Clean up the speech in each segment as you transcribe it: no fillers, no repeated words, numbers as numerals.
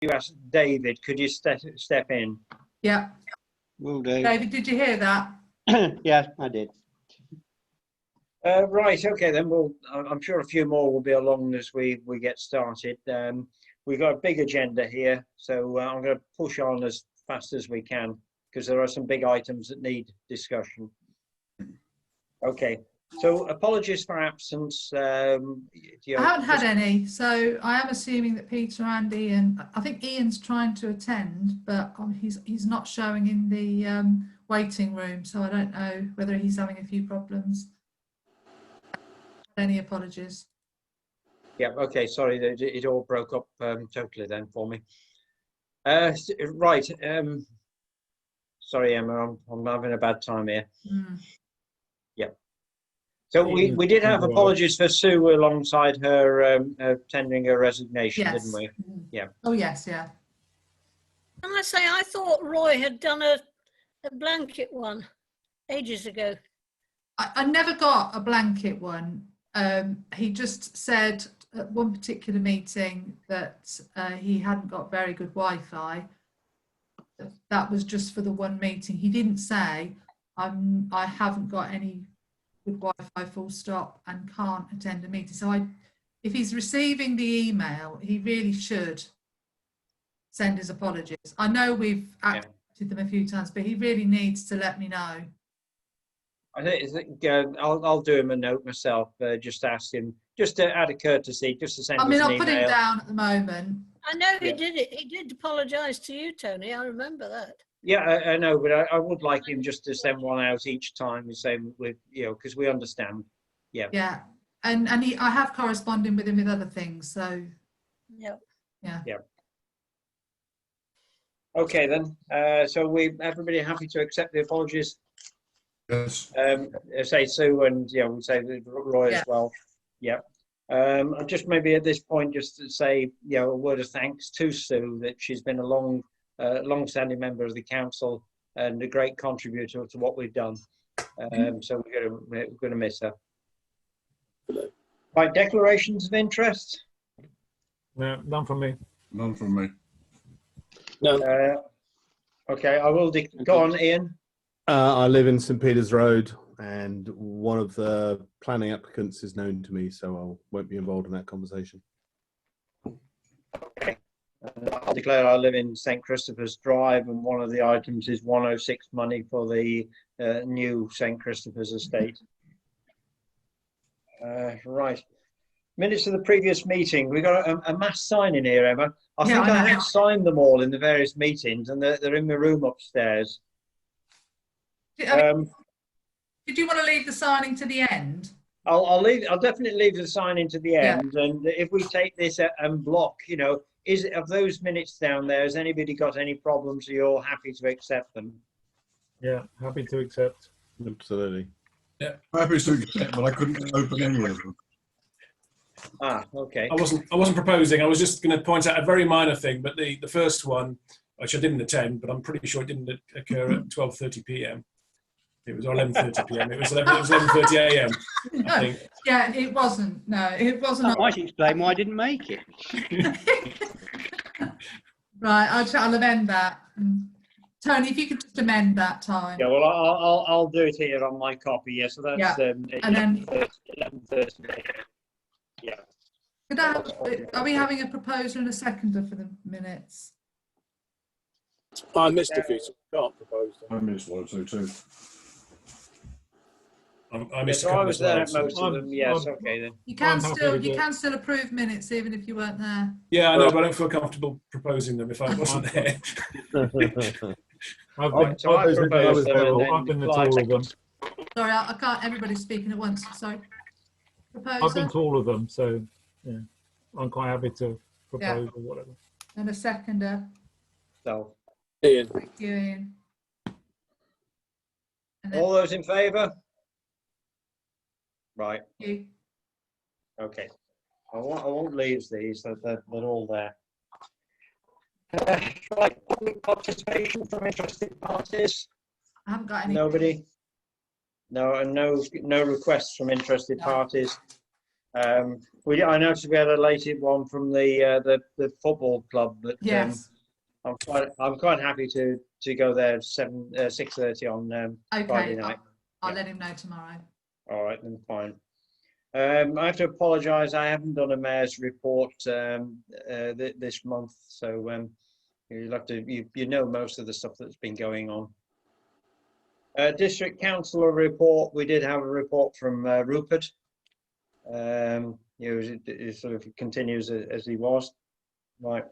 you ask David, could you step in? Yeah. Will do. David, did you hear that? Yeah, I did. Right, okay, then I'm sure a few more will be along as we get started. We've got a big agenda here, so I'm going to push on as fast as we can because there are some big items that need discussion. Okay, so apologies for absence. I haven't had any, so I am assuming that Peter and Ian, I think Ian's trying to attend, but he's not showing in the waiting room, so I don't know whether he's having a few problems. Any apologies? Yeah, okay, sorry, it all broke up totally then for me. Right, sorry, Emma, I'm having a bad time here. Yeah. So we did have apologies for Sue alongside her tendering her resignation, yes. Didn't we? Yeah. Oh, yes, yeah. Can I say, I thought Roy had done a blanket one ages ago. I never got a blanket one. He just said at one particular meeting that he hadn't got very good Wi-Fi. That was just for the one meeting. He didn't say, I haven't got any good Wi-Fi full stop and can't attend a meeting. So if he's receiving the email, he really should send his apologies. I know we've accepted them a few times, but he really needs to let me know. I think I'll do him a note myself. Just ask him, just to add a courtesy, just to send. I mean, I'll put him down at the moment. I know he did it. He did apologise to you, Tony. I remember that. Yeah, I know, but I would like him just to send one out each time, the same with because we understand. Yeah. Yeah, and I have corresponded with him with other things, so. Yeah. Yeah. Yeah. Okay then. So everybody happy to accept the apologies. Yes. Say Sue and we say Roy as well. Yeah. Just maybe at this point, just to say a word of thanks to Sue that she's been a long-standing member of the council and a great contributor to what we've done. So we're going to miss her. Right, declarations of interest. No, none from me. None from me. No. Okay, I will go on, Ian. I live in St Peter's Road, and one of the planning applicants is known to me, so I won't be involved in that conversation. Okay. I'll declare I live in St Christopher's Drive, and one of the items is 106 money for the new St Christopher's estate. Right. Minutes of the previous meeting. We've got a mass sign in here, Emma. I think I have signed them all in the various meetings, and they're in the room upstairs. Did you want to leave the signing to the end? I'll definitely leave the signing to the end, and if we take this and block, is it of those minutes down there? Has anybody got any problems? Are you all happy to accept them? Yeah, happy to accept. Absolutely. Yeah, happy to accept, but I couldn't open any of them. Ah, okay. I wasn't proposing. I was just going to point out a very minor thing, but the first one, which I didn't attend, but I'm pretty sure it didn't occur at 12:30 p.m. It was 11:30 p.m. It was 11:30 a.m. I think. Yeah, it wasn't. No, it wasn't. That might explain why I didn't make it. Right, I'll amend that. Tony, if you could just amend that time. Yeah, well, I'll do it here on my copy. Yeah, so that's and then 11:30. Yeah. Are we having a proposer and a seconder for the minutes? I missed a few, so I can't propose them. I missed one or two too. I missed I was there at most of them. Yes, okay then. You can still approve minutes even if you weren't there. Yeah, I know, but I don't feel comfortable proposing them if I wasn't there. I've been to all of them. Sorry, I can't. Everybody's speaking at once. Sorry. Proposer? I've been to all of them, so yeah, I'm quite happy to propose or whatever. And a seconder. So, Ian. Thank you, Ian. All those in favour? Right. Thank you. Okay. I won't leave these. They're all there. Right. Public participation from interested parties. I haven't got any. Nobody. No, and no requests from interested parties. I noticed we had a late one from the football club, but Yes. I'm quite happy to go there 6:30 on Friday Okay. night. I'll Yeah. let him know tomorrow. All right, then fine. I have to apologise. I haven't done a mayor's report this month, so you'll have to you know most of the stuff that's been going on. District councillor report. We did have a report from Rupert. It sort of continues as he was, right.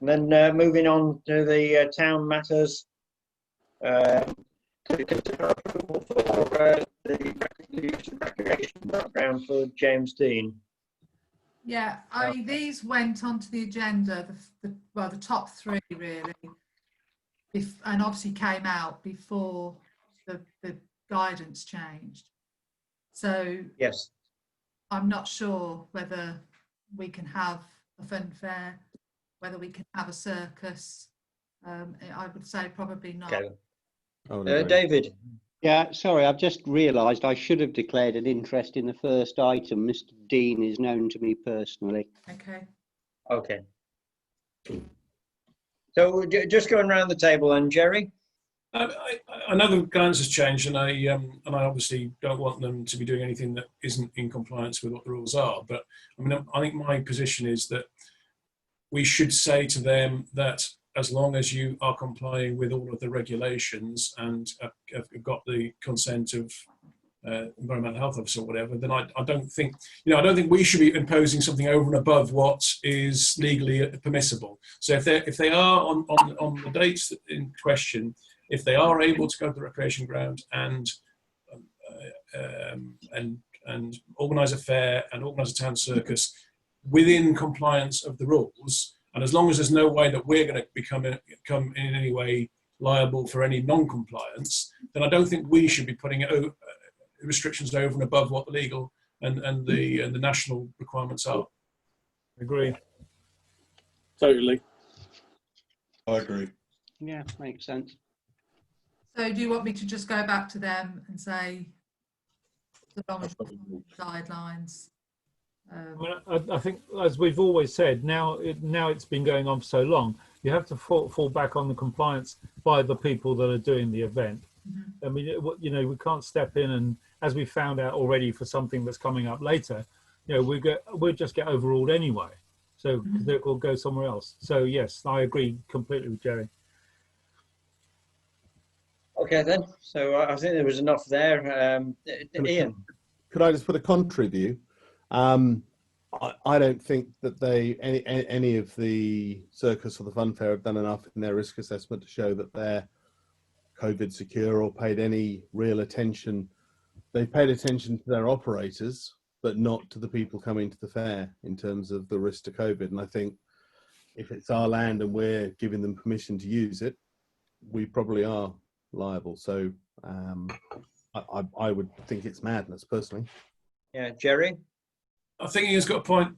And then moving on to the town matters. To consider approval for the recreation background for James Dean. Yeah, these went onto the agenda, the top three really, and obviously came out before the guidance changed. So yes, I'm not sure whether we can have a fun fair, whether we can have a circus. I would say probably not. okay. Oh, no. David. Yeah, sorry, I've just realised I should have declared an interest in the first item. Mr. Dean is known to me personally. Okay. So just going around the table, and Jerry. I know the guidance has changed, and I obviously don't want them to be doing anything that isn't in compliance with what the rules are. But I mean, I think my position is that we should say to them that as long as you are complying with all of the regulations and have got the consent of environmental health officer or whatever, then I don't think, I don't think we should be imposing something over and above what is legally permissible. So if they are on the dates in question, if they are able to go to the recreation ground and organise a fair and organise a town circus within compliance of the rules, and as long as there's no way that we're going to become in any way liable for any non-compliance, then I don't think we should be putting restrictions over and above what the legal and the national requirements are. Agree. Totally. I agree. Yeah, makes sense. So do you want me to just go back to them and say, as long as you follow the guidelines? I think, as we've always said, now it's been going on for so long, you have to fall back on the compliance by the people that are doing the event. I mean, we can't step in and, as we found out already for something that's coming up later, we'll just get overruled anyway. So we'll go somewhere else. So yes, I agree completely with Jerry. Okay then. So I think there was enough there. Ian. Could I just put a contrary view? I don't think that any of the circus or the fun fair have done enough in their risk assessment to show that they're COVID secure or paid any real attention. They paid attention to their operators, but not to the people coming to the fair in terms of the risk to COVID. And I think if it's our land and we're giving them permission to use it, we probably are liable. So I would think it's madness personally. Yeah, Jerry. I think Ian's got a point.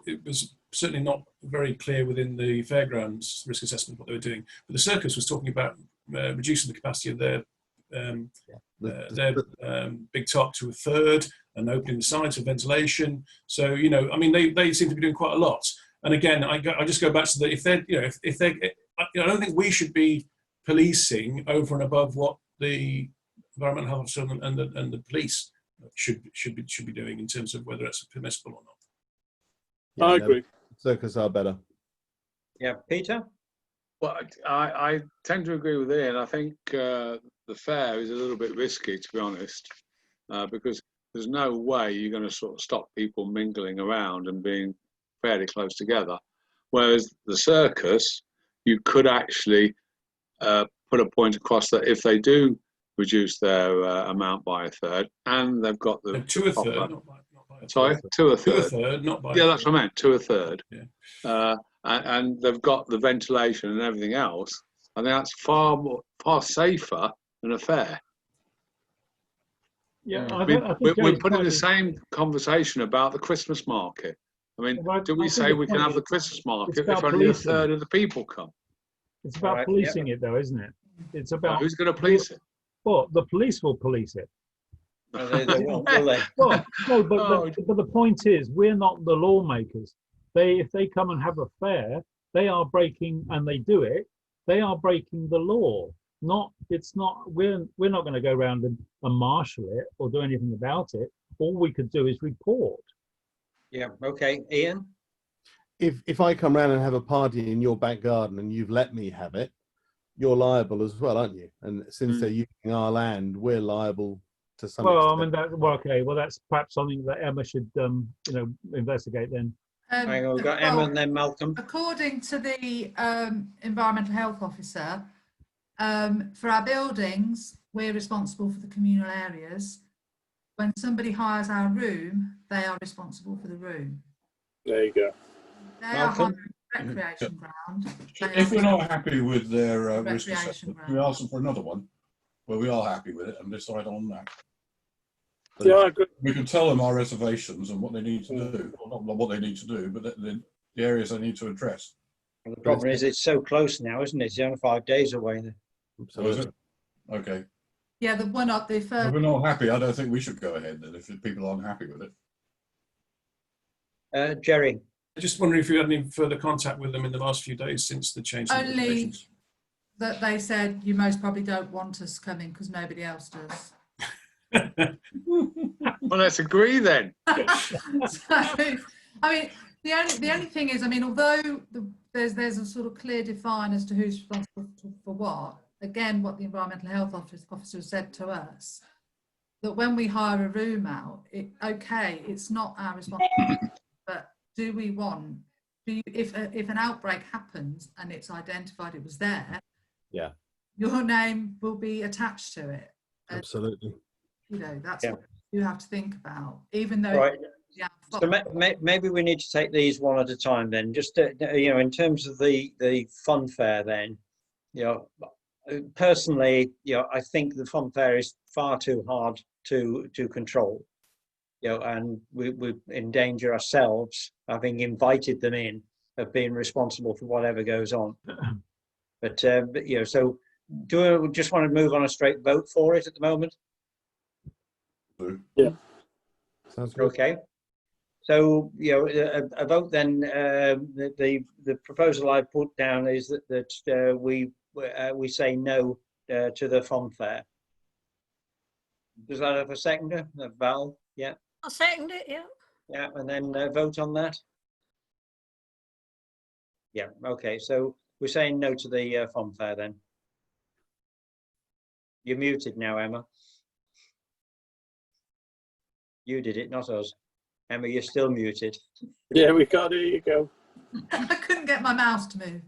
It was certainly not very clear within the fairgrounds risk assessment what they were doing, but the circus was talking about reducing the capacity of their big top to a third and opening the sides for ventilation. So I mean, they seem to be doing quite a lot. And again, I just go back to the if they I don't think we should be policing over and above what the environmental health officer and the police should be doing in terms of whether it's permissible or not. Yeah, I agree. Circus are better. Yeah, Peter. Well, I tend to agree with Ian. I think the fair is a little bit risky, to be honest, because there's no way you're going to sort of stop people mingling around and being fairly close together. Whereas the circus, you could actually put a point across that if they do reduce their amount by a third, and they've got the To a third, not by a third. sorry, to a To a third. third, not by. Yeah, that's what I meant. To a third. Yeah. And they've got the ventilation and everything else. I think that's far safer than a fair. Yeah, We're putting the same conversation about the Christmas market. I mean, do we say we can have the Christmas market if only a third of the people come? It's about policing it, though, isn't it? It's about who's going to police it? Well, the police will police it. They won't, will they? Well, no, but, Oh. but the point is, we're not the lawmakers. If they come and have a fair, they are breaking, and they do it. They are breaking the law. We're not going to go around and marshal it or do anything about it. All we could do is report. Yeah. Okay, Ian. If I come round and have a party in your back garden and you've let me have it, you're liable as well, aren't you? And since they're using our land, we're liable to some Well, extent. I mean, okay. Well, that's perhaps something that Emma should, investigate then. Hang on, we've got Emma and then Malcolm. According to the environmental health officer, for our buildings, we're responsible for the communal areas. When somebody hires our room, they are responsible for the room. There you go. They Malcolm? are hiring recreation ground. If we're not happy with their risk Recreation assessment, ground. we ask them for another one where we are happy with it and decide on that. Yeah, I agree. We can tell them our reservations and what they need to do, or not what they need to do, but the areas they need to address. And the problem is it's so close now, isn't it? It's only 5 days away. So is it? Okay. Yeah, the one up the If first. we're not happy, I don't think we should go ahead then, if people aren't happy with it. Jerry. Just wondering if you had any further contact with them in the last few days since the change in Only regulations. that they said you most probably don't want us coming because nobody else does. Well, let's agree then. So, I mean, the only thing is, I mean, although there's a sort of clear define as to who's responsible for what. Again, what the environmental health officer said to us, that when we hire a room out, it's not our responsibility, but do we want? If an outbreak happens and it's identified it was there, Yeah, your name will be attached to it. And, absolutely. you know, that's Yeah. what you have to think about, even though. Right. Yeah. So maybe we need to take these one at a time then. Just in terms of the fun fair, then, personally, I think the fun fair is far too hard to control. And we endanger ourselves, having invited them in, of being responsible for whatever goes on. But so do we just want to move on a straight vote for it at the moment? Yeah. Sounds good. Okay. So, a vote then, the proposal I put down is that we say no to the fun fair. Does that have a seconder? Val? Yeah. I'll second it, yeah. Yeah, and then vote on that? Yeah, okay. So we're saying no to the fun fair then. You're muted now, Emma. You did it, not us. Emma, you're still muted. Yeah, we can't hear you go. I couldn't get my mouse to move.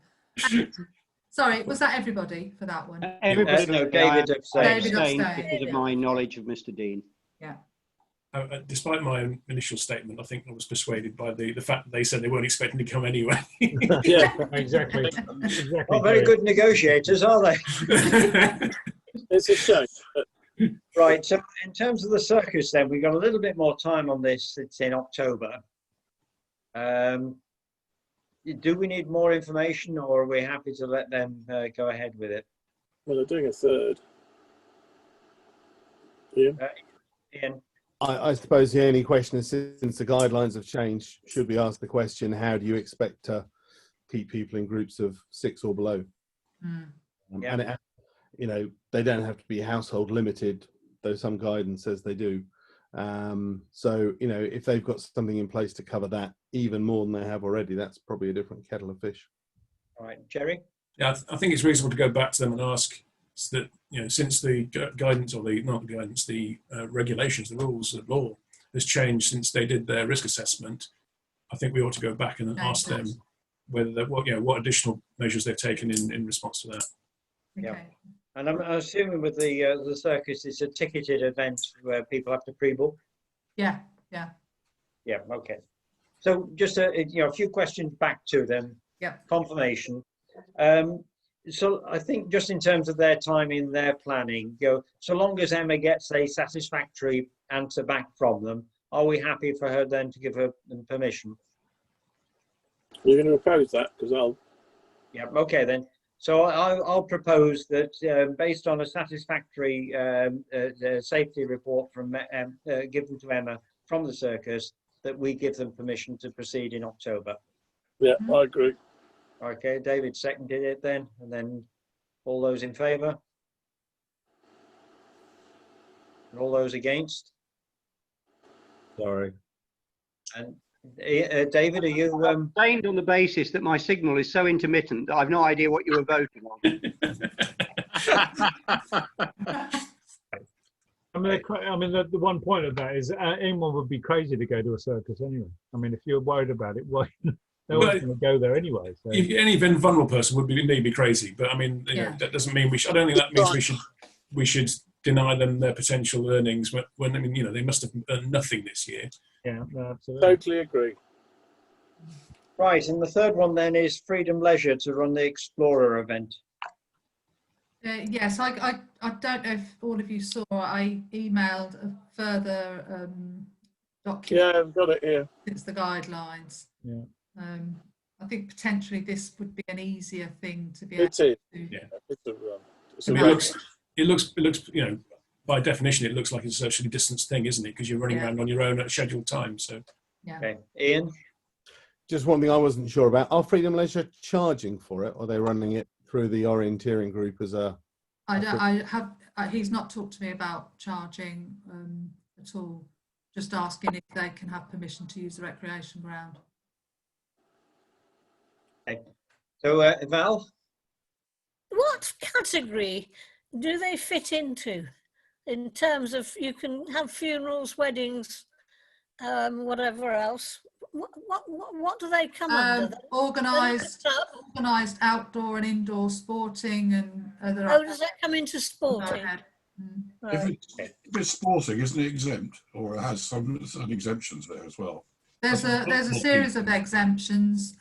Sorry, was that everybody for that one? Everybody, No, David I abstained. David abstained abstained. because of my knowledge of Mr. Dean. Yeah. Despite my initial statement, I think I was persuaded by the fact that they said they weren't expecting to come anyway. Yeah, Exactly. Not very good negotiators, are they? it's a shame. Right, so in terms of the circus then, we've got a little bit more time on this. It's in October. Do we need more information, or are we happy to let them go ahead with it? Well, they're doing a third. Yeah. Ian? I suppose the only question is, since the guidelines have changed, should we ask the question, how do you expect to keep people in groups of 6 or below? Yeah. And they don't have to be household limited, though some guidance says they do. So, if they've got something in place to cover that even more than they have already, that's probably a different kettle of fish. All right, Jerry? Yeah, I think it's reasonable to go back to them and ask that, since the guidance, or the regulations, the rules of law has changed since they did their risk assessment, I think we ought to go back and ask them whether what additional measures they've taken in response to that. Yeah. Okay. And I'm assuming with the circus, it's a ticketed event where people have to pre-book? Yeah. Yeah, okay. So just a few questions back to them. Yeah. Confirmation. So I think just in terms of their time in their planning, so long as Emma gets a satisfactory answer back from them, are we happy for her then to give her permission? You're going to oppose that because I'll. Yeah, okay then. So I'll propose that based on a satisfactory safety report from given to Emma from the circus, that we give them permission to proceed in October. Yeah, I agree. Okay, David seconded it then, and then all those in favour? And all those against? Sorry. And David, are you? Abstained on the basis that my signal is so intermittent that I've no idea what you were voting on. I mean, the one point of that is anyone would be crazy to go to a circus anyway. I mean, if you're worried about it, well, no one's going to go there anyway. So. Any vulnerable person would be crazy, but I mean, you know, that doesn't mean we should. I don't think that means we should deny them their potential earnings when I mean, you know, they must have earned nothing this year. Yeah, no, absolutely. Totally agree. Right, and the third one then is Freedom Leisure to run the Explorer event. Yes, I don't know if all of you saw, I emailed a further document. Yeah, I've got it here. It's the guidelines. Yeah. I think potentially this would be an easier thing to be able It is. to do. Yeah. It's a It looks, you know, by definition, it looks like it's a socially distanced thing, isn't it? Because you're running around on your own at scheduled time. So. Yeah. Okay, Ian. Just one thing I wasn't sure about. Are Freedom Leisure charging for it, or are they running it through the orienteering group as a... He's not talked to me about charging at all. Just asking if they can have permission to use the recreation ground. Okay. So Val? What category do they fit into in terms of you can have funerals, weddings, whatever else? What do they come under? Organised outdoor and indoor sporting and other. Oh, does that come into sporting? If it's sporting, isn't it exempt, or it has some exemptions there as well? There's a series of exemptions.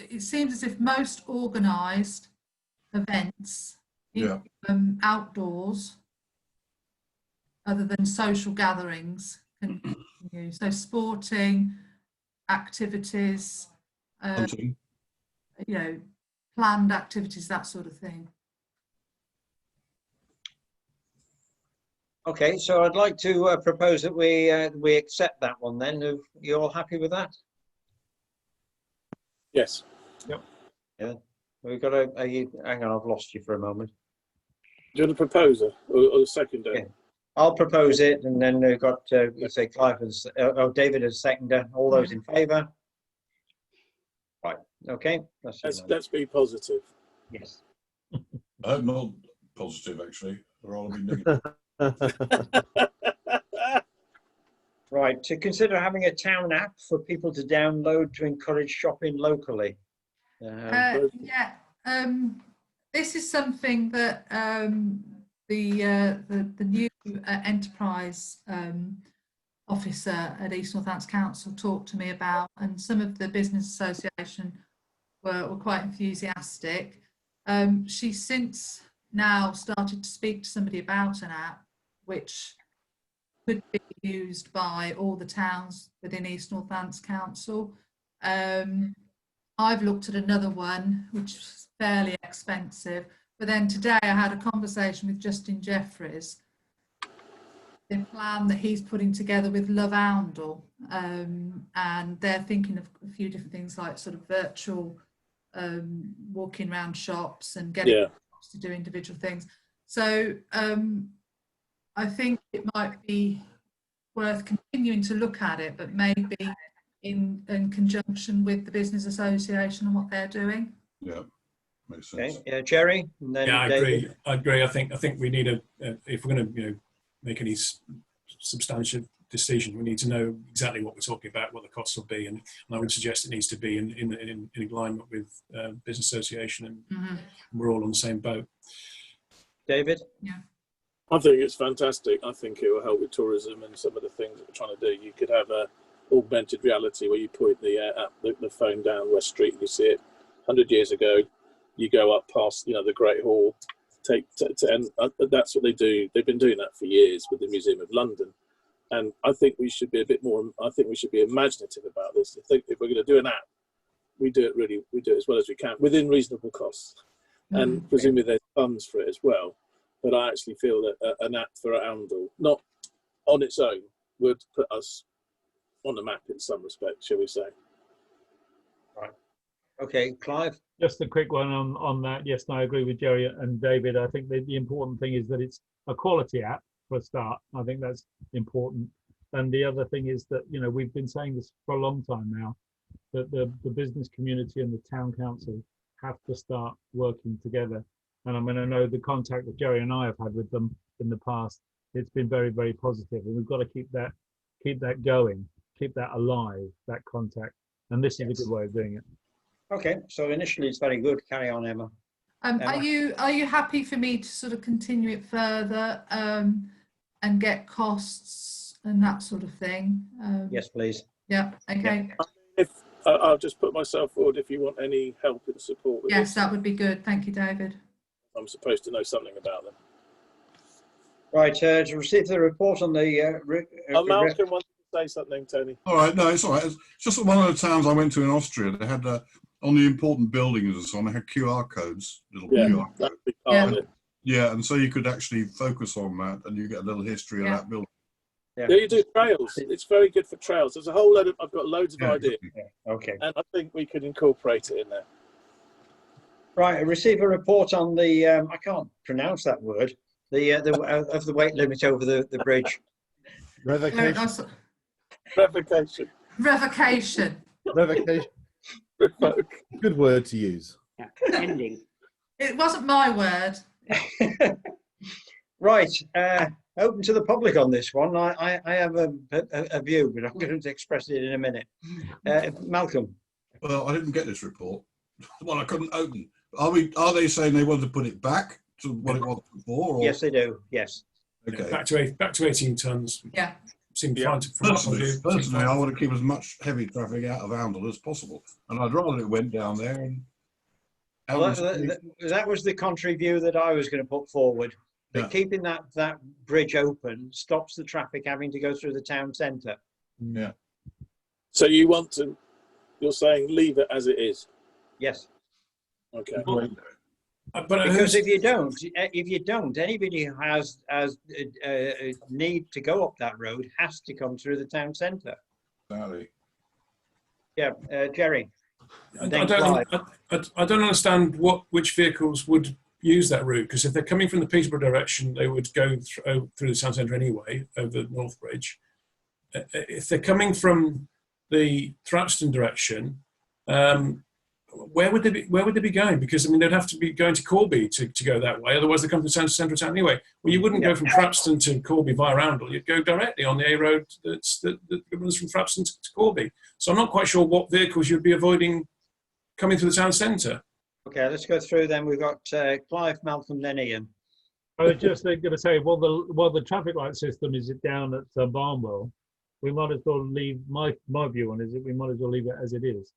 It seems as if most organised events, outdoors, other than social gatherings, can continue. So sporting activities, Hunting. you know, planned activities, that sort of thing. Okay, so I'd like to propose that we accept that one then. Are you all happy with that? Yes. Yep. Yeah. We've got hang on, I've lost you for a moment. Do you want a proposer or a seconder? Yeah. I'll propose it, and then we've got, let's say, Clive as, David as seconder. All those in favour? Right. Okay. Let's be positive. Yes. I'm not positive, actually. Or I'll be negative. Right. To consider having a town app for people to download to encourage shopping locally. This is something that the new enterprise officer at East Northants Council talked to me about, and some of the business association were quite enthusiastic. She's since now started to speak to somebody about an app which could be used by all the towns within East Northants Council. I've looked at another one which is fairly expensive, but then today I had a conversation with Justin Jeffries, the plan that he's putting together with Love Oundle, and they're thinking of a few different things like sort of virtual walking around shops and getting shops to do individual things. So I think it might be worth continuing to look at it, but maybe in conjunction with the business association and what they're doing. Yeah, makes sense. Okay, yeah, Jerry. And then I David. agree. I think we need if we're going to make any substantial decision, we need to know exactly what we're talking about, what the costs will be, and I would suggest it needs to be in alignment with business association, and we're all on the same boat. David. Yeah. I think it's fantastic. I think it will help with tourism and some of the things that we're trying to do. You could have a augmented reality where you point the phone down West Street and you see it. 100 years ago, you go up past the Great Hall, and that's what they do. They've been doing that for years with the Museum of London, and I think we should be a bit more. I think we should be imaginative about this. I think if we're going to do an app, we do it as well as we can within reasonable costs, and presumably there's funds for it as well. But I actually feel that an app for Oundle, not on its own, would put us on the map in some respect, shall we say? Right. Okay, Clive. Just a quick one on that. Yes, I agree with Jerry and David. I think the important thing is that it's a quality app for a start. I think that's important. And the other thing is that, you know, we've been saying this for a long time now, that the business community and the town council have to start working together. And I mean, I know the contact that Jerry and I have had with them in the past, it's been very, very positive, and we've got to keep that going, keep that alive, that contact. And this is a good way of doing it. Okay, so initially it's very good. Carry on, Emma. Are you happy for me to sort of continue it further and get costs and that sort of thing? Yes, please. Yeah. Okay. If I'll just put myself forward if you want any help and support with Yes, this. that would be good. Thank you, David. I'm supposed to know something about them. Right, to receive the report on the... Malcolm wants to say something, Tony. All right, no, it's all right. It's just that one of the towns I went to in Austria, they had on the important buildings and so on, they had QR codes, little QR codes. That'd be part of it. Yeah, and so you could actually focus on that, and you get a little history of that building. Yeah, you do trails. It's very good for trails. There's a whole load of, I've got loads of ideas. Okay. And I think we could incorporate it in there. Right, receive a report on the, I can't pronounce that word, of the weight limit over the bridge. Revocation. Revocation. Revocation. Revocation. Good word to use. Yeah. Ending. It wasn't my word. Right, open to the public on this one. I have a view, but I'm going to express it in a minute. Malcolm. Well, I didn't get this report. Well, I couldn't open. Are they saying they want to put it back to what it was before? Or? Yes, they do. Yes. Okay. Back to 18 tons. Yeah. Seemed fine from my point of view. Personally, I want to keep as much heavy traffic out of Oundle as possible, and I'd rather it went down there. And well, that was the contrary view that I was going to put forward. That keeping that bridge open stops the traffic having to go through the town centre. Yeah. So you're saying leave it as it is? Yes. Okay. But because if you don't, anybody who has a need to go up that road has to come through the town centre. Exactly. Yeah, Jerry. I don't understand which vehicles would use that route, because if they're coming from the Peterborough direction, they would go through the town centre anyway over the North Bridge. If they're coming from the Thrapston direction, where would they be going? Because I mean, they'd have to be going to Corby to go that way. Otherwise, they come to the centre of town anyway. Well, you wouldn't go from Thrapston to Corby via Oundle. You'd go directly on the A road that runs from Thrapston to Corby. So I'm not quite sure what vehicles you'd be avoiding coming to the town centre. Okay, let's go through then. We've got Clive, Malcolm, then Ian. I was just going to say, while the traffic light system is down at Barnwell, we might as well leave. My view on it is that we might as well leave it as it is,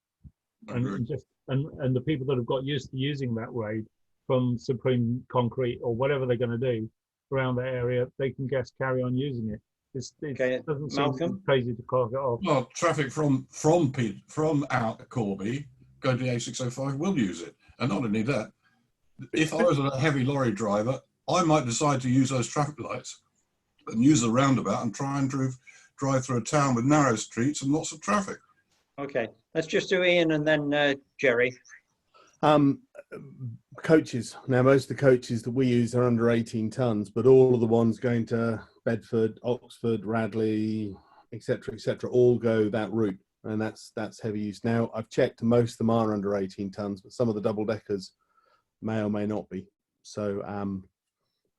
and the people that have got used to using that road from Supreme Concrete or whatever they're going to do around that area, they can just carry on using it. It doesn't seem crazy to clog it off. Well, traffic from out Corby going to the A605 will use it, and not only that, if I was a heavy lorry driver, I might decide to use those traffic lights and use the roundabout and try and drive through a town with narrow streets and lots of traffic. Okay, let's just do Ian and then Jerry. Coaches. Now, most of the coaches that we use are under 18 tons, but all of the ones going to Bedford, Oxford, Radley, etc., all go that route, and that's heavy use. Now, I've checked, most of them are under 18 tons, but some of the double deckers may or may not be. So,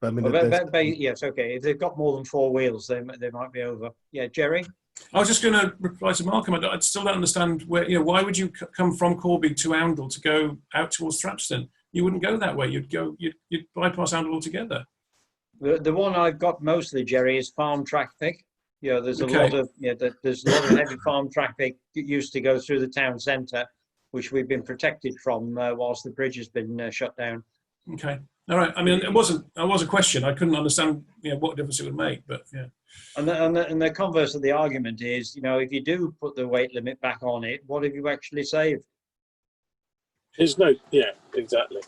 but I mean, yes, okay. If they've got more than 4 wheels, they might be over. Yeah, Jerry. I was just going to reply to Malcolm. I still don't understand why would you come from Corby to Oundle to go out towards Thrapston? You wouldn't go that way. You'd bypass Oundle altogether. The one I've got mostly, Jerry, is farm traffic. There's a lot of there's a lot of heavy farm traffic that used to go through the town centre, which we've been protected from whilst the bridge has been shut down. Okay. All right. I mean, it was a question. I couldn't understand what difference it would make, but yeah. And the converse of the argument is, if you do put the weight limit back on it, what have you actually saved? There's no, yeah, exactly.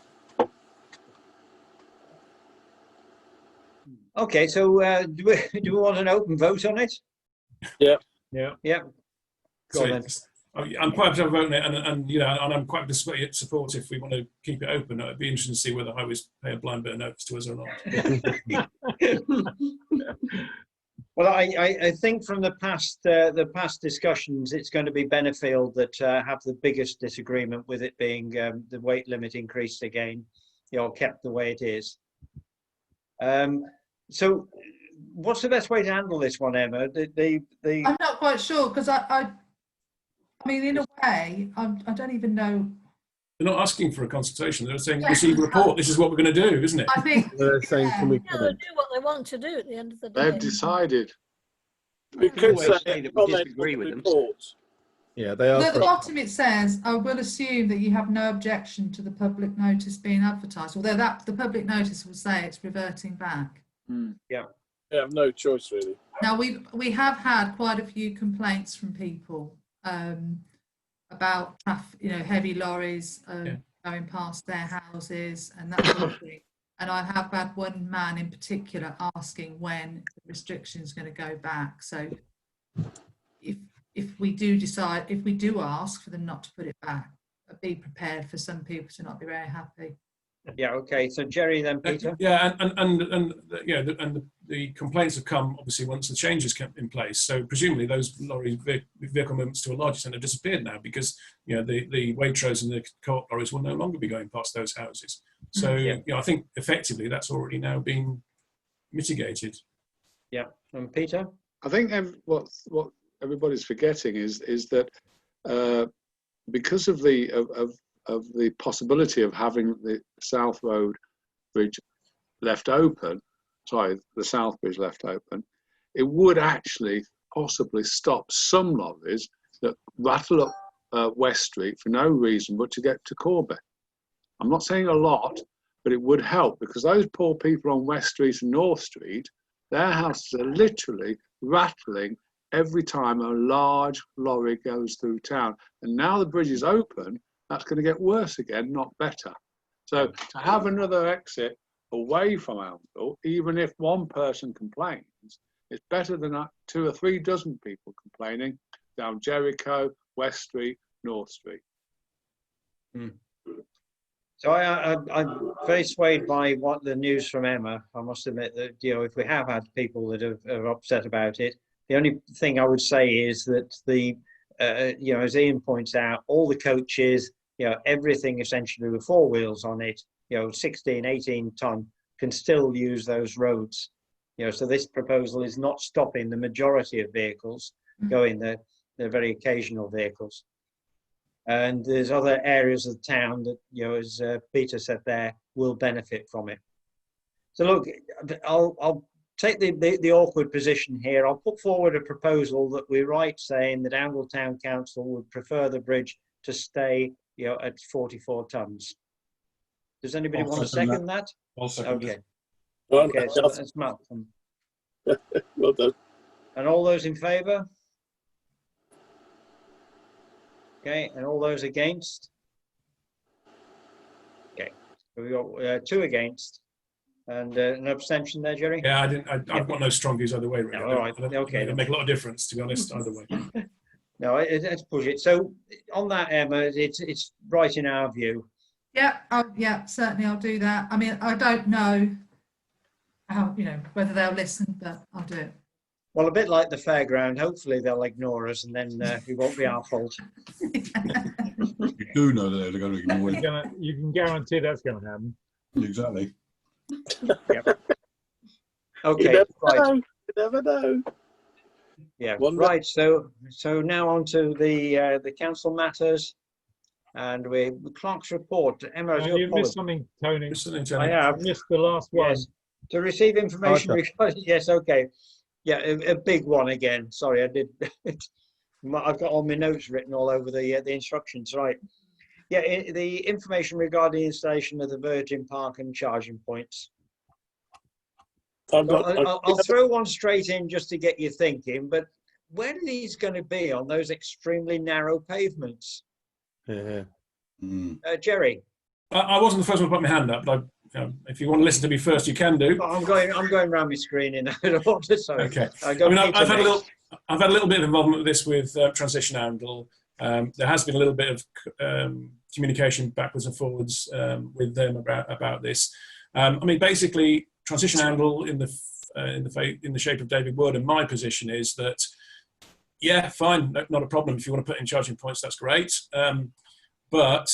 Okay, so do we want an open vote on it? Yeah. Yeah. Go So on then. I'm quite happy to vote on it, and you know, and I'm quite supportive if we want to keep it open. It'd be interesting to see whether highways pay a blind bit of notice to us or not. Well, I think from the past discussions, it's going to be Benefield that have the biggest disagreement with it being the weight limit increased again, kept the way it is. So, what's the best way to handle this one, Emma? I'm not quite sure because I mean, in a way, I don't even know. They're not asking for a consultation. They're saying, receive a report. This is what we're going to do, isn't it? I think They're saying, can we Yeah, they'll comment? do what they want to do at the end of the day. They've decided. We can could always say say that we comment disagree on with the them. report. Yeah, they at are. the bottom it says, I will assume that you have no objection to the public notice being advertised, although that the public notice will say it's reverting back. They have no choice really. Now we have had quite a few complaints from people about traffic, heavy lorries going past their houses and that sort of thing. And I have had one man in particular asking when the restriction is going to go back. So if we do ask for them not to put it back, be prepared for some people to not be very happy. Yeah. Okay. So Jerry, then Peter. Yeah, and the complaints have come obviously once the changes came in place. So presumably those vehicle movements to a large extent have disappeared now because the Waitrose and the co-op lorries will no longer be going past those houses. So I think effectively that's already now been mitigated. Yeah. And Peter. I think what everybody's forgetting is that because of the possibility of having the South Road Bridge left open, the South Bridge left open, it would actually possibly stop some lorries that rattle up West Street for no reason but to get to Corby. I'm not saying a lot, but it would help because those poor people on West Street and North Street, their houses are literally rattling every time a large lorry goes through town. And now the bridge is open, that's going to get worse again, not better. So to have another exit away from Elmsall, even if one person complains, it's better than 2 or 3 dozen people complaining down Jericho, West Street, North Street. So I'm very swayed by what the news from Emma. I must admit that if we have had people that are upset about it, the only thing I would say is that as Ian points out, all the coaches, everything essentially with 4 wheels on it, 16, 18 ton can still use those roads. So this proposal is not stopping the majority of vehicles going there. They're very occasional vehicles. And there's other areas of town that, as Peter said there, will benefit from it. So look, I'll take the awkward position here. I'll put forward a proposal that we write saying that Oundle Town Council would prefer the bridge to stay, at 44 tons. Does anybody I'll want to second second that? I'll second Okay. it. Okay, so that's Malcolm. Well done. And all those in favour? Okay, and all those against? Okay, so we got 2 against and an abstention there, Jerry? Yeah, I've got no strong views either way, really. No, all right, okay. It'll make a lot of difference, to be honest, either way. No, let's push it. So on that, Emma, it's right in our view. Yeah, certainly I'll do that. I mean, I don't know how, whether they'll listen, but I'll do it. Well, a bit like the fairground, hopefully they'll ignore us and then it won't be our fault. You do know that they're going to ignore it. You can guarantee that's going to happen. Exactly. Yep. Okay, You never right. know. You never know. Yeah, Wonder- right. So now on to the council matters, and the clerk's report. Emma, has You your missed something, Tony. I have. You missed the last one. Yes. To receive information Okay. regarding. Yes. Okay. Yeah, a big one again. Sorry, I did. I've got all my notes written all over the instructions. Right. Yeah, the information regarding the installation of the Virgin Park and charging points. I'll throw one straight in just to get you thinking, but when are these going to be on those extremely narrow pavements? Yeah. Jerry. I wasn't the first one to put my hand up, but if you want to listen to me first, you can do. Oh, I'm going around my screen in order. Sorry. Okay. I've I've had a little bit of involvement with this with Transition Handle. There has been a little bit of communication backwards and forwards with them about this. Basically, Transition Handle in the shape of David Wood, and my position is that, yeah, fine, not a problem. If you want to put in charging points, that's great. But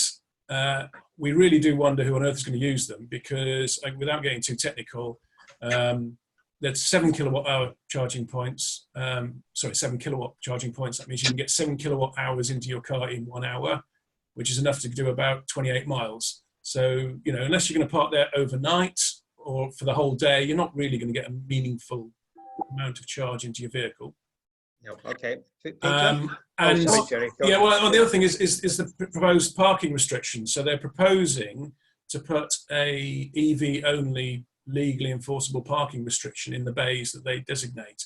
we really do wonder who on earth is going to use them, because without getting too technical, there's 7 kilowatt hour charging points. 7 kilowatt charging points. That means you can get 7 kilowatt hours into your car in 1 hour, which is enough to do about 28 miles. So, unless you're going to park there overnight or for the whole day, you're not really going to get a meaningful amount of charge into your vehicle. No, okay. The other thing is the proposed parking restrictions. So they're proposing to put a EV only legally enforceable parking restriction in the bays that they designate.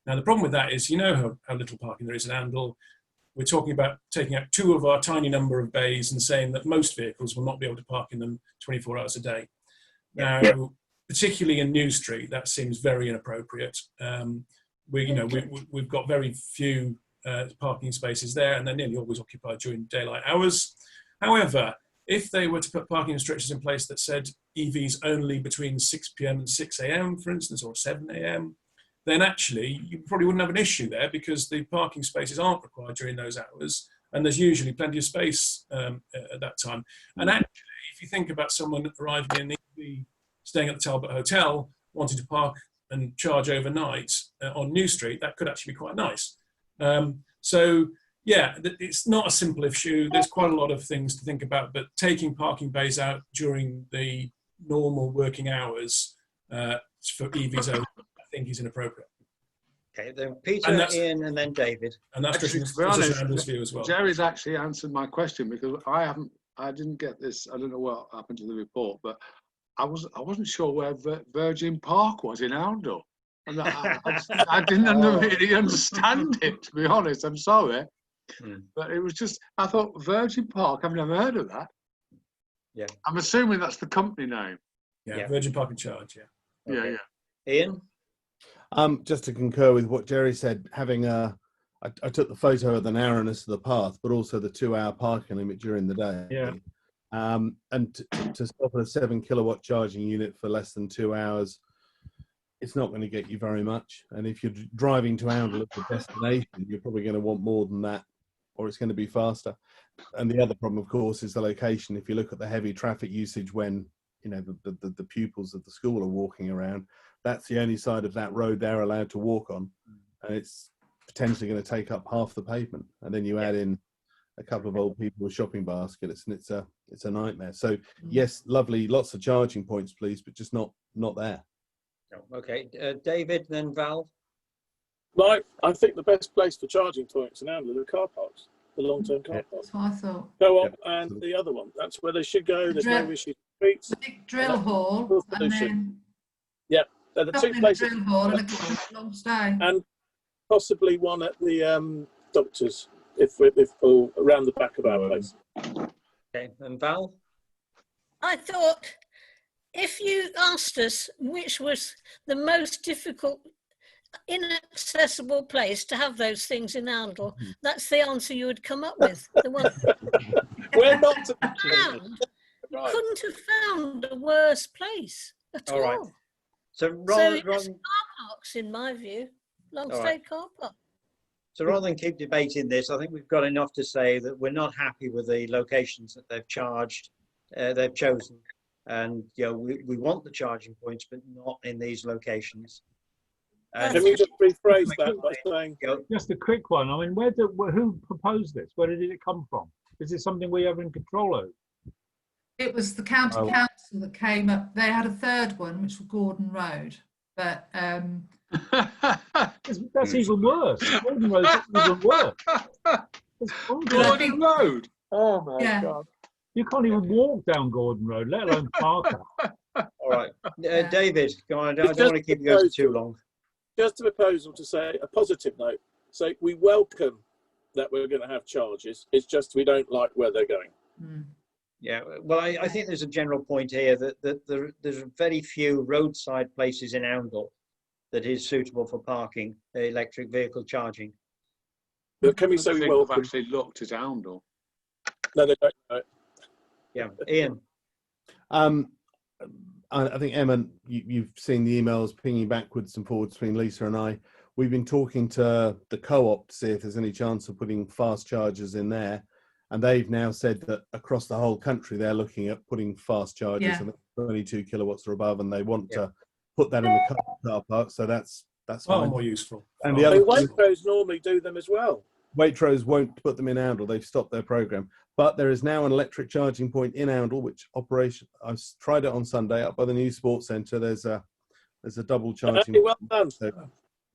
Now the problem with that is, how little parking there is in Handle. We're talking about taking out 2 of our tiny number of bays and saying that most vehicles will not be able to park in them 24 hours a day. Now, particularly in New Street, that seems very inappropriate. We've got very few parking spaces there, and they're nearly always occupied during daylight hours. However, if they were to put parking restrictions in place that said EVs only between 6 p.m. and 6 a.m., for instance, or 7 a.m., then actually you probably wouldn't have an issue there, because the parking spaces aren't required during those hours, and there's usually plenty of space at that time. And actually, if you think about someone arriving in EV, staying at the Talbot Hotel, wanting to park and charge overnight on New Street, that could actually be quite nice. Yeah, it's not a simple issue. There's quite a lot of things to think about, but taking parking bays out during the normal working hours for EVs, I think is inappropriate. Okay, then Peter, Ian, and then David. And that's actually, just to be honest, Handle's view as well. Jerry's actually answered my question, because I didn't get this. I don't know what happened to the report, but I wasn't sure where Virgin Park was in Handle. And I didn't really understand it, to be honest. I'm sorry. But it was just, I thought, Virgin Park, I've never heard of that. Yeah. I'm assuming that's the company name. Yeah, Virgin Park in Charge, yeah. Okay. Ian? Just to concur with what Jerry said, having I took the photo of the narrowness of the path, but also the 2-hour parking limit during the day. Yeah. And to stop at a 7 kilowatt charging unit for less than 2 hours, it's not going to get you very much. And if you're driving to Handle as a destination, you're probably going to want more than that, or it's going to be faster. And the other problem, of course, is the location. If you look at the heavy traffic usage when the pupils of the school are walking around, that's the only side of that road they're allowed to walk on, and it's potentially going to take up half the pavement. And then you add in a couple of old people with shopping baskets, and it's a nightmare. So yes, lovely, lots of charging points, please, but just not there. Okay, David, then Val. Right, I think the best place for charging points in Handle are car parks, the long-term car parks. That's what I thought. Co-op and the other one. That's where they should go. There's no issue. Streets. The big drill hall, and then they're the 2 places. Drill hall and a long stay. And possibly one at the doctors, if around the back of our place. Okay, and Val. I thought, if you asked us which was the most difficult, inaccessible place to have those things in Handle, that's the answer you would come up with. The one We're not you couldn't have found a worse place at all. Right. So it's car parks, in my view, long stay car park. So rather than keep debating this, I think we've got enough to say that we're not happy with the locations that they've chosen. And we want the charging points, but not in these locations. Can we just rephrase that by saying? Just a quick one. I mean, who proposed this? Where did it come from? Is it something we have in control over? It was the county council that came up. They had a third one, which was Gordon Road, but that's even worse. Gordon Road's even worse. Gordon Road. Oh my God! You can't even walk down Gordon Road, let alone park. All right, David, go on. I don't want to keep you guys too long. Just a proposal to say a positive note. So we welcome that we're going to have charges. It's just we don't like where they're going. Yeah, well, I think there's a general point here that there's very few roadside places in Oundle that is suitable for parking electric vehicle charging. But can we I say we think welcome? I've actually looked at Oundle. No, they don't know it. Yeah, Ian. I think, Emma, you've seen the emails pinging backwards and forwards between Lisa and I. We've been talking to the co-op to see if there's any chance of putting fast chargers in there. And they've now said that across the whole country, they're looking at putting fast chargers, Yeah. I think 22 kilowatts or above, and they want to put that in the car park. So that's Far fine. more useful. And Far the other more thing- useful. Waitrose normally do them as well. Waitrose won't put them in Oundle. They've stopped their program. But there is now an electric charging point in Oundle, which operation. I've tried it on Sunday up by the new sports centre. There's a double charging. Hey, well done. So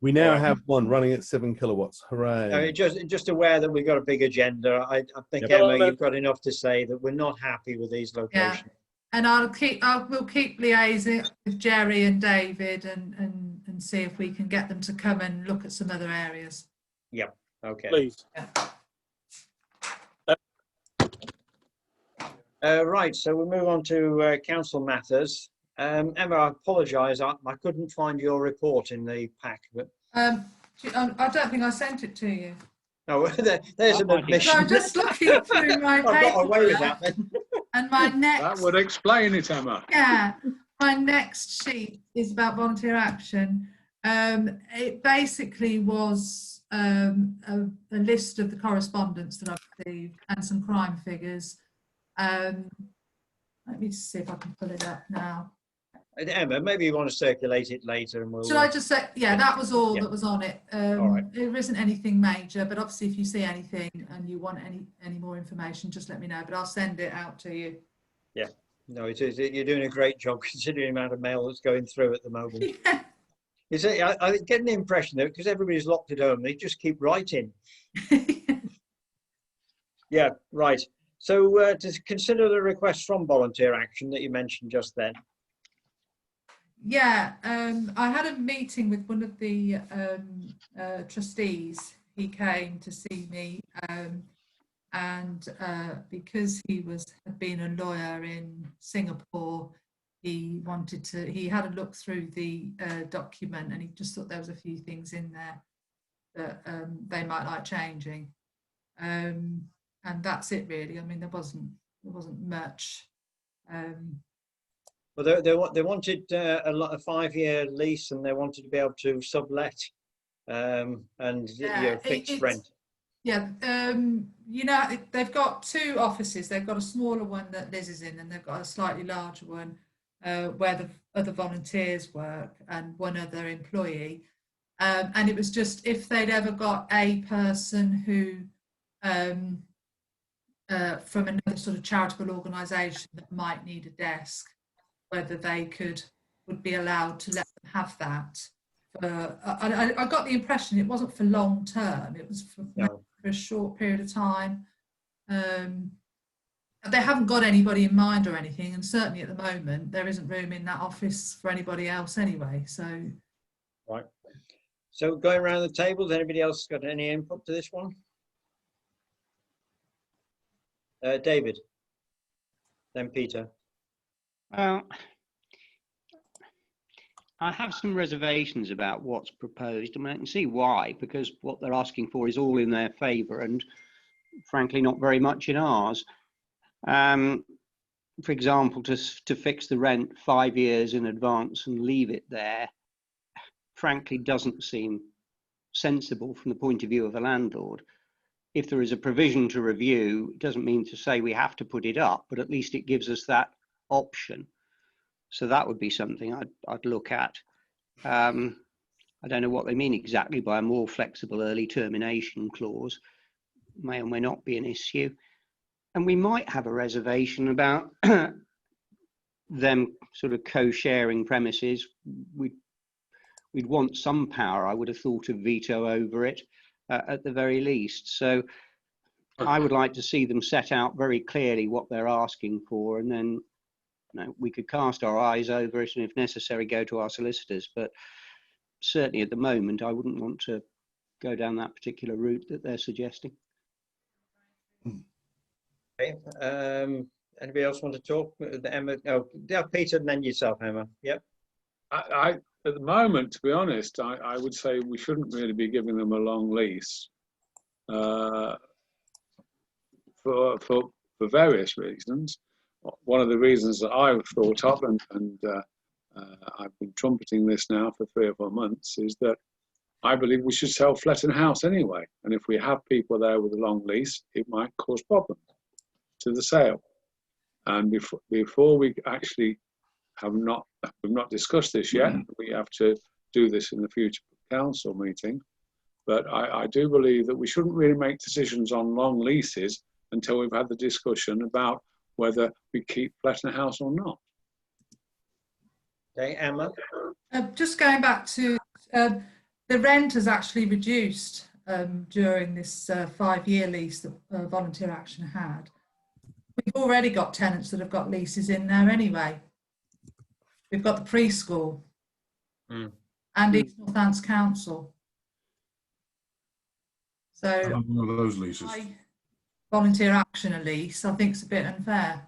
we now have one running at 7 kilowatts. Hooray! Just aware that we've got a big agenda. I think, Yep. Emma, you've got enough to say that we're not happy with these locations. And I will keep liaising with Jerry and David and see if we can get them to come and look at some other areas. Yep. Okay. Please. Right, so we'll move on to council matters. Emma, I apologise, I couldn't find your report in the pack. But I don't think I sent it to you. no, there's an admission. So I'm just looking through my I've got away with paperwork, that then. and my next That would explain it, Emma. my next sheet is about volunteer action. It basically was a list of the correspondence that I've received and some crime figures. Let me just see if I can pull it up now. Emma, maybe you want to circulate it later and we'll... Shall I just say, yeah, that was all Yeah. that was on it. All right. There isn't anything major, but obviously if you see anything and you want any more information, just let me know, but I'll send it out to you. Yeah, no, it is. You're doing a great job considering the amount of mail that's going through at the moment. You see, I get an impression that because everybody's locked at home, they just keep writing. Yeah, right. So to consider the request from volunteer action that you mentioned just then. Yeah, I had a meeting with one of the trustees. He came to see me, and because he had been a lawyer in Singapore, he had a look through the document, and he just thought there was a few things in there that they might like changing, and that's it really. I mean, there wasn't much. Well, they wanted a 5-year lease, and they wanted to be able to sublet and fixed rent. Yeah, you know, they've got 2 offices. They've got a smaller one that Liz is in, and they've got a slightly larger one where the other volunteers work and one other employee. And it was just if they'd ever got a person who from another sort of charitable organisation that might need a desk, whether they would be allowed to let them have that. I got the impression it wasn't for long term, it was for a short period of time. They haven't got anybody in mind or anything, and certainly at the moment there isn't room in that office for anybody else anyway. So right. So going around the table, has anybody else got any input to this one? David, then Peter. Well, I have some reservations about what's proposed. I mean, I can see why, because what they're asking for is all in their favour and frankly not very much in ours. For example, to fix the rent 5 years in advance and leave it there, frankly doesn't seem sensible from the point of view of the landlord. If there is a provision to review, it doesn't mean to say we have to put it up, but at least it gives us that option. So that would be something I'd look at. I don't know what they mean exactly by a more flexible early termination clause. May or may not be an issue. And we might have a reservation about them sort of co-sharing premises. We'd want some power, I would have thought, of veto over it at the very least. So I would like to see them set out very clearly what they're asking for, and then we could cast our eyes over it and if necessary go to our solicitors, but certainly at the moment I wouldn't want to go down that particular route that they're suggesting. Okay. Anybody else want to talk? Emma, oh, yeah, Peter, and then yourself, Emma. Yep. At the moment, to be honest, I would say we shouldn't really be giving them a long lease for various reasons. One of the reasons that I've thought of, and I've been trumpeting this now for 3 or 4 months, is that I believe we should sell Fletton House anyway. And if we have people there with a long lease, it might cause problems to the sale. And before we actually we've not discussed this yet. We have to do this in the future council meeting. But I do believe that we shouldn't really make decisions on long leases until we've had the discussion about whether we keep Fletton House or not. Okay, Emma. Just going back to the rent has actually reduced during this 5-year lease that Volunteer Action had. We've already got tenants that have got leases in there anyway. We've got the preschool and East Northants Council. So One of those leases. Volunteer Action a lease, I think it's a bit unfair.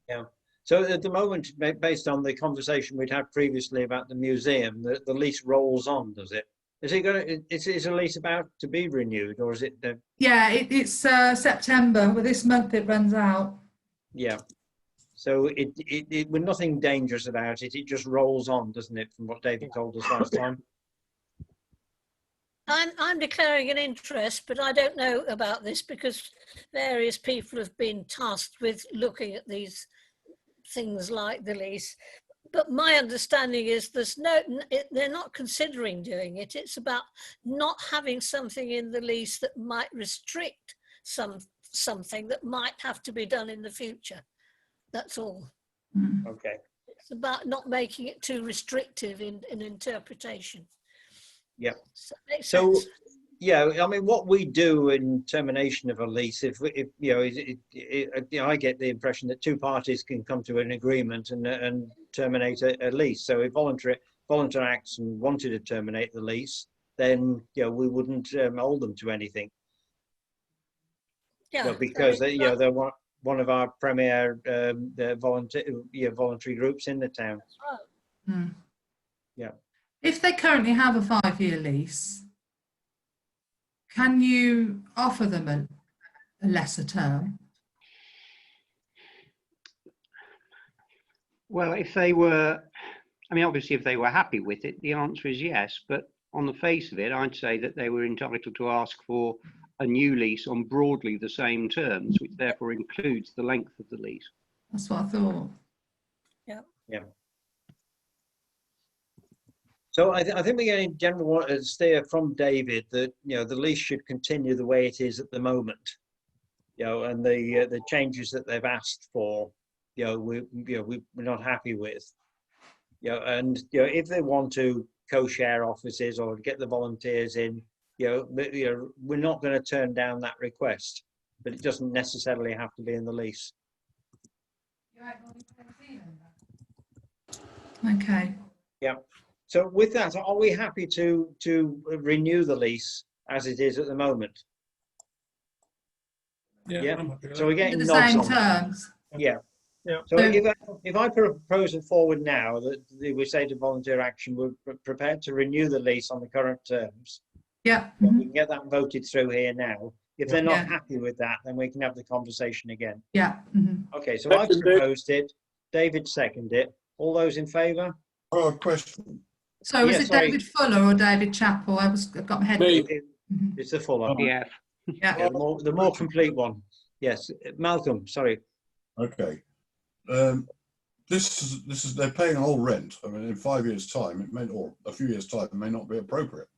Yeah. So at the moment, based on the conversation we'd had previously about the museum, the lease rolls on, does it? Is it going to? Is a lease about to be renewed, or is it? Yeah, it's September. Well, this month it runs out. Yeah. So it with nothing dangerous about it. It just rolls on, doesn't it? From what David told us last time. I'm declaring an interest, but I don't know about this because various people have been tasked with looking at these things like the lease. But my understanding is they're not considering doing it. It's about not having something in the lease that might restrict something that might have to be done in the future. That's all. Okay. It's about not making it too restrictive in interpretation. Yeah. So yeah, I mean, what we do in termination of a lease, if you know, I get the impression that 2 parties can come to an agreement and terminate a lease. So if Volunteer Action wanted to terminate the lease, then you know we wouldn't hold them to anything. yeah, Well, because you know they're one of our premier voluntary groups in the town. Yeah. If they currently have a 5-year lease, can you offer them a lesser term? Well, if they were, I mean, obviously, if they were happy with it, the answer is yes. But on the face of it, I'd say that they were entitled to ask for a new lease on broadly the same terms, which therefore includes the length of the lease. That's what I thought. Yeah. Yeah. So I think we in general want to steer from David that you know the lease should continue the way it is at the moment, you know, and the changes that they've asked for, you know, we're not happy with, you know, and you know if they want to co-share offices or get the volunteers in, you know we're not going to turn down that request, but it doesn't necessarily have to be in the lease. Okay. Yeah. So with that, are we happy to renew the lease as it is at the moment? Yeah. I'm happy with So that. we're getting The nods same on that. terms. Yeah. Yeah. So if I put a proposal forward now that we say to Volunteer Action, we're prepared to renew the lease on the current terms, Yeah. we can get that voted through here now. If they're not Yeah. happy with that, then we can have the conversation again. Yeah. Okay, so I've Seconded. proposed it. David seconded it. All those in favour? Oh, a question. So was Yeah, it sorry. David Fuller or David Chappell? I've got my head. Me. Mhm. It's the fuller. Yeah. Yeah. Yeah, the more complete one. Yes, Malcolm. Sorry. Okay. This is they're paying all rent. I mean, in 5 years' time, it may, or a few years' time, it may not be appropriate.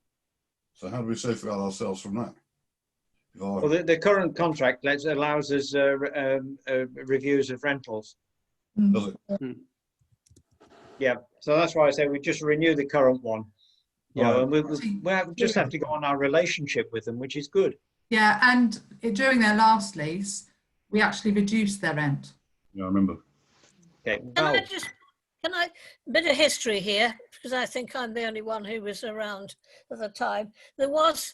So how do we safeguard ourselves from that? Well, the current contract allows us reviews of rentals. Does it? Yeah, so that's why I say we just renew the current one. Yeah, Right. and we just have to go on our relationship with them, which is good. Yeah, and during their last lease, we actually reduced their rent. Yeah, I remember. Okay, Can I, bit of history here, because I think I'm the only one who was around at the time. There was,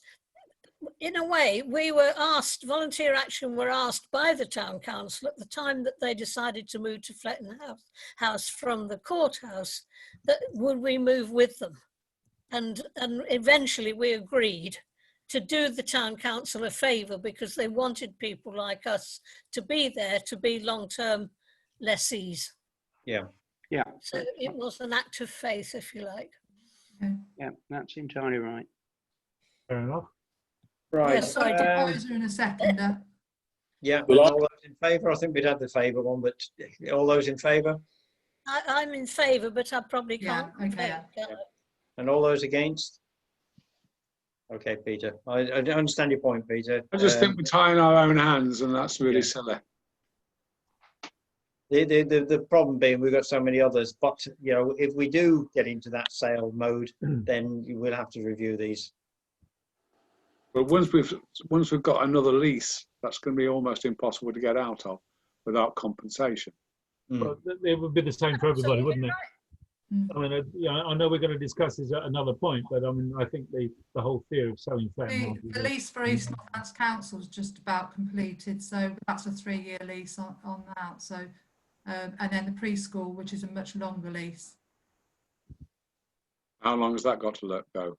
in a way, we were asked, Volunteer Action were asked by the town council at the time that they decided to move to Fletton House from the courthouse, that would we move with them? And eventually we agreed to do the town council a favour because they wanted people like us to be there, to be long-term lessees. Yeah. Yeah. So it was an act of faith, if you like. Yeah, that's entirely right. Fair enough. Right. Yes, sorry, Proposer and a seconder. Yeah. Well, all those in favour? I think we'd had the favour one, but all those in favour? I'm in favour, but I probably Yeah, can't. okay. And all those against? Okay, Peter. I understand your point, Peter. I just think we're tying our own hands, and that's really silly. The problem being we've got so many others, but you know, if we do get into that sale mode, then you will have to review these. But once we've got another lease, that's going to be almost impossible to get out of without compensation. Well, it would be the same for everybody, wouldn't it? I mean, I know we're going to discuss this at another point, but I mean, I think the whole theory of selling flat The lease for East Northants Council is just about completed, so that's a 3-year lease on that. So, and then the preschool, which is a much longer lease. How long has that got to let go?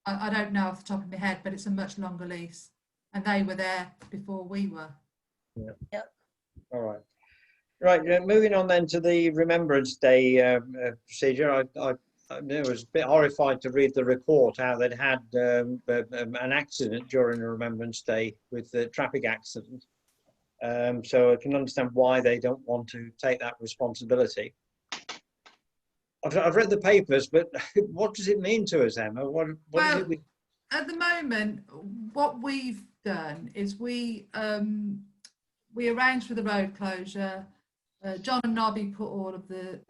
I don't know off the top of my head, but it's a much longer lease, and they were there before we were. Yeah. Yep. All right. Right. Moving on then to the Remembrance Day procedure. I was a bit horrified to read the report how they'd had an accident during a Remembrance Day with the traffic accident. So I can understand why they don't want to take that responsibility. I've read the papers, but what does it mean to us, Emma? What is it at the moment, what we've done is we arranged for the road closure. John and Nobby put all of the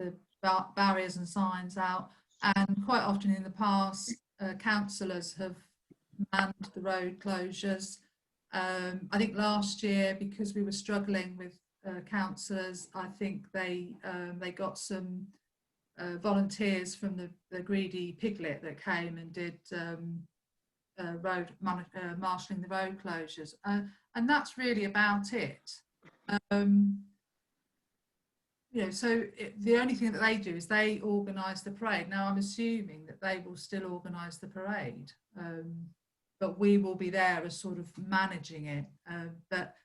barriers and signs out, and quite often in the past, councillors have manned the road closures. I think last year, because we were struggling with councillors, I think they got some volunteers from the Greedy Piglet that came and did marshalling the road closures, and that's really about it. You know, so the only thing that they do is they organise the parade. Now I'm assuming that they will still organise the parade, but we will be there as sort of managing it. But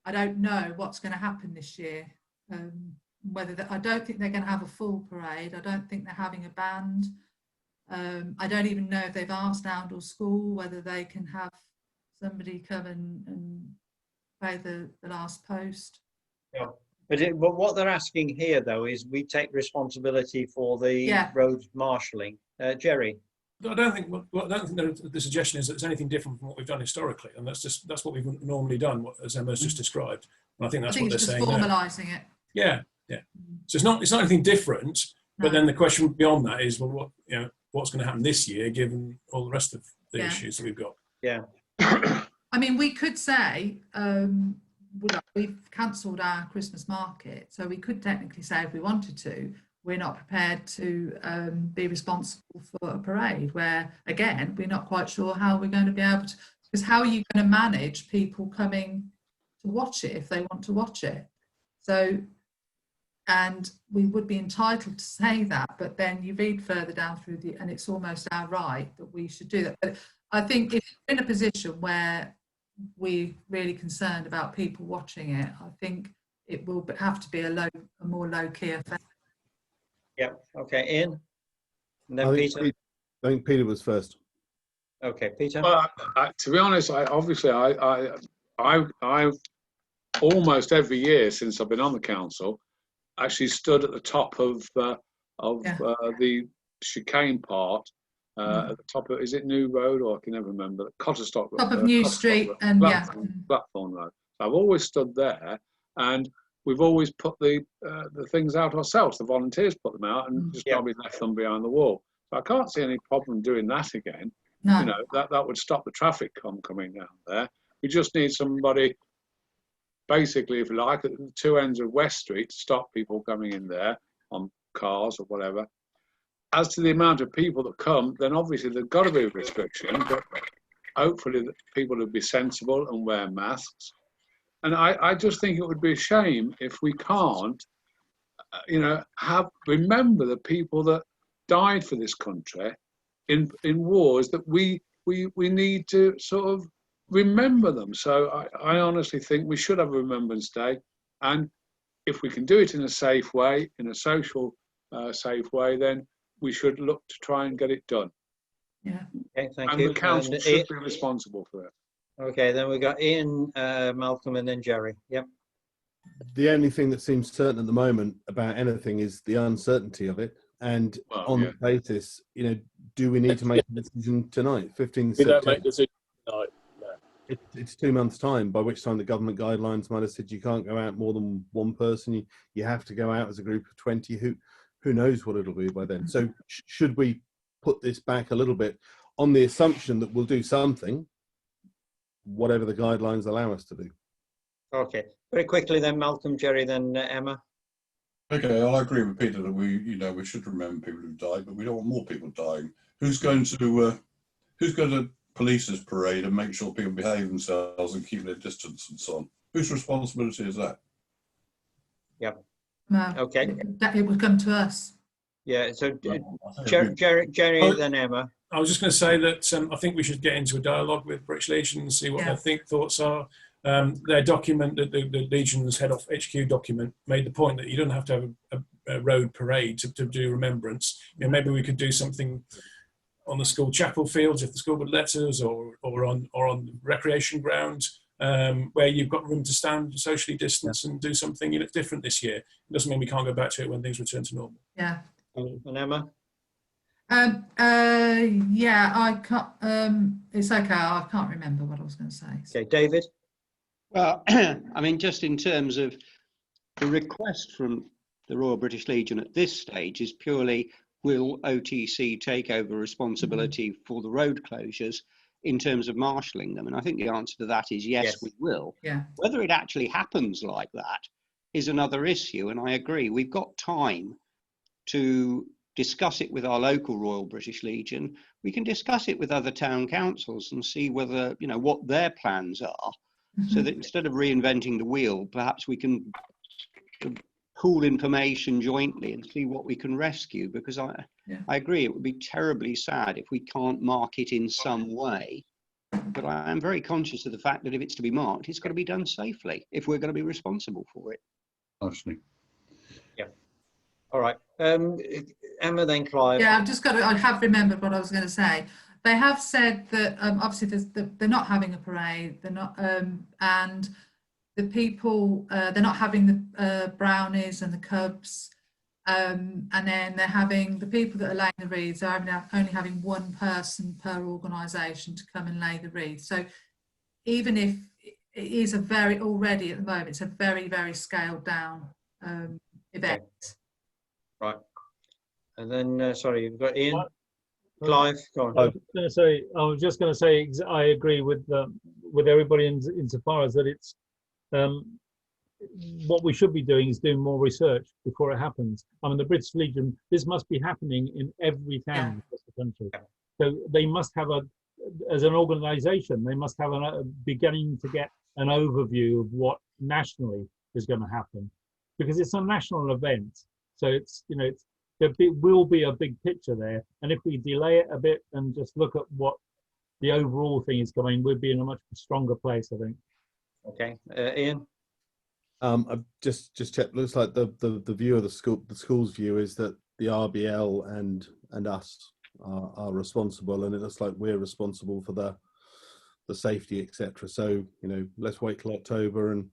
I don't know what's going to happen this year. I don't think they're going to have a full parade. I don't think they're having a band. I don't even know if they've asked Oundle School whether they can have somebody come and play the last post. Yeah. But what they're asking here, though, is we take responsibility for the road marshalling. Jerry? I don't think the suggestion is that it's anything different from what we've done historically, and that's what we've normally done, as Emma's just described. And I think that's what they're saying now. Formalising it. Yeah. So it's not anything different, but then the question beyond that is, well, what's going to happen this year, given all the rest of the issues that we've got? Yeah. I mean, we could say we've cancelled our Christmas market, so we could technically say, if we wanted to, we're not prepared to be responsible for a parade, where again we're not quite sure how we're going to be able to, because how are you going to manage people coming to watch it if they want to watch it? So, and we would be entitled to say that, but then you read further down through and it's almost our right that we should do that. But I think if we're in a position where we're really concerned about people watching it, I think it will have to be a more low-key affair. Yeah. Okay, Ian? And then Peter? I think Peter was first. Okay, Peter? Well, to be honest, I almost every year since I've been on the council actually stood at the top of the chicane part at the top of, is it New Road, or I can never remember, Cotterstock Road. Top of New Street and Blackthorn Road. I've always stood there, and we've always put the things out ourselves. The volunteers put them out, and just not left them behind the wall. So I can't see any problem doing that again. No. You know, that would stop the traffic coming down there. We just need somebody, basically, if you like, at the two ends of West Street to stop people coming in there on cars or whatever. As to the amount of people that come, then obviously there's got to be a restriction, but hopefully people would be sensible and wear masks. And I just think it would be a shame if we can't, remember the people that died for this country in wars that we need to sort of remember them. So I honestly think we should have a Remembrance Day, and if we can do it in a safe way, in a social safe way, then we should look to try and get it done. Yeah. Okay, thank And you. the council And should be responsible for it. okay, then we've got Ian, Malcolm, and then Jerry. Yep. The only thing that seems certain at the moment about anything is the uncertainty of it. And Well, on yeah. that basis, do we need to make a decision tonight, 15th We don't September? make decisions tonight. No. It's 2 months' time, by which time the government guidelines might have said you can't go out more than one person. You have to go out as a group of 20. Who knows what it'll be by then? So should we put this back a little bit on the assumption that we'll do something, whatever the guidelines allow us to do? Okay, very quickly then, Malcolm, Jerry, then Emma. Okay, I agree with Peter that we should remember people who died, but we don't want more people dying. Who's going to police this parade and make sure people behave themselves and keep their distance and so on? Whose responsibility is that? Yep. No, Okay. it would come to us. Yeah. So I think Jerry, Oh, then Emma. I was just going to say that I think we should get into a dialogue with British Legion and see what Yeah. their thoughts are. Their document, the Legion's head off HQ document, made the point that you don't have to have a road parade to do remembrance. Maybe we could do something on the school chapel fields if the school would let us, or on the recreation ground, where you've got room to stand socially distance and do something different this year. It doesn't mean we can't go back to it when things return to normal. Yeah. And Emma. Yeah, I can't. It's okay. I can't remember what I was going to say. Okay, David. Well, I mean, just in terms of the request from the Royal British Legion at this stage is purely, will OTC take over responsibility for the road closures in terms of marshalling them? And I think the answer to that is yes, we will. Yeah. Whether it actually happens like that is another issue. And I agree, we've got time to discuss it with our local Royal British Legion. We can discuss it with other town councils and see whether, what their plans are. So that instead of reinventing the wheel, perhaps we can pool information jointly and see what we can rescue. Because I agree, it would be terribly sad if we can't mark it in some way. But I am very conscious of the fact that if it's to be marked, it's got to be done safely if we're going to be responsible for it. Actually. Yeah. All right. Emma, then Clive. Yeah, I have remembered what I was going to say. They have said that obviously they're not having a parade. They're not, and the people they're not having the brownies and the cubs, and then they're having the people that are laying the wreaths are only having one person per organisation to come and lay the wreath. So even if it is already at the moment, it's a very, very scaled down event. Right. And then sorry, you've got Ian. Clive, go on. I was just going to say, I agree with everybody insofar as that it's what we should be doing is doing more research before it happens. I mean, the British Legion, this must be happening in every town across the country. So they must have as an organisation, they must have a beginning to get an overview of what nationally is going to happen, because it's a national event. So it's there will be a big picture there, and if we delay it a bit and just look at what the overall thing is going, we'd be in a much stronger place, I think. Okay, Ian. I've just checked. Looks like the view of the school's view is that the RBL and us are responsible, and it looks like we're responsible for the safety, etc. So let's wait till October, and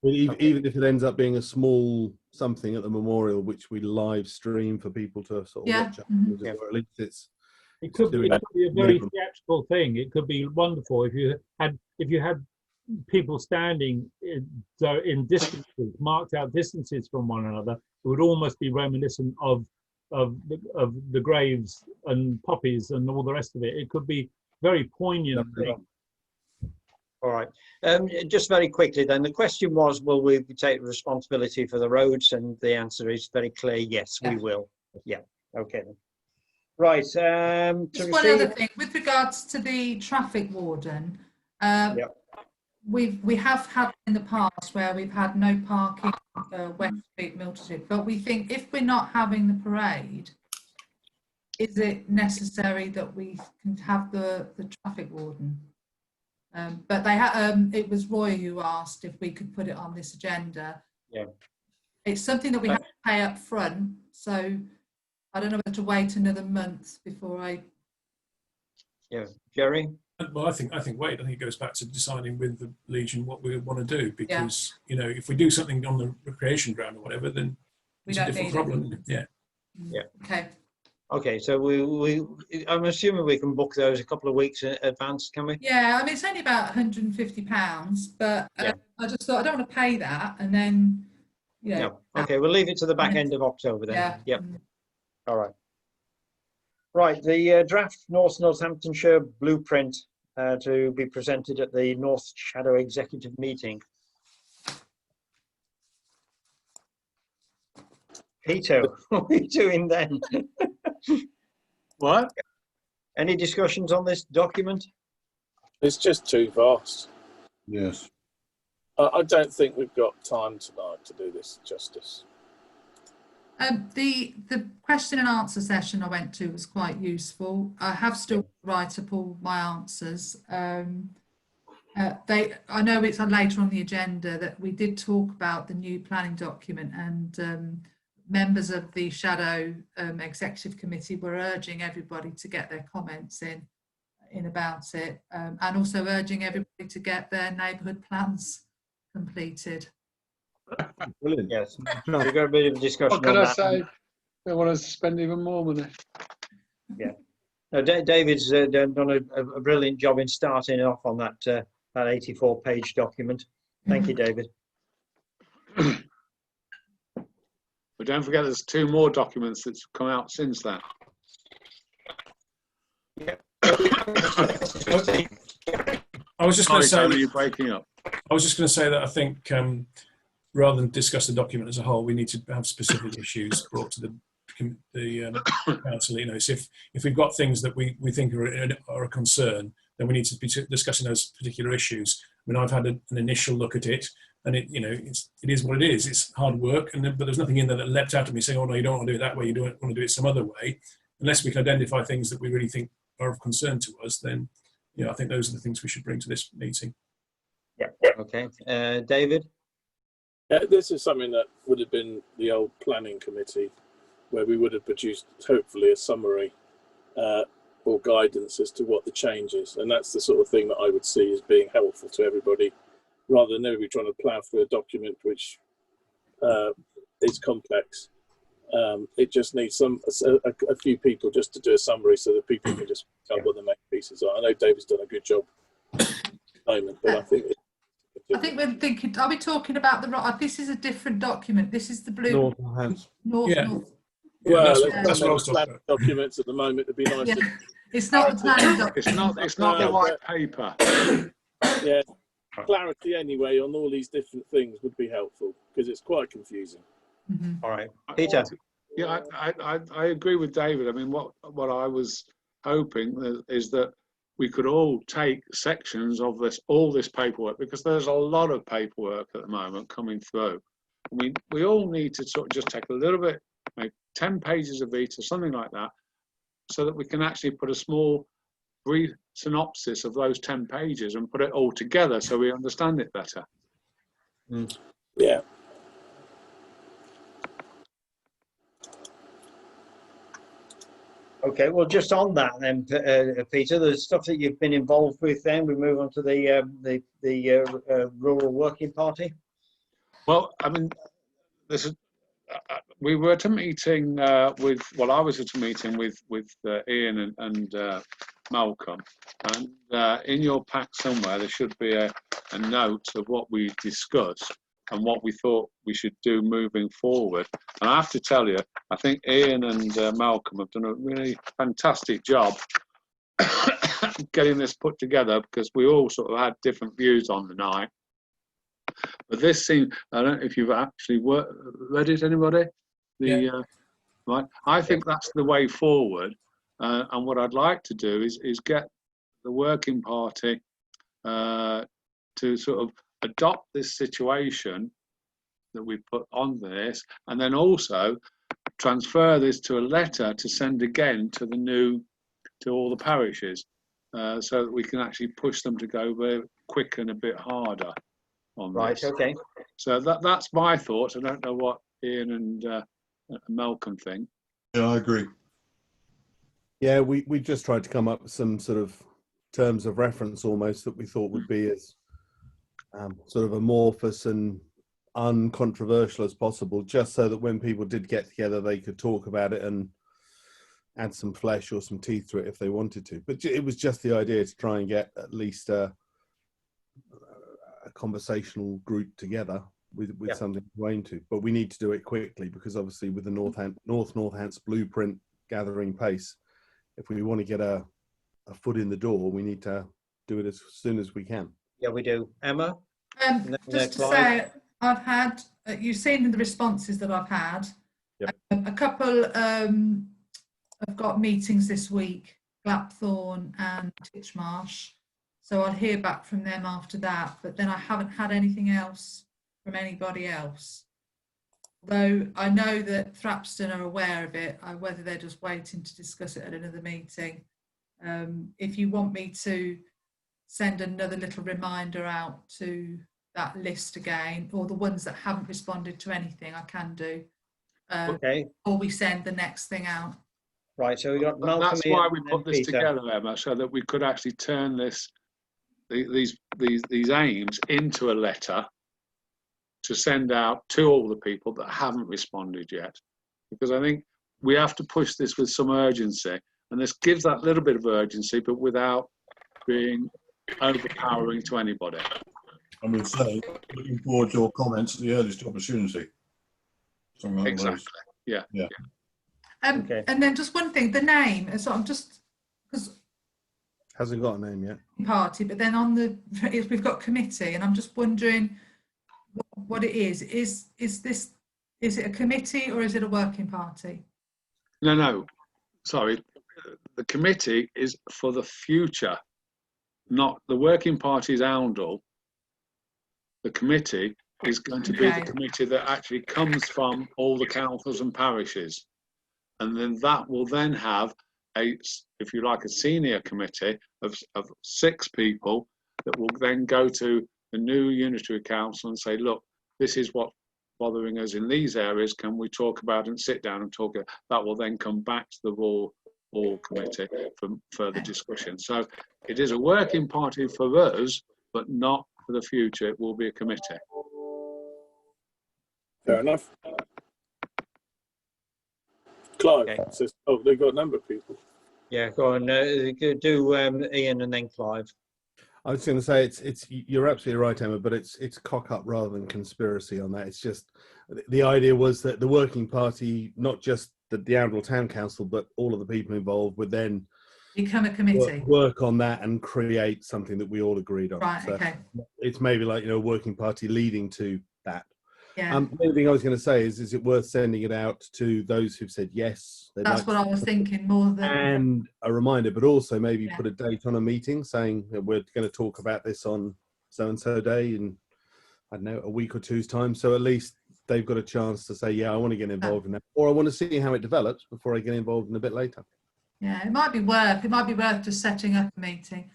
even if it ends up being a small something at the memorial, which we live stream for people to sort of watch, or at least it could be a very theatrical thing. It could be wonderful if you had people standing in distances, marked out distances from one another. It would almost be reminiscent of the graves and poppies and all the rest of it. It could be very poignant thing. All right. Just very quickly then, the question was, will we take responsibility for the roads? And the answer is very clear, yes, we will. Yeah. Okay then. Right. Just one other thing with regards to the traffic warden. Yep. We have had in the past where we've had no parking West Street, Milton Street, but we think if we're not having the parade, is it necessary that we can have the traffic warden? But they it was Roy who asked if we could put it on this agenda. Yeah. It's something that we have to pay up front, so I don't know whether to wait another month before I. Yeah, Jerry. Well, I think wait. I think it goes back to deciding with the Legion what we want to do, because you know, if we do something on the recreation ground or whatever, then it's a different problem. Yeah. Yeah. Okay. Okay, so I'm assuming we can book those a couple of weeks in advance, can we? Yeah, I mean it's only about £150, but I just thought I don't want to pay that and then, you know. No. Okay, we'll leave it to the back end of October then. Yeah. Yep. All right. Right, the draft North Northamptonshire blueprint to be presented at the North Shadow Executive meeting. Peter, what are you doing then? What? Any discussions on this document? It's just too vast. Yes. I don't think we've got time tonight to do this justice. The question and answer session I went to was quite useful. I have still write up all my answers. I know it's later on the agenda that we did talk about the new planning document, and members of the Shadow Executive Committee were urging everybody to get their comments in about it, and also urging everybody to get their neighbourhood plans completed. Brilliant. Yes, we've got a bit of discussion. What can on I that. say? They want us to spend even more money. Yeah. No, David's done a brilliant job in starting off on that 84-page document. Thank you, David. But don't forget there's 2 more documents that's come out since that. I was just going to say. You're breaking up. I was just going to say that I think rather than discuss the document as a whole, we need to have specific issues brought to the council. You know, so if we've got things that we think are a concern, then we need to be discussing those particular issues. I mean, I've had an initial look at it, and it is what it is. It's hard work, but there's nothing in there that leapt out at me saying, "Oh no, you don't want to do it that way. You don't want to do it some other way." Unless we can identify things that we really think are of concern to us, then I think those are the things we should bring to this meeting. Yeah. Okay. David? This is something that would have been the old planning committee, where we would have produced, hopefully, a summary or guidance as to what the change is. And that's the sort of thing that I would see as being helpful to everybody, rather than everybody trying to plough through a document which is complex. It just needs a few people just to do a summary so that people can just tell what the main pieces are. I know David's done a good job at the moment, but I think we're thinking, are we talking about this is a different document. This is the blue. North. Yeah, that's what I was talking about. Documents at the moment would be nice. Yeah. It's not the planning document. It's not the white paper. Yeah, clarity anyway on all these different things would be helpful, because it's quite confusing. Mm-hmm. All right, Peter. Yeah, I agree with David. I mean, what I was hoping is that we could all take sections of all this paperwork, because there's a lot of paperwork at the moment coming through. I mean, we all need to sort of just take a little bit, maybe 10 pages of each or something like that, so that we can actually put a small brief synopsis of those 10 pages and put it all together so we understand it better. Mm. Yeah. Okay, well, just on that then, Peter, the stuff that you've been involved with, then we move on to the Rural Working Party. Well, I mean, we were at a meeting I was at a meeting with Ian and Malcolm, and in your pack somewhere there should be a note of what we discussed and what we thought we should do moving forward. And I have to tell you, I think Ian and Malcolm have done a really fantastic job getting this put together, because we all sort of had different views on the night. But this seemed, I don't know if you've actually read it, anybody? Right. I think that's the way forward. And what I'd like to do is get the working party to sort of adopt this situation that we put on this, and then also transfer this to a letter to send again to all the parishes, so that we can actually push them to go very quick and a bit harder on Right, this. okay. So that's my thoughts. I don't know what Ian and Malcolm think. Yeah, I agree. Yeah, we just tried to come up with some sort of terms of reference almost that we thought would be as sort of amorphous and uncontroversial as possible, just so that when people did get together, they could talk about it and add some flesh or some teeth to it if they wanted to. But it was just the idea to try and get at least a conversational group together with something to aim to. But we need to do it quickly, because obviously with the Northants blueprint gathering pace, if we want to get a foot in the door, we need to do it as soon as we can. Yeah, we do. Emma? Just to say, I've had, you've seen the responses that I've had. Yep. A couple have got meetings this week, Clapthorne and Titchmarsh. So I'll hear back from them after that, but then I haven't had anything else from anybody else. Though I know that Thrapston are aware of it, whether they're just waiting to discuss it at another meeting. If you want me to send another little reminder out to that list again, or the ones that haven't responded to anything, I can do. Okay. Or we send the next thing out. Right, so we got Malcolm. That's why we and put this Peter. together, Emma, so that we could actually turn these aims into a letter to send out to all the people that haven't responded yet. Because I think we have to push this with some urgency, and this gives that little bit of urgency, but without being overpowering to anybody. And we'll say, looking forward to your comments at the earliest opportunity. Something like Exactly. Yeah. Yeah. Okay. And then just one thing, the name. So I'm just, because Hasn't got a name yet. party, but then on the we've got committee, and I'm just wondering what it is. Is it a committee or is it a working party? No. Sorry. The committee is for the future, not the working party's Oundle. The committee is going to be the committee that actually comes from all the councils and parishes. And then that will then have if you like, a senior committee of 6 people that will then go to the new unitary council and say, look, this is what's bothering us in these areas. Can we talk about and sit down and talk? That will then come back to the All committee for further discussion. So it is a working party for us, but not for the future. It will be a committee. Fair enough. Clive Okay. says, oh, they've got a number of people. Yeah, go on. Do Ian and then Clive. I was going to say it's you're absolutely right, Emma, but it's cock up rather than conspiracy on that. It's just the idea was that the working party, not just the Oundle Town Council, but all of the people involved would then Become a committee. work on that and create something that we all agreed on. Right. So Okay. it's maybe like, a working party leading to that. Yeah. The only thing I was going to say is it worth sending it out to those who've said yes? That's what I was thinking more than. And a reminder, but also maybe Yeah. put a date on a meeting saying that we're going to talk about this on so-and-so day in, I don't know, a week or two's time. So at least they've got a chance to say, yeah, I want to get involved in that, or I want to see how it develops before I get involved in a bit later. Yeah, it might be worth just setting up a meeting.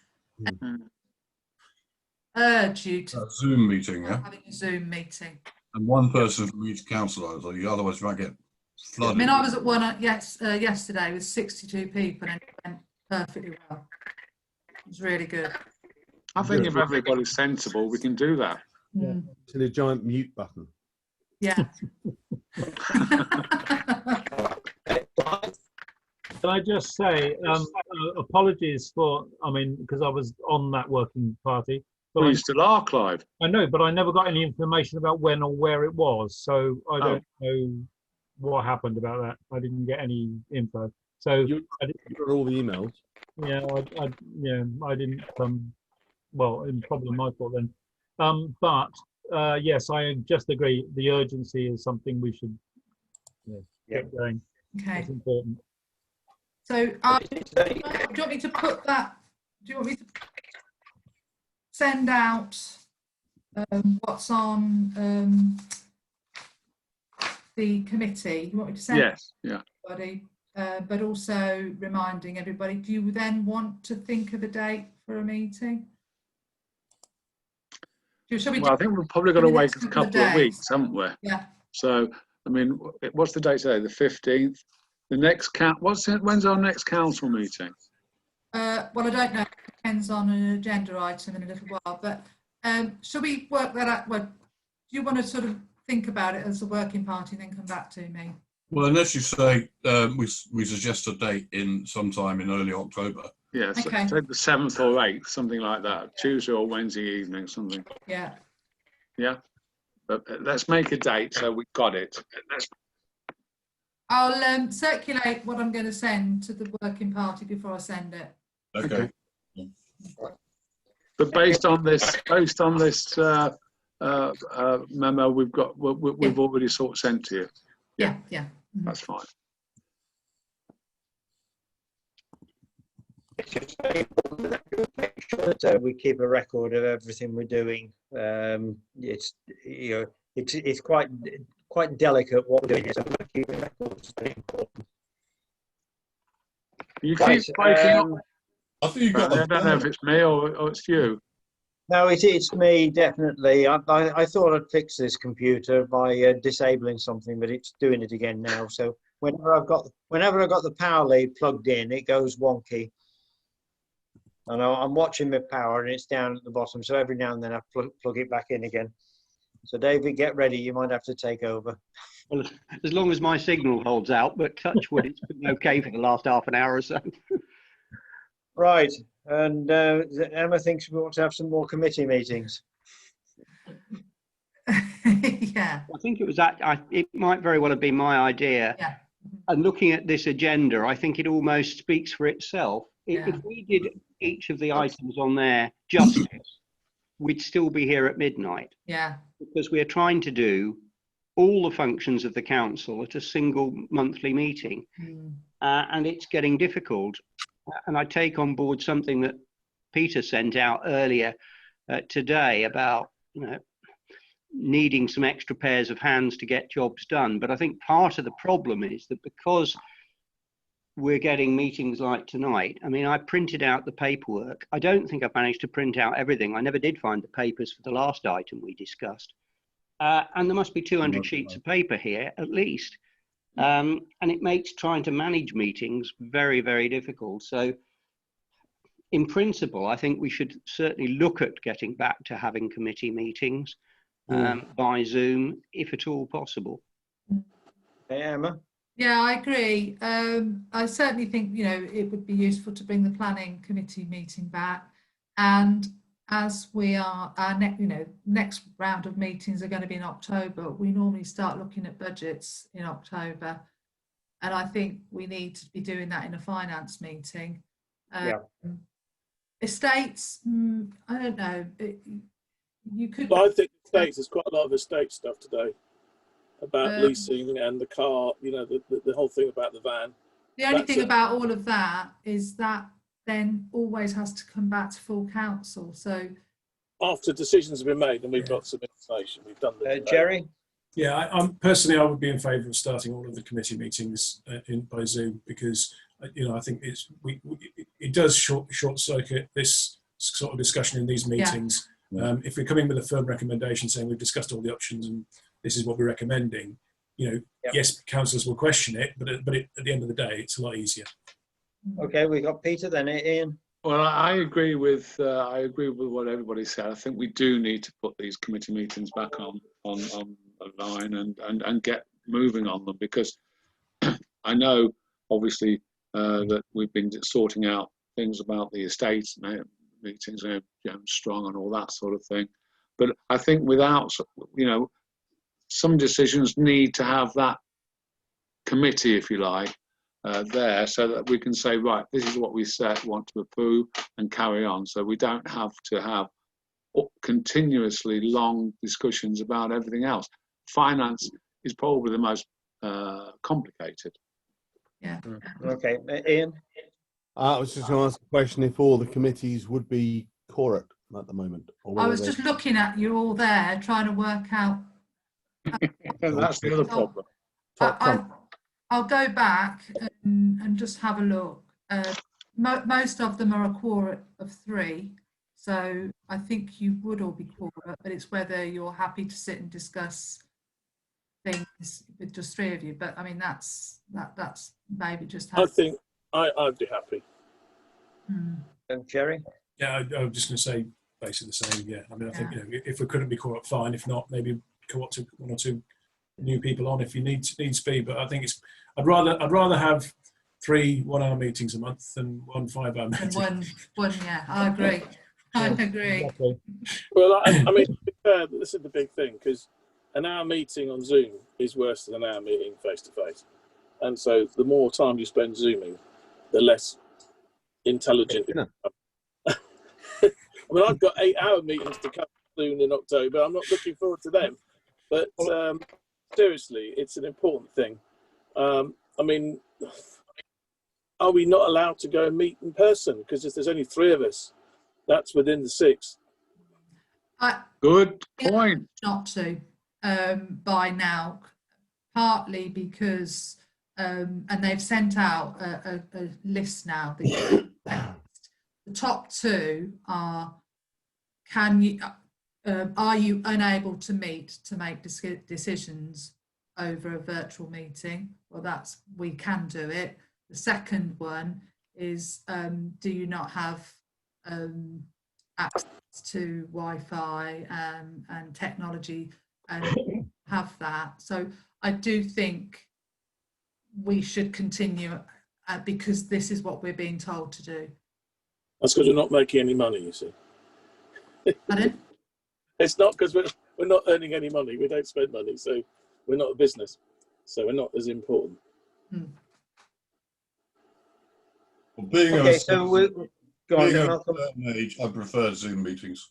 Urge you to A Zoom meeting, yeah? having a Zoom meeting. And one person from each council, otherwise you might get I flooded. mean, I was at one yesterday with 62 people and it went perfectly well. It was really good. I think if everybody's sensible, we can do that. Mm. To the giant mute button. Yeah. Can I just say, apologies for, because I was on that working party. But Well, you still are, Clive. I know, but I never got any information about when or where it was. So I don't know what happened about that. I didn't get any info. So You got all the emails. yeah, I didn't. Well, it's probably my fault then. But yes, I just agree. The urgency is something we should get going. Okay. It's important. So do you want me to put that, do you want me to send out what's on the committee? You want me to send Yes, yeah. everybody, but also reminding everybody, do you then want to think of a date for a meeting? Shall we Well, I think we've probably got to wait a couple of weeks, haven't we? Yeah. So, I mean, what's the date today? The 15th. The next when's our next council meeting? Well, I don't know. It depends on an agenda item in a little while. But shall we work that out? Well, do you want to sort of think about it as a working party and then come back to me? Well, unless you say we suggest a date in sometime in early October. Yes, Okay. so the 7th or 8th, something like that. Tuesday or Wednesday evening, something. Yeah. Yeah. But let's make a date so we've got it. I'll circulate what I'm going to send to the working party before I send it. Okay. But based on this memo we've already sort of sent to you. Yeah. That's fine. Make sure that we keep a record of everything we're doing. It's it's quite delicate what we're doing. So keeping records is very important. You Right, keep breaking up. I think you got. I don't know if it's me or it's you. No, it's me, definitely. I thought I'd fix this computer by disabling something, but it's doing it again now. So whenever I've got the power lead plugged in, it goes wonky. And I'm watching my power and it's down at the bottom. So every now and then I plug it back in again. So David, get ready. You might have to take over. Well, as long as my signal holds out, but touch wood, it's been okay for the last half an hour or so. Right. And Emma thinks we ought to have some more committee meetings. Yeah. I think it was it might very well have been my idea. Yeah. And looking at this agenda, I think it almost speaks for itself. Yeah. If we did each of the items on there justice, we'd still be here at midnight. Yeah. Because we're trying to do all the functions of the council at a single monthly meeting. And it's getting difficult. And I take on board something that Peter sent out earlier today about, needing some extra pairs of hands to get jobs done. But I think part of the problem is that because we're getting meetings like tonight, I mean, I printed out the paperwork. I don't think I've managed to print out everything. I never did find the papers for the last item we discussed. And there must be 200 sheets of paper here at least. And it makes trying to manage meetings very, very difficult. So in principle, I think we should certainly look at getting back to having committee meetings by Zoom, if at all possible. Hey, Emma? Yeah, I agree. I certainly think, it would be useful to bring the planning committee meeting back. And as we are, our next round of meetings are going to be in October, we normally start looking at budgets in October. And I think we need to be doing that in a finance meeting. Estates, I don't know. You could. Well, I think estates, there's quite a lot of estate stuff today about leasing and the car, the whole thing about the van. The only thing about all of that is that then always has to come back to full council. So after decisions have been made and we've got some information, we've done the Jerry? Yeah, I'm personally, I would be in favour of starting all of the committee meetings by Zoom because I think it does short circuit this sort of discussion in these meetings. Yeah. If we're coming with a firm recommendation saying we've discussed all the options and this is what we're recommending, yes, councillors will question it, but at the end of the day, it's a lot easier. Okay, we got Peter then. Ian? Well, I agree with what everybody said. I think we do need to put these committee meetings back on a line and get moving on them, because I know obviously that we've been sorting out things about the estates meetings, strong and all that sort of thing. But I think without, some decisions need to have that committee, if you like, there, so that we can say, right, this is what we want to approve and carry on. So we don't have to have continuously long discussions about everything else. Finance is probably the most complicated. Yeah. Okay, Ian? I was just going to ask a question if all the committees would be quorate at the moment. Or I whether was they- just looking at you all there, trying to work out. That's the other problem. I'll go back and just have a look. Most of them are a quorum of 3, so I think you would all be quorum, but it's whether you're happy to sit and discuss things with just 3 of you. But I mean, that's maybe just how. I think I'd be happy. Jerry? Yeah, I was just going to say basically the same. Yeah, I mean, I think if we couldn't be caught up, fine. If not, maybe co-op to 1 or 2 new people on if you need speed. But I think I'd rather have 3 1-hour meetings a month than 1 5-hour meeting. And one, yeah, I agree. I agree. Exactly. Well, I mean, to be fair, this is the big thing, because an hour meeting on Zoom is worse than an hour meeting face to face. And so the more time you spend Zooming, the less intelligent you become. I mean, I've got 8-hour meetings to come soon in October. I'm not looking forward to them. But seriously, it's an important thing. I mean, are we not allowed to go and meet in person? Because if there's only 3 of us, that's within the 6. Good point. Not to by now, partly because and they've sent out a list now. The top 2 are: are you unable to meet to make decisions over a virtual meeting? Well, we can do it. The second one is, do you not have access to Wi-Fi and technology and have that? So I do think we should continue because this is what we're being told to do. That's because we're not making any money, you see. Pardon? It's not because we're not earning any money. We don't spend money, so we're not a business. So we're not as important. Well, being Okay, a so we're go on, being of a Malcolm. certain age, I prefer Zoom meetings.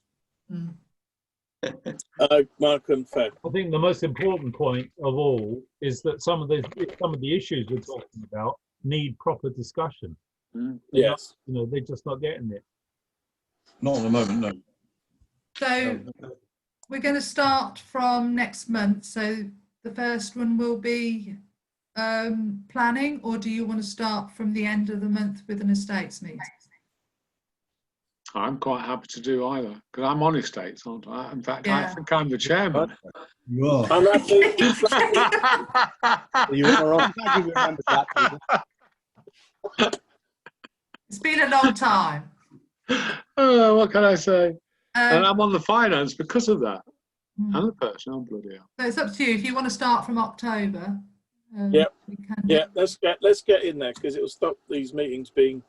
Malcolm, fair. I think the most important point of all is that some of the issues we're talking about need proper discussion. Yes. They're just not getting it. Not at the moment, no. So we're going to start from next month. So the first one will be planning, or do you want to start from the end of the month with an estates meeting? I'm quite happy to do either, because I'm on estates, aren't I? In fact, I Yeah. think I'm the chairman. You are. I'm happy. You are on. Glad you remembered that, Peter. It's been a long time. Oh, what can I say? And Um, I'm on the finance because of that. hmm. And the personnel, bloody hell. So it's up to you. If you want to start from October, Yep. we can. Yeah, let's get in there, because it will stop these meetings being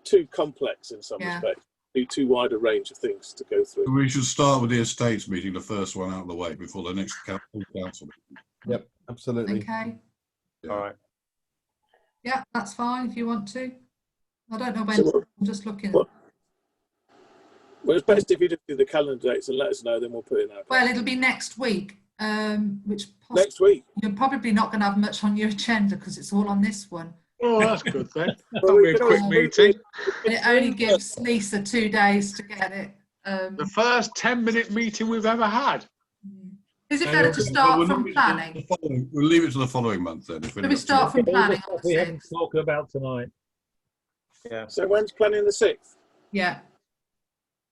too complex in some Yeah. respects. Too wide a range of things to go through. We should start with the estates meeting, the first one out of the way before the next council meeting. Yep, absolutely. Okay. Yeah. All right. Yeah, that's fine if you want to. I don't know when. So I'm just looking. well, it's best if you just do the calendar dates and let us know, then we'll put it in our Well, it'll be next week, which next week. you're probably not going to have much on your agenda because it's all on this one. Oh, that's good then. Well, That'll we be a can quick always- meeting. And it only gives Lisa 2 days to get it. The first 10-minute meeting we've ever had. Is it better to start from planning? We'll leave it to the following month then. If Should we start from All the planning? stuff we haven't talked about tonight. Yeah. So when's planning the 6th? Yeah,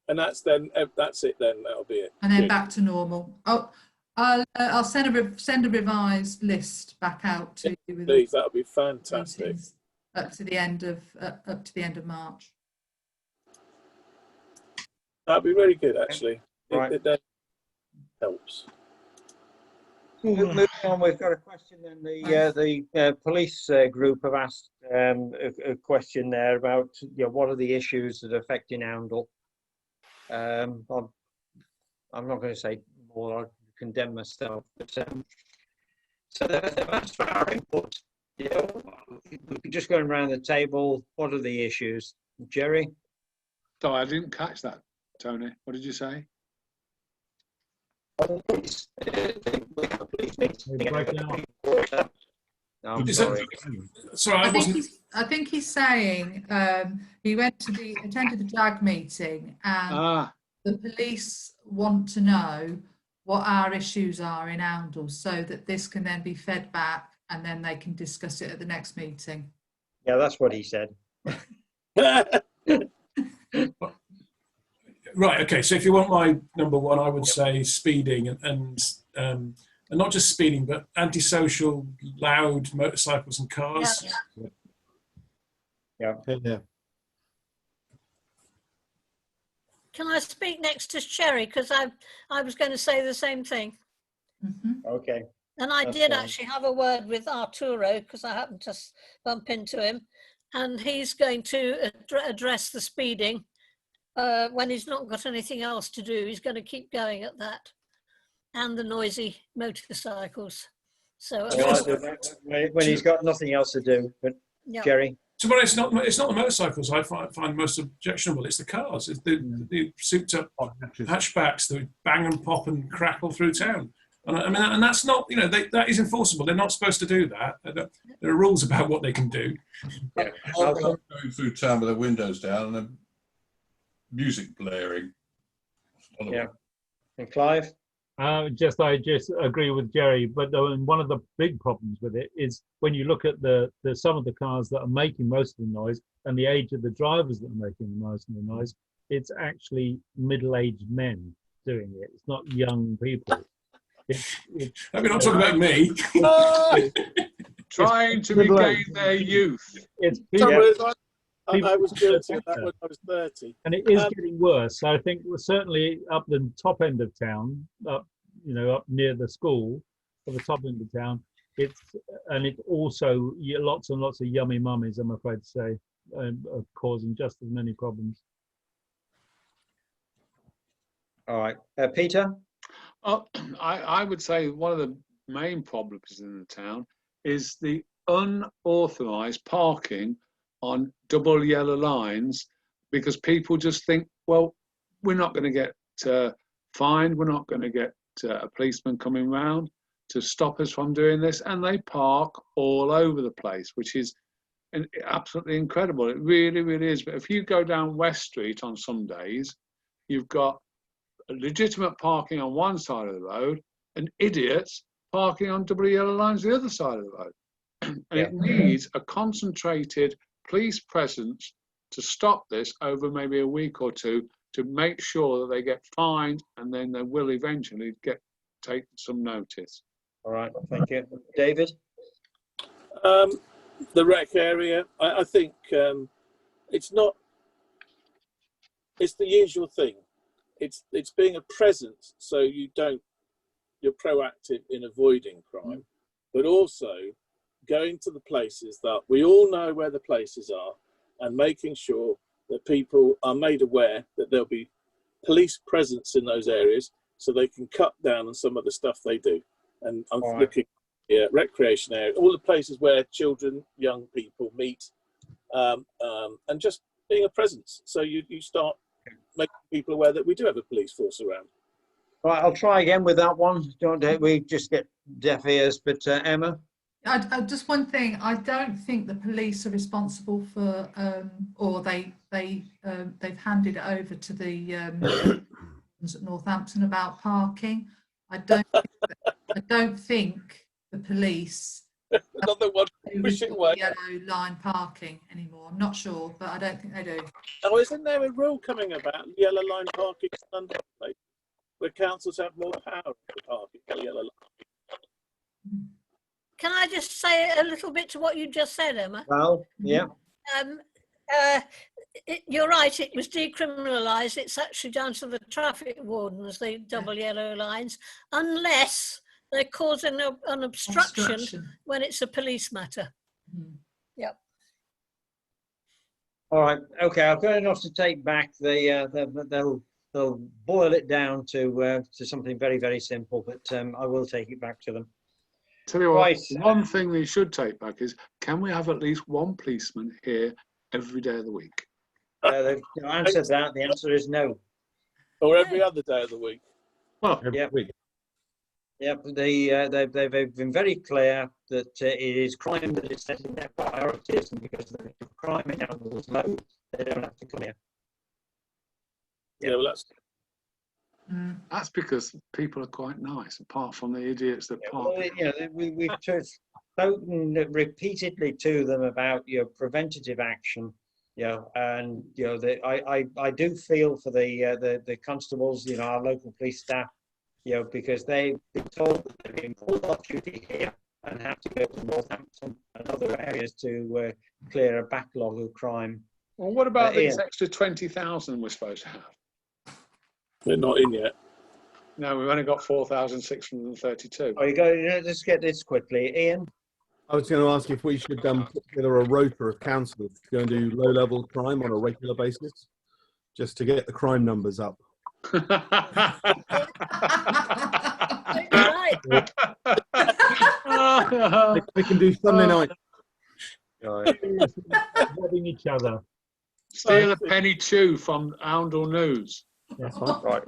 And that's it then. That'll be it. and then Good. back to normal. Oh, I'll send a revised list back out to you with Please, that'll be fantastic. meetings up to the end of March. That'd be really good, actually. Right. It helps. Moving on, we've got a question. Then the police group have asked a question there about what are the issues that are affecting Oundle. I'm not going to say more. I'll condemn myself. But, so they've asked for our input. We're just going around the table. What are the issues, Jerry? Sorry, I didn't catch that, Tony. What did you say? Police. We have a police meeting. We're breaking up. No, I'm Is sorry. Sorry, I I think wasn't. he's I think he's saying he attended the JAG meeting, and Ah, the police want to know what our issues are in Oundle, so that this can then be fed back, and then they can discuss it at the next meeting. Yeah, that's what he said. Right. Okay. So if you want my number one, I would say speeding and not just speeding, but antisocial, loud motorcycles and cars. Yeah. Can I speak next to Sherry? Because I was going to say the same thing. Okay. And I That's did fine. actually have a word with Arturo because I happened to bump into him, and he's going to address the speeding when he's not got anything else to do. He's going to keep going at that, and the noisy motorcycles. So When he's got nothing else to do, but yeah. Jerry. So, but it's not the motorcycles I find most objectionable. It's the cars. It's the souped up hatchbacks that bang and pop and crackle through town. And I mean, and that's not, you know, that is enforceable. They're not supposed to do that. There are rules about what they can do. Yeah. I'm going through town with the windows down and the music blaring. Yeah. And Clive? I just agree with Jerry, but one of the big problems with it is when you look at the some of the cars that are making most of the noise and the age of the drivers that are making most of the noise, it's actually middle-aged men doing it. It's not young people. We're not talking about me. trying to regain their youth. It's I was guilty of that when I was 30. And it is getting worse. I think we're certainly up the top end of town, up near the school, at the top end of town. It's also lots and lots of yummy mummies, I'm afraid to say, are causing just as many problems. All right, Peter. I would say one of the main problems in the town is the unauthorised parking on double yellow lines, because people just think, well, we're not going to get fined, we're not going to get a policeman coming round to stop us from doing this, and they park all over the place, which is absolutely incredible. It really, really is. But if you go down West Street on some days, you've got legitimate parking on one side of the road and idiots parking on double yellow lines the other side of the road. And it needs a concentrated police presence to stop this over maybe a week or two, to make sure that they get fined, and then they will eventually take some notice. All right, thank you. David? The rec area, I think it's the usual thing. It's being a presence, so you're proactive in avoiding crime, but also going to the places that we all know where the places are, and making sure that people are made aware that there'll be police presence in those areas, so they can cut down on some of the stuff they do. And I'm looking at recreation area, all the places where children, young people meet, and just being a presence. So you start making people aware that we do have a police force around. Right, I'll try again with that one. Don't we just get deaf ears? But Emma? Just one thing. I don't think the police are responsible for, or they've handed it over to the at Northampton about parking. I don't think the police Another one, push it away. Yellow line parking anymore. I'm not sure, but I don't think they do. Oh, isn't there a rule coming about yellow line parking where councils have more power to parking for yellow line? Can I just say a little bit to what you just said, Emma? Well, yeah. You're right, it was decriminalised. It's actually down to the traffic wardens, the double yellow lines, unless they're causing an obstruction when it's a police matter. Yep. All right. Okay. I've got enough to take back. They'll boil it down to something very, very simple, but I will take it back to them. Tell you what, one thing they should take back is, can we have at least one policeman here every day of the week? The answer to that, the answer is no. Or every other day of the week. Well, yeah. Yep, they've been very clear that it is crime that is setting their priorities, and because the crime in Elmwood is low, they don't have to come here. Yeah, well, that's That's because people are quite nice, apart from the idiots that park. Well, we've spoken repeatedly to them about preventative action, and I do feel for the constables, our local police staff, because they've been told that they're being pulled off duty here and have to go to Northampton and other areas to clear a backlog of crime. Well, what about these Ian. extra 20,000 we're supposed to have? they're not in yet. No, we've only got 4,632. Oh, you go. Let's get this quickly, Ian. I was going to ask if we should put together a rota of councillors to go and do low-level crime on a regular basis, just to get the crime numbers up. Right. We can do Sunday night. Robbing each other. Steal a penny chew from Oundle News. That's Right.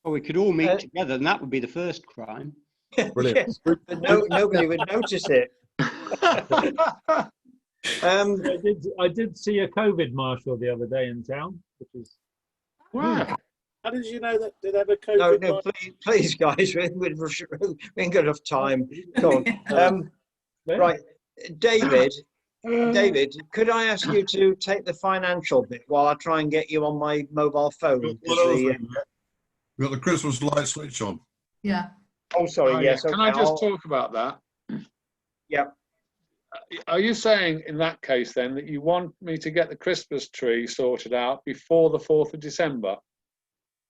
Well, we could all meet together, and that would be the first crime. Brilliant. Yes, but nobody would notice it. I did see a COVID marshal the other day in town, which is Wow. How did you know that? Did they have a COVID? No, please, guys, we ain't got enough time. Go on. Right, David, could I ask you to take the financial bit while I try and get you on my mobile phone? We've got the Christmas light switch on. Yeah. Oh, sorry, Oh, yes. yeah. Can I just talk about that? Yep. Are you saying in that case then that you want me to get the Christmas tree sorted out before the 4th of December?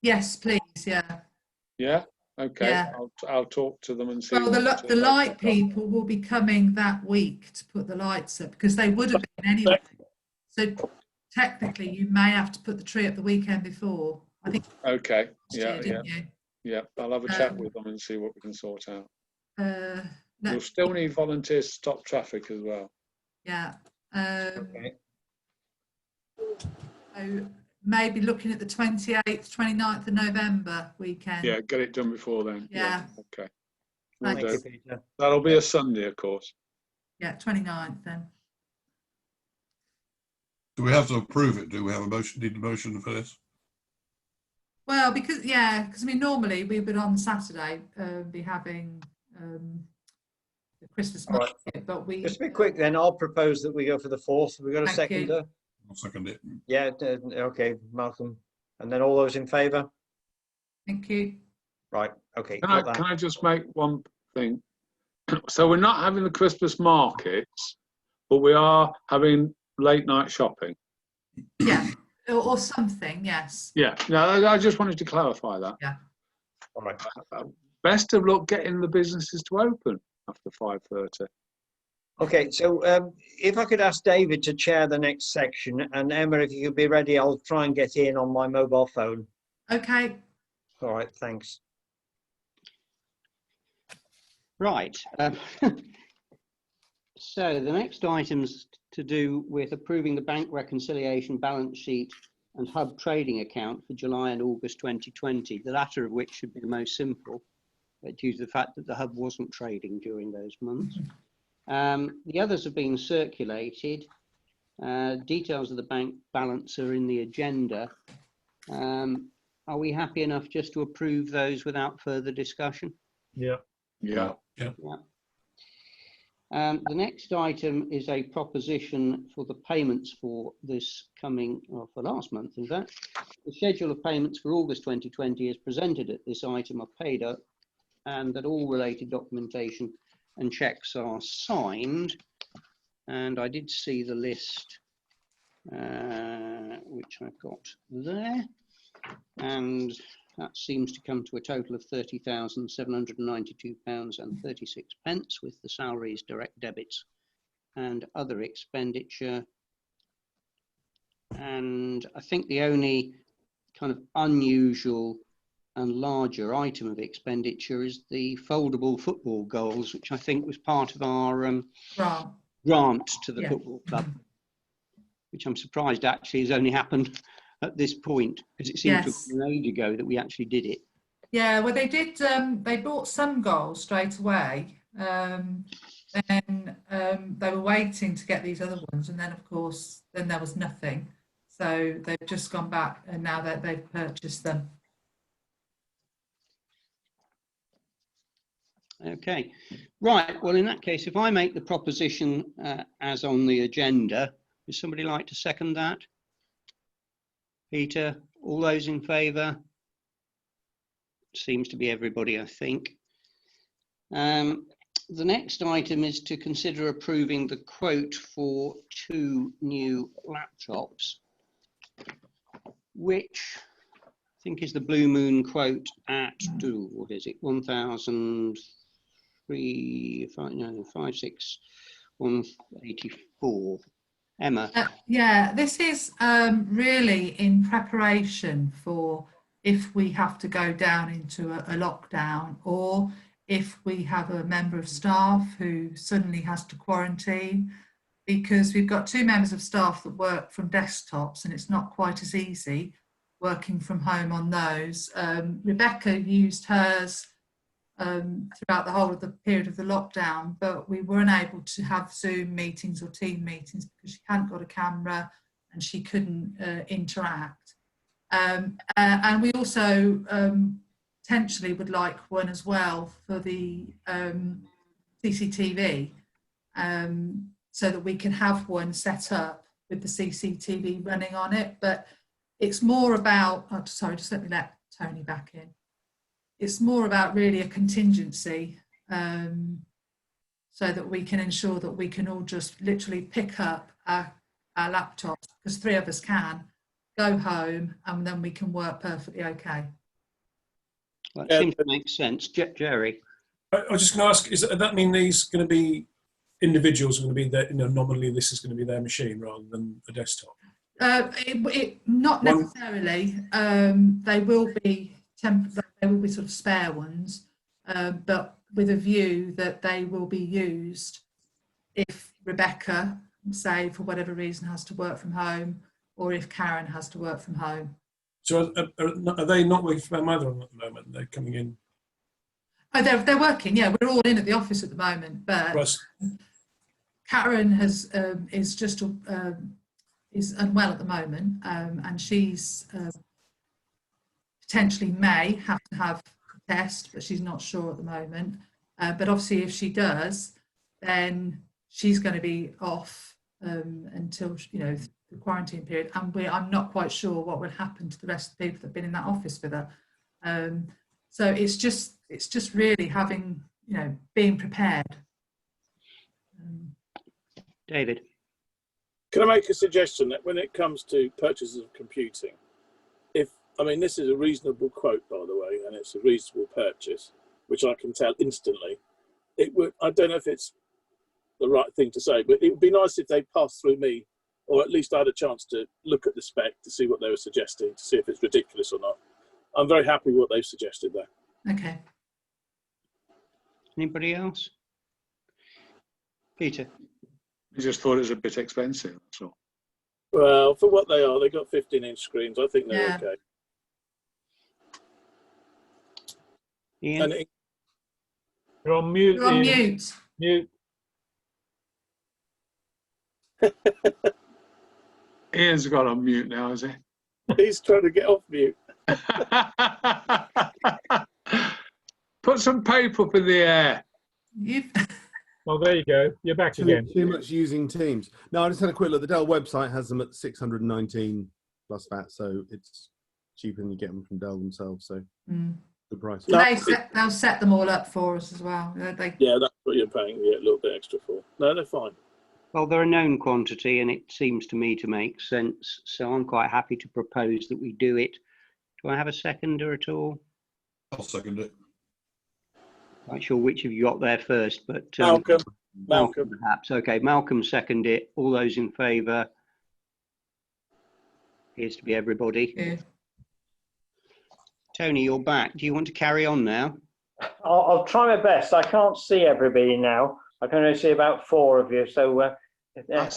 Yes, please. Yeah. Yeah? Okay. Yeah. I'll talk to them and see. Well, what, the light people will be coming that week to put the lights up because they would have been anyway. So technically, you may have to put the tree up the weekend before. I think. Okay. last year, Yeah, didn't you? yeah. I'll have a chat with them and see what we can sort out. No, We'll still need volunteers to stop traffic as well. yeah. Okay. So maybe looking at the 28th, 29th of November weekend. Yeah, get it done before then. Yeah. Okay. Will Thank do. you, Peter. That'll be a Sunday, of course. Yeah, 29th then. Do we have to approve it? Do we have a motion? Need a motion for this? Well, because I mean, normally we would on Saturday be having the Christmas All right. market, but we Just be quick then. I'll propose that we go for the 4th. We got a Thank you. seconder? I'll second it. Yeah. Okay, Malcolm. And then all those in favour? Thank you. Right. Okay. Can got that. I just make one thing? So we're not having the Christmas markets, but we are having late night shopping. Yeah, or something. Yes. Yeah. No, I just wanted to clarify that. Yeah. All right. Best of luck getting the businesses to open after 5:30. Okay, so if I could ask David to chair the next section, and Emma, if you could be ready, I'll try and get in on my mobile phone. Okay. All right, thanks. Right. So the next item's to do with approving the bank reconciliation balance sheet and hub trading account for July and August 2020, the latter of which should be the most simple, due to the fact that the hub wasn't trading during those months. The others have been circulated. Details of the bank balance are in the agenda. Are we happy enough just to approve those without further discussion? yeah. Yeah. Yeah. The next item is a proposition for the payments for this coming, or for last month in fact. The schedule of payments for August 2020 is presented at this item are paid up, and that all related documentation and checks are signed. And I did see the list, which I've got there. And that seems to come to a total of £30,792.36 with the salaries, direct debits and other expenditure. And I think the only kind of unusual and larger item of expenditure is the foldable football goals, which I think was part of our grant to the football club, which I'm surprised actually has only happened at this point, because it seems to have been an age ago that we actually did it. Yeah, well, they did. They bought some goals straight away. Then they were waiting to get these other ones, and then of course, then there was nothing. So they've just gone back, and now that they've purchased them. Okay, right. Well, in that case, if I make the proposition as on the agenda, would somebody like to second that? Peter, all those in favour? Seems to be everybody, I think. The next item is to consider approving the quote for 2 new laptops, which I think is the Blue Moon quote at, what is it, 1,184. Emma. Yeah, this is really in preparation for if we have to go down into a lockdown, or if we have a member of staff who suddenly has to quarantine, because we've got 2 members of staff that work from desktops and it's not quite as easy working from home on those. Rebecca used hers throughout the whole of the period of the lockdown, but we weren't able to have Zoom meetings or team meetings because she hadn't got a camera and she couldn't interact. And we also potentially would like one as well for the CCTV, so that we can have one set up with the CCTV running on it. But it's more about, oh, sorry, just let me let Tony back in. It's more about really a contingency, so that we can ensure that we can all just literally pick up our laptops, because 3 of us can, go home, and then we can work perfectly okay. Well, that seems to make sense. Jerry. I was just going to ask, does that mean these going to be individuals are going to be there, nominally this is going to be their machine rather than a desktop? Not necessarily. They will be sort of spare ones, but with a view that they will be used if Rebecca, say, for whatever reason, has to work from home, or if Karen has to work from home. So are they not working for their mother at the moment? They're coming in. Oh, they're working. Yeah, we're all in at the office at the moment, but Right. Karen has is unwell at the moment, and she's potentially may have to have a test, but she's not sure at the moment. But obviously, if she does, then she's going to be off until the quarantine period, and I'm not quite sure what will happen to the rest of the people that have been in that office with her. So it's just really having, being prepared. David. Can I make a suggestion that when it comes to purchases of computing, this is a reasonable quote, by the way, and it's a reasonable purchase, which I can tell instantly. I don't know if it's the right thing to say, but it would be nice if they passed through me, or at least I had a chance to look at the spec to see what they were suggesting, to see if it's ridiculous or not. I'm very happy with what they've suggested there. Okay. Anybody else? Peter. I just thought it was a bit expensive, that's all. Well, for what they are, they've got 15-inch screens. I think they're okay. Ian? You're on mute. You're on Ian. mute. Mute. Ian's got on mute now, has he? He's trying to get off mute. Put some paper up in the air. Well, there you go. You're back again. Too much using Teams. No, I just had a quick look. The Dell website has them at 619 plus VAT, so it's cheaper than you get them from Dell themselves. So good price. They'll set them all up for us as well. Yeah, that's what you're paying a little bit extra for. No, they're fine. Well, they're a known quantity, and it seems to me to make sense. So I'm quite happy to propose that we do it. Do I have a seconder at all? I'll second it. Not sure which of you got there first, but Malcolm perhaps. Okay, Malcolm seconded it. All those in favour? Appears to be everybody. Yeah. Tony, you're back. Do you want to carry on now? I'll try my best. I can't see everybody now. I can only see about 4 of you. So Emma,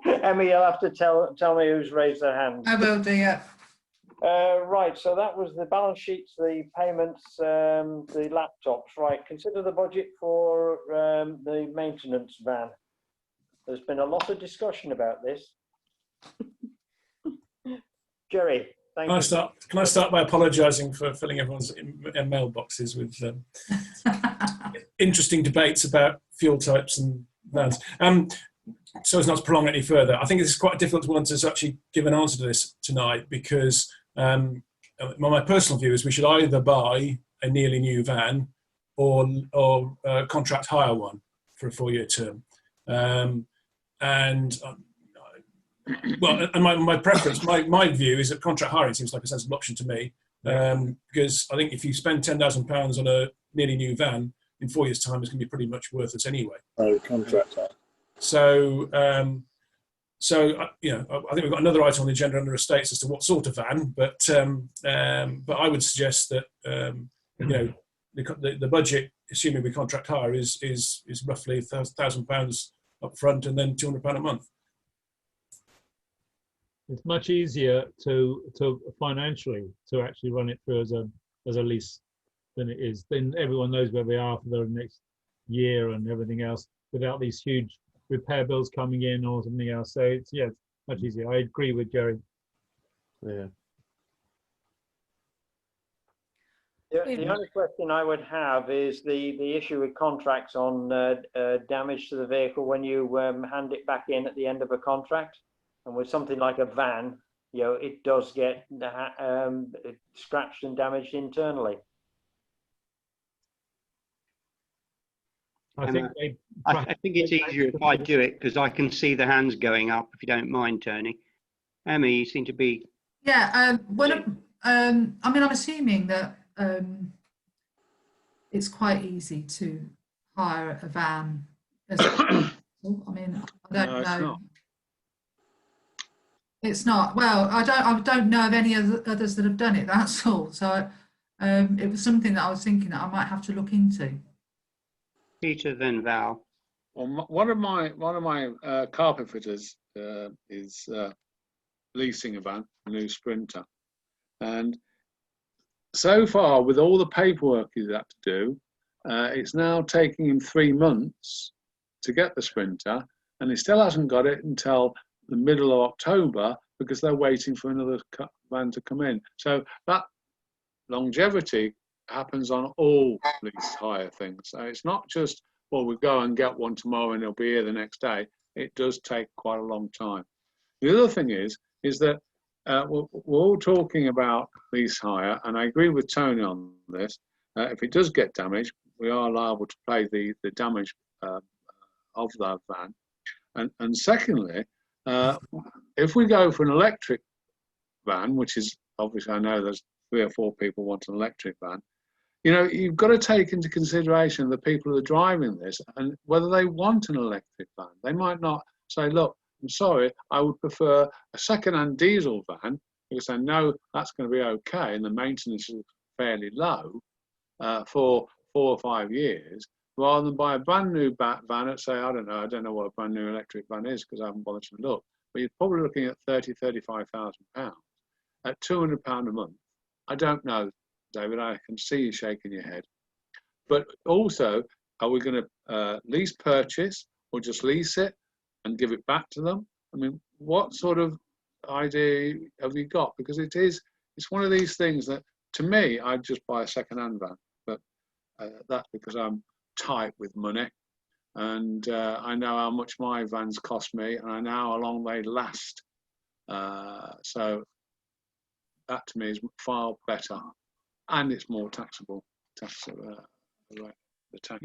Emma, you'll have to tell me who's raised their hand. I will do, yeah. Right, so that was the balance sheets, the payments, the laptops. Right, consider the budget for the maintenance van. There's been a lot of discussion about this. Jerry, thank you. Can I start by apologising for filling everyone's mailboxes with interesting debates about fuel types and vans? So as not to prolong it any further, I think it's quite a difficult one to actually give an answer to this tonight, because my personal view is we should either buy a nearly new van or contract hire one for a 4-year term. And my preference, my view is that contract hiring seems like a sensible option to me, because I think if you spend £10,000 on a nearly new van, in 4 years' time, it's going to be pretty much worthless anyway. Oh, contract hire. So, you know, I think we've got another item on the agenda under estates as to what sort of van, but I would suggest that you know, the budget, assuming we contract hire, is roughly £1,000 up front and then £200 a month. It's much easier to financially to actually run it through as a lease than it is. Then everyone knows where they are for the next year and everything else, without these huge repair bills coming in or something else. So it's much easier. I agree with Jerry. Yeah. The only question I would have is the issue with contracts on damage to the vehicle when you hand it back in at the end of a contract. And with something like a van, you know, it does get scratched and damaged internally. I think it's easier if I do it, because I can see the hands going up, if you don't mind, Tony. Emma, you seem to be... Yeah, I mean, I'm assuming that it's quite easy to hire a van. I mean, I don't know. It's not. Well, I don't know of any others that have done it. That's all. So it was something that I was thinking that I might have to look into. Peter, then Val. Well, one of my carpet fitters is leasing a van, a new Sprinter, and so far, with all the paperwork he's had to do, it's now taking him 3 months to get the Sprinter, and he still hasn't got it until the middle of October, because they're waiting for another van to come in. So that longevity happens on all lease hire things. So it's not just, well, we go and get one tomorrow and it'll be here the next day. It does take quite a long time. The other thing is that we're all talking about lease hire, and I agree with Tony on this. If it does get damaged, we are liable to pay the damage of that van. And secondly, if we go for an electric van, which is obviously, I know there's 3 or 4 people want an electric van, you know, you've got to take into consideration the people who are driving this and whether they want an electric van. They might not say, look, I'm sorry, I would prefer a second-hand diesel van, because I know that's going to be okay and the maintenance is fairly low for 4 or 5 years, rather than buy a brand new van at, say, I don't know what a brand new electric van is, because I haven't bothered to look, but you're probably looking at £35,000 at £200 a month. I don't know, David, I can see you shaking your head. But also, are we going to lease purchase or just lease it and give it back to them? I mean, what sort of idea have you got? Because it's one of these things that, to me, I'd just buy a second-hand van, but that's because I'm tight with money, and I know how much my vans cost me, and I know how long they last. So that to me is far better, and it's more taxable. The tax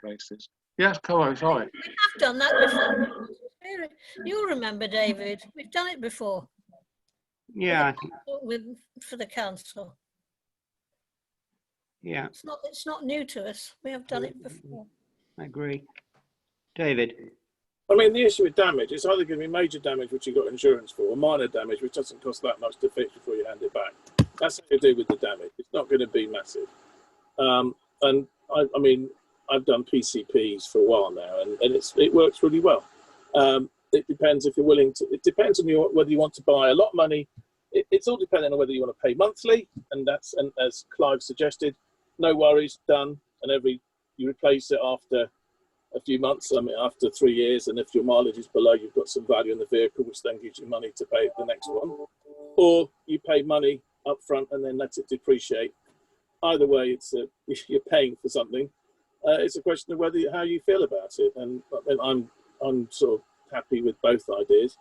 basis. Yes, come on, sorry. We have done that before. You'll remember, David. We've done it before. Yeah. For the council. Yeah. It's not new to us. We have done it before. I agree. David. I mean, the issue with damage, it's either going to be major damage, which you've got insurance for, or minor damage, which doesn't cost that much to fix before you hand it back. That's what you do with the damage. It's not going to be massive. And I mean, I've done PCPs for a while now, and it works really well. It depends if you're willing to. It depends on whether you want to buy a lot of money it's all dependent on whether you want to pay monthly, and as Clive suggested, no worries, done, and you replace it after a few months, I mean after 3 years, and if your mileage is below, you've got some value in the vehicle, which then gives you money to pay the next one, or you pay money up front and then let it depreciate. Either way, you're paying for something. It's a question of how you feel about it, and I'm sort of happy with both ideas.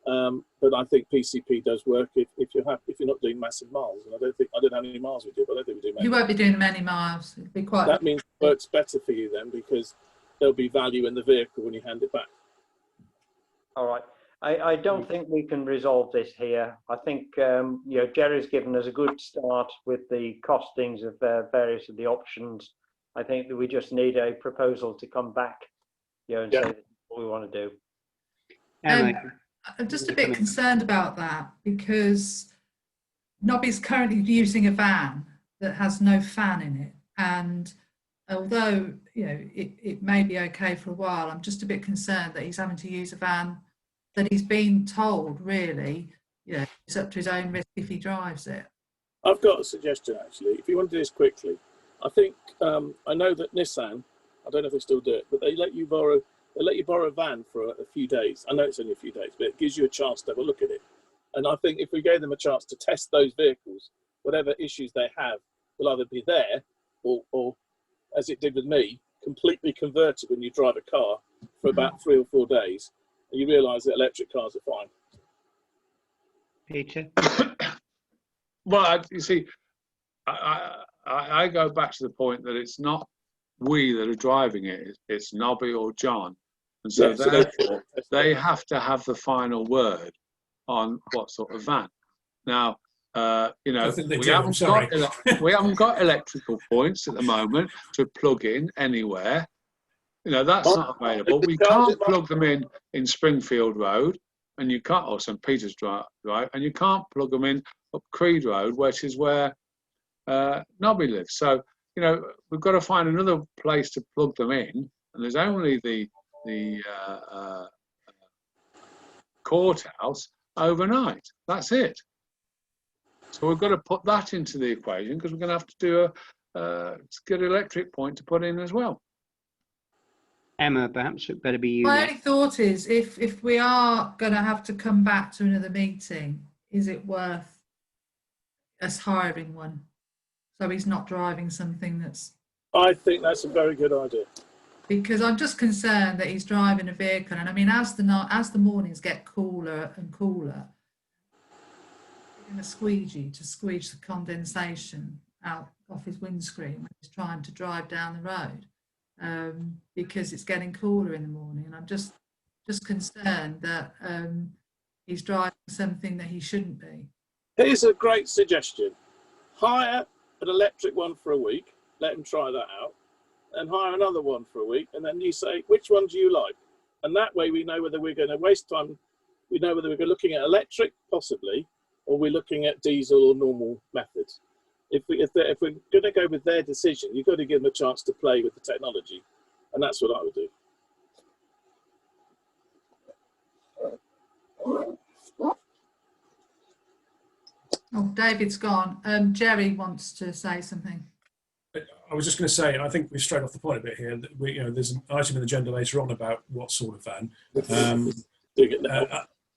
But I think PCP does work if you're not doing massive miles, and I don't know how many miles we do, but I don't think we do many. You won't be doing many miles. It'd be quite. That means it works better for you then, because there'll be value in the vehicle when you hand it back. All right. I don't think we can resolve this here. I think Jerry's given us a good start with the costings of various of the options. I think that we just need a proposal to come back, and say what we want to do. I'm just a bit concerned about that, because Nobby's currently using a van that has no fan in it, and although it may be okay for a while, I'm just a bit concerned that he's having to use a van that he's been told really it's up to his own risk if he drives it. I've got a suggestion actually. If you want to do this quickly, I think I know that Nissan, I don't know if they still do it, but they let you borrow a van for a few days. I know it's only a few days, but it gives you a chance to have a look at it. And I think if we gave them a chance to test those vehicles, whatever issues they have will either be there or as it did with me, completely converted when you drive a car for about 3 or 4 days, and you realise that electric cars are fine. Peter? Well, you see, I go back to the point that it's not we that are driving it, it's Nobby or John. And so therefore, they have to have the final word on what sort of van. Now, we haven't got electrical points at the moment to plug in anywhere. That's not available. We can't plug them in Springfield Road, and you can't, or St Peter's Drive, and you can't plug them in up Creed Road, which is where Nobby lives. So, we've got to find another place to plug them in, and there's only the courthouse overnight. That's it. So we've got to put that into the equation, because we're going to have to do to get an electric point to put in as well. Emma, perhaps it better be you. My only thought is, if we are going to have to come back to another meeting, is it worth us hiring one, so he's not driving something that's... I think that's a very good idea. Because I'm just concerned that he's driving a vehicle, and I mean, as the mornings get cooler and cooler, you're going to squeegee to squeeze the condensation out off his windscreen when he's trying to drive down the road, because it's getting cooler in the morning, and I'm just concerned that he's driving something that he shouldn't be. Here's a great suggestion: hire an electric one for a week, let him try that out, and hire another one for a week, and then you say, which one do you like? And that way we know whether we're going to waste time, we know whether we're looking at electric, possibly, or we're looking at diesel or normal methods. If we're going to go with their decision, you've got to give them a chance to play with the technology, and that's what I would do. Oh, David's gone. Jerry wants to say something. I was just going to say, and I think we've strayed off the point a bit here, that there's an item in the agenda later on about what sort of van.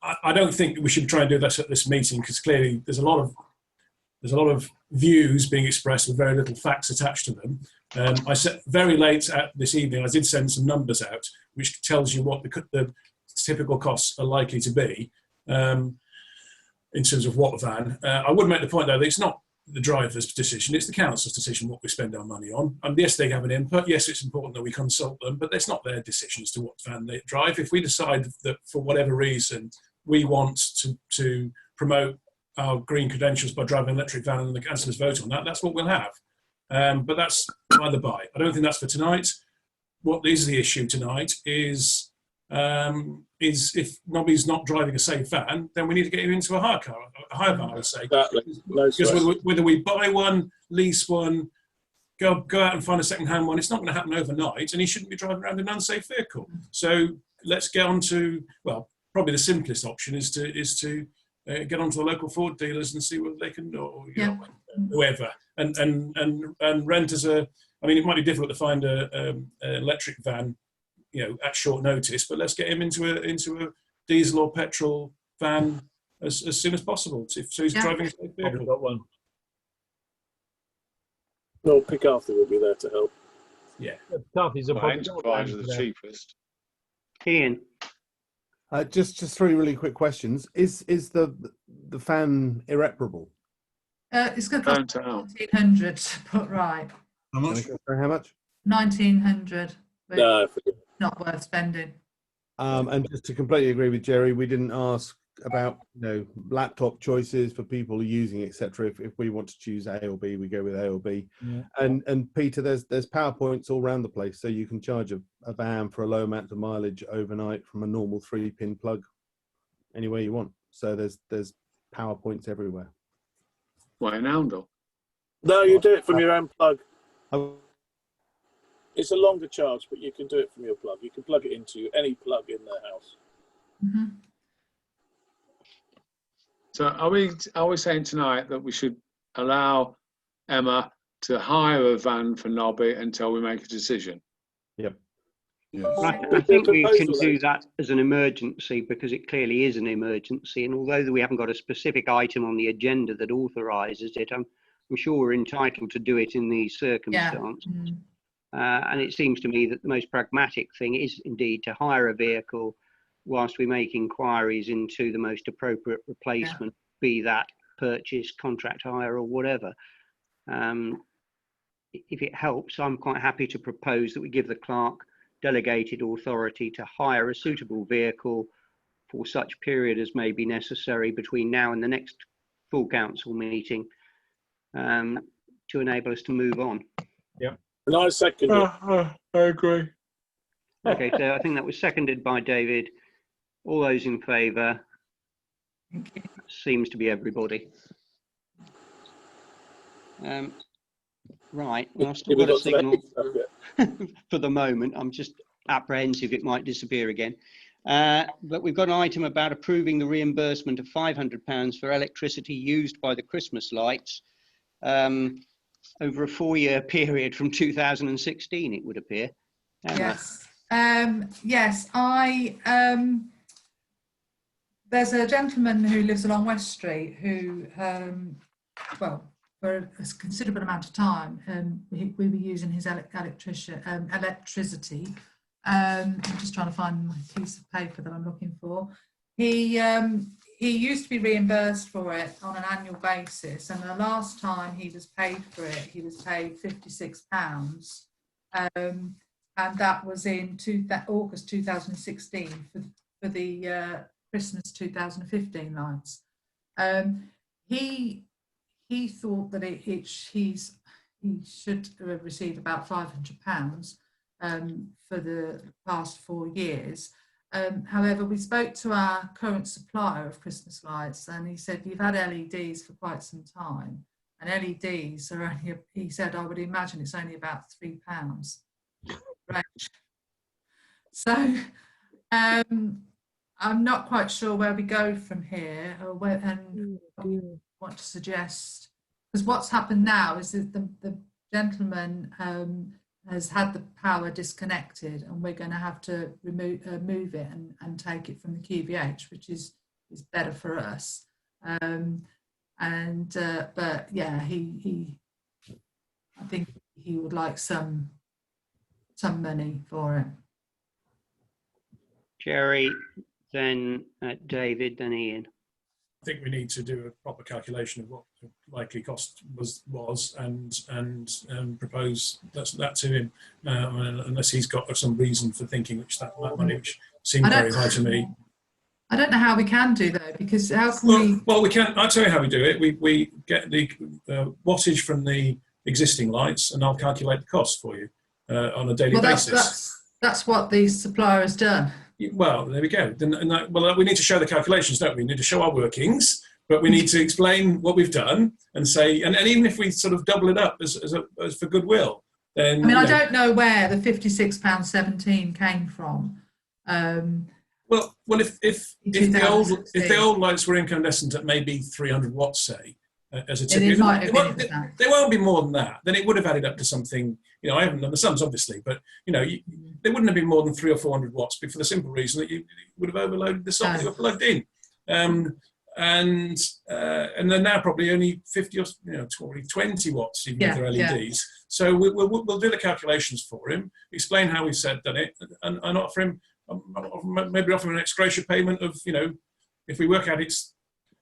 I don't think we should try and do this at this meeting, because clearly there's a lot of views being expressed with very little facts attached to them. I said very late this evening, I did send some numbers out, which tells you what the typical costs are likely to be in terms of what van. I would make the point though that it's not the driver's decision, it's the council's decision what we spend our money on. And yes, they have an input. Yes, it's important that we consult them, but it's not their decision as to what van they drive. If we decide that for whatever reason we want to promote our green credentials by driving an electric van and the councillors vote on that, that's what we'll have. But that's by the by. I don't think that's for tonight. What is the issue tonight is if Nobby's not driving a safe van, then we need to get him into a hire van, I would say. Exactly. Because whether we buy one, lease one, go out and find a second-hand one, it's not going to happen overnight, and he shouldn't be driving around an unsafe vehicle. So let's get on to, well, probably the simplest option is to get onto the local Ford dealers and see what they can do, or Yeah. whoever, and rent as a. I mean, it might be difficult to find an electric van, at short notice, but let's get him into a diesel or petrol van as soon as possible. So he's driving a safe Probably vehicle. got one. No, Pick Arthur will be there to help. Yeah. Toughies are Well, probably Enterprise are the there. cheapest. Ian, Just three really quick questions. Is the fan irreparable? It's going to cost Burnt out. 1,900 to put right. How much? How much? 1,900. But No, forget it. not worth spending. And just to completely agree with Jerry, we didn't ask about laptop choices for people using, etc. If we want to choose A or B, we go with A or B. Yeah. And Peter, there's PowerPoints all around the place, so you can charge a van for a low amount of mileage overnight from a normal 3-pin plug anywhere you want. So there's PowerPoints everywhere. Well, in Oundle. No, you do it from your own plug. Oh, It's a longer charge, but you can do it from your plug. You can plug it into any plug in the house. Hmm. So are we saying tonight that we should allow Emma to hire a van for Nobby until we make a decision? Yes. I think we can do that as an emergency because it clearly is an emergency. And although we haven't got a specific item on the agenda that authorises it, I'm sure we're entitled to do it in these circumstances. Mm. And it seems to me that the most pragmatic thing is indeed to hire a vehicle whilst we make inquiries into the most appropriate replacement, be that purchase, contract hire or whatever. If it helps, I'm quite happy to propose that we give the clerk delegated authority to hire a suitable vehicle for such period as may be necessary between now and the next full council meeting to enable us to move on. And I second it. I agree. Okay, so I think that was seconded by David. All those in favour? Seems to be everybody. Right, well, I've still got a signal for the moment. I'm just apprehensive it might disappear again. But we've got an item about approving the reimbursement of £500 for electricity used by the Christmas lights over a 4-year period from 2016, it would appear. Emma. Yes. Yes, there's a gentleman who lives along West Street who, well, for a considerable amount of time, we were using his electricity. I'm just trying to find my piece of paper that I'm looking for. He used to be reimbursed for it on an annual basis, and the last time he was paid for it, he was paid £56, and that was in August 2016 for the Christmas 2015 lights. He thought that he should have received about £500 for the past 4 years. However, we spoke to our current supplier of Christmas lights, and he said, you've had LEDs for quite some time, and LEDs are only, he said, I would imagine it's only about £3 range. So I'm not quite sure where we go from here, or where, and what you want to suggest, because what's happened now is that the gentleman has had the power disconnected, and we're going to have to move it and take it from the QVH, which is better for us. But yeah, I think he would like some money for it. Jerry, then David, then Ian. I think we need to do a proper calculation of what the likely cost was and propose that to him, unless he's got some reason for thinking that money, which seemed very high to me. I don't know how we can do that, because how can we? Well, we can. I'll tell you how we do it. We get the wattage from the existing lights, and I'll calculate the cost for you on a daily basis. That's what the supplier has done. Well, there we go. We need to show the calculations, don't we? We need to show our workings, but we need to explain what we've done and say, and even if we sort of double it up as for goodwill, then. I mean, I don't know where the £56.17 came from. Well, if In the old 2016. lights were incandescent at maybe 300 watts, say, as a Then tip, it might have been they, that. they won't be more than that. Then it would have added up to something. You know, I haven't done the sums obviously, but you know, they wouldn't have been more than 300 or 400 watts, for the simple reason that you would have overloaded the socket you were plugged in. And they're now probably only 50 or 20 watts even with their LEDs. So we'll do the calculations for him, explain how we've done it, and offer him maybe offer him an ex gratia payment of, you know, if we work out it's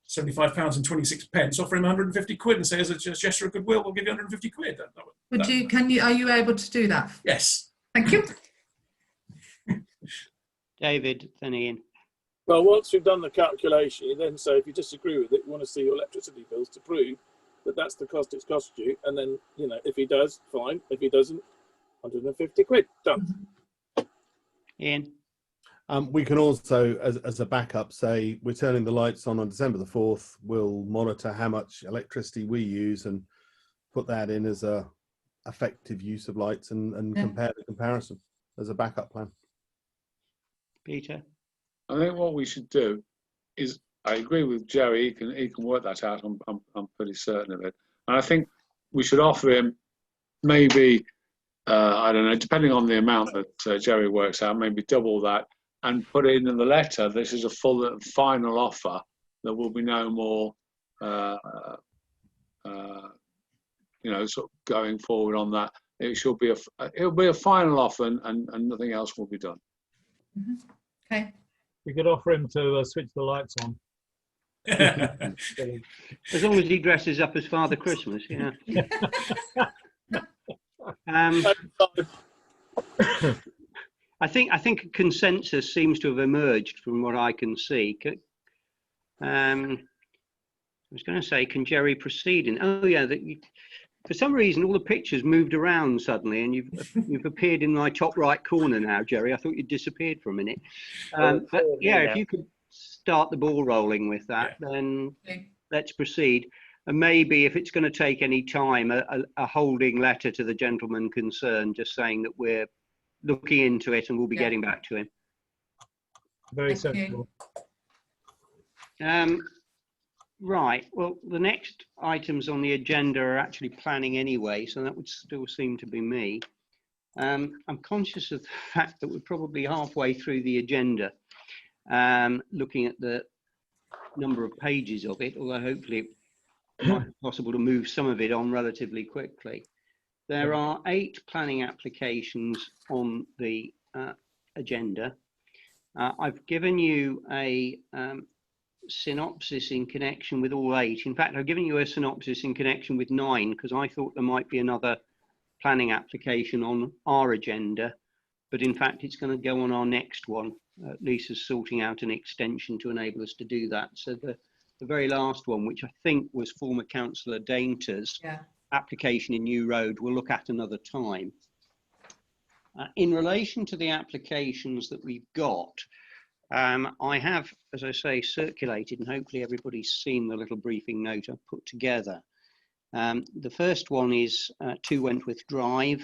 £75 and 26 pence, offer him 150 quid and say as a gesture of goodwill, we'll give you 150 quid. Are you able to do that? Yes. Thank you. David, then Ian. Well, once you've done the calculation, you then say if you disagree with it, you want to see your electricity bills to prove that that's the cost it's cost you. And then, you know, if he does, fine. If he doesn't, 150 quid. Done. Ian? We can also, as a backup, say we're turning the lights on December the 4th. We'll monitor how much electricity we use and put that in as a effective use of lights and compare the comparison as a backup plan. Peter? I think what we should do is, I agree with Jerry. He can work that out. I'm pretty certain of it. And I think we should offer him maybe I don't know, depending on the amount that Jerry works out, maybe double that, and put in the letter. This is a final offer. There will be no more, you know, sort of going forward on that. It should be it'll be a final offer, and nothing else will be done. Okay. We could offer him to switch the lights on. As long as he dresses up as Father Christmas, you know. I think a consensus seems to have emerged from what I can see. I was going to say, can Jerry proceed? Oh yeah, for some reason all the pictures moved around suddenly, and you've appeared in my top right corner now, Jerry. I thought you'd disappeared for a minute. But yeah, if you could start the ball rolling with that, then let's proceed. And maybe if it's going to take any time, a holding letter to the gentleman concerned, just saying that we're looking into it and we'll be getting back to him. Very sensible. Right, well, the next items on the agenda are actually planning anyway, so that would still seem to be me. I'm conscious of the fact that we're probably halfway through the agenda, looking at the number of pages of it, although hopefully it might be possible to move some of it on relatively quickly. There are 8 planning applications on the agenda. I've given you a synopsis in connection with all 8. In fact, I've given you a synopsis in connection with 9 because I thought there might be another planning application on our agenda, but in fact it's going to go on our next one. Lisa's sorting out an extension to enable us to do that. So the very last one, which I think was former Councillor Dainter's application in New Road, we'll look at another time. In relation to the applications that we've got, I have, as I say, circulated, and hopefully everybody's seen the little briefing note I've put together. The first one is 2 Wentworth Drive.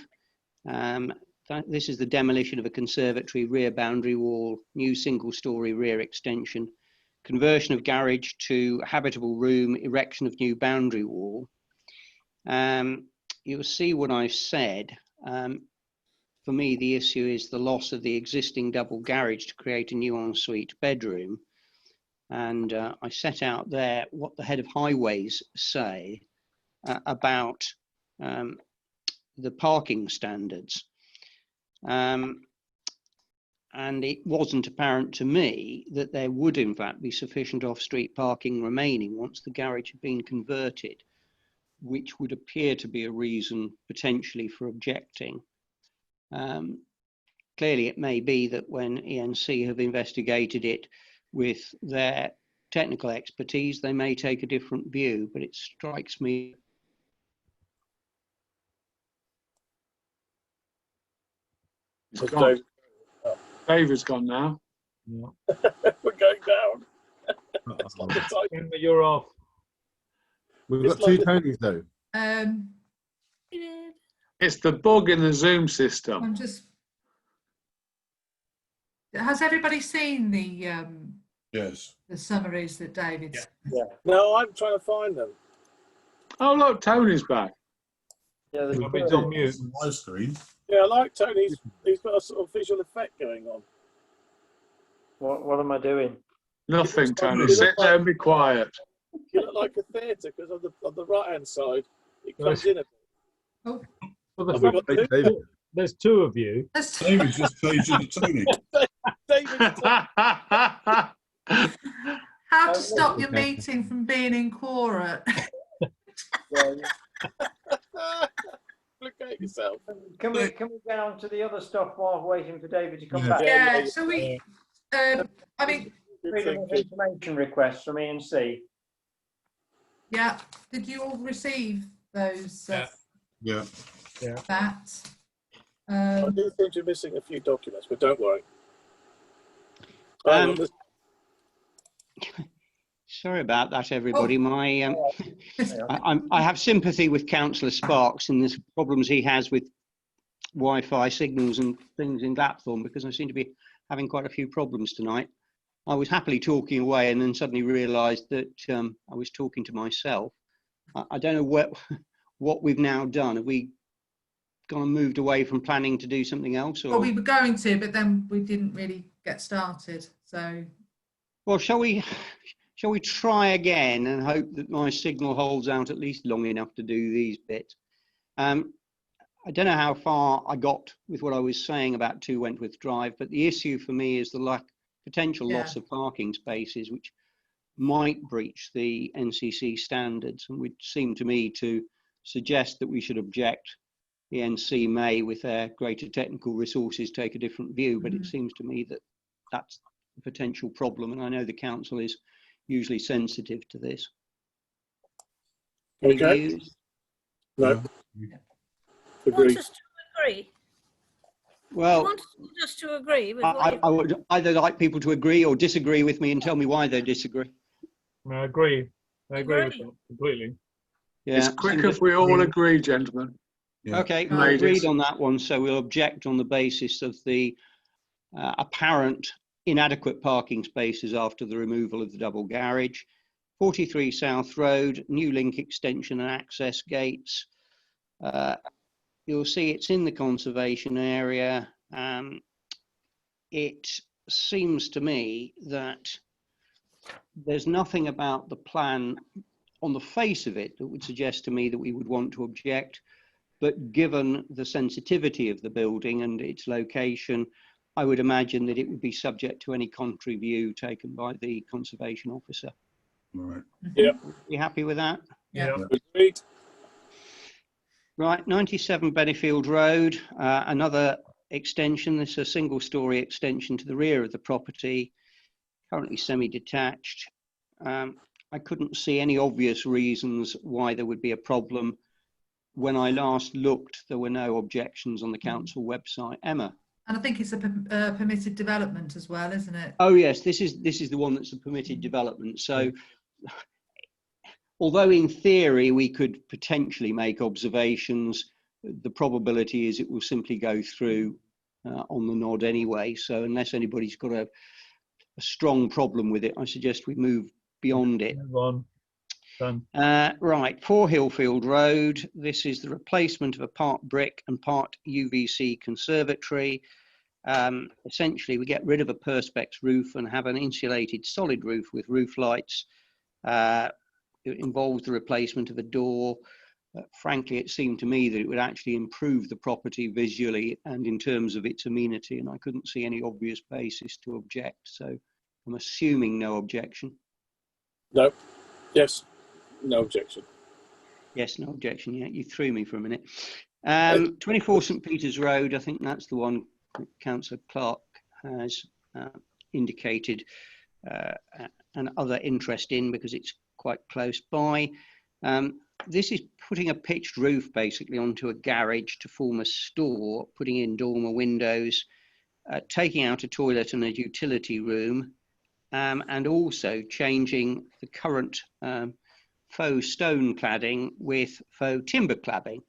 This is the demolition of a conservatory rear boundary wall, new single-storey rear extension, conversion of garage to habitable room, erection of new boundary wall. You'll see what I've said. For me, the issue is the loss of the existing double garage to create a new ensuite bedroom. And I set out there what the head of highways say about the parking standards. And it wasn't apparent to me that there would in fact be sufficient off-street parking remaining once the garage had been converted, which would appear to be a reason potentially for objecting. Clearly it may be that when ENC have investigated it with their technical expertise, they may take a different view, but it strikes me. David's gone now. Yeah. We're going down. You're off. We've got 2 Tonys though. It's the bug in the Zoom system. I'm just. Has everybody seen Yes. the summaries that David's? No, I'm trying to find them. Oh, look, Tony's back. Yeah, there's But it's on mute. On my screen. Yeah, I like Tony's. He's got a sort of visual effect going on. What am I doing? Nothing, Tony. You Sit look like- there and be quiet. You look like a theatre because on the right hand side it comes in a bit. Oh, Well, the Have we fact got Hey, two? David. there's two of you. let's- David's just changed into Tony. David's how to stop your meeting from being in quorum? look at yourself. Can we get on to the other stuff while waiting for David to come Yeah. back? Yeah. So we. I mean, Freedom of information requests from E&C. yeah. Did you all receive those? Yeah. That. I do think you're missing a few documents, but don't worry. Hang on, there's- Sorry about that, everybody. My Yeah. I have sympathy with Councillor Sparks and the problems he has with Wi-Fi signals and things in Glapthorne, because I seem to be having quite a few problems tonight. I was happily talking away and then suddenly realised that I was talking to myself. I don't know what we've now done. Have we gone and moved away from planning to do something else? Or? Well, we were going to, but then we didn't really get started. So. Well, shall we try again and hope that my signal holds out at least long enough to do these bits? I don't know how far I got with what I was saying about 2 Wentworth Drive, but the issue for me is the potential loss of parking spaces, which might breach the NCC standards, and would seem to me to suggest that we should object. The NC may, with their greater technical resources, take a different view, but it seems to me that that's a potential problem, and I know the council is usually sensitive to this. Any Okay. views? No. You want Agree. us to agree? Well, You want us to agree with what you... I would either like people to agree or disagree with me and tell me why they disagree. I agree. I agree with Agree. you completely. Yeah. It's quick if we all agree, gentlemen. Yeah. Okay, we'll Ladies. agreed on that one, so we'll object on the basis of the apparent inadequate parking spaces after the removal of the double garage. 43 South Road, new link extension and access gates. You'll see it's in the conservation area. It seems to me that there's nothing about the plan on the face of it that would suggest to me that we would want to object. But given the sensitivity of the building and its location, I would imagine that it would be subject to any contrary view taken by the conservation officer. Right. You happy with that? Yeah. Agreed. Right, 97 Bennyfield Road, another extension. This is a single-storey extension to the rear of the property, currently semi-detached. I couldn't see any obvious reasons why there would be a problem. When I last looked, there were no objections on the council website. Emma? And I think it's a permitted development as well, isn't it? Oh yes, this is the one that's a permitted development. So, although in theory we could potentially make observations, the probability is it will simply go through on the nod anyway. So unless anybody's got a strong problem with it, I suggest we move beyond it. Move on. Done. Right, 4 Hillfield Road. This is the replacement of a part brick and part UVC conservatory. Essentially, we get rid of a perspex roof and have an insulated solid roof with roof lights. It involves the replacement of a door. Frankly, it seemed to me that it would actually improve the property visually and in terms of its amenity, and I couldn't see any obvious basis to object. So I'm assuming no objection. No. Yes. No objection. Yes, no objection. Yeah, you threw me for a minute. 24 St Peter's Road, I think that's the one Councillor Clark has indicated and other interest in because it's quite close by. This is putting a pitched roof basically onto a garage to form a store, putting in dormer windows, taking out a toilet and a utility room, and also changing the current faux stone cladding with faux timber cladding.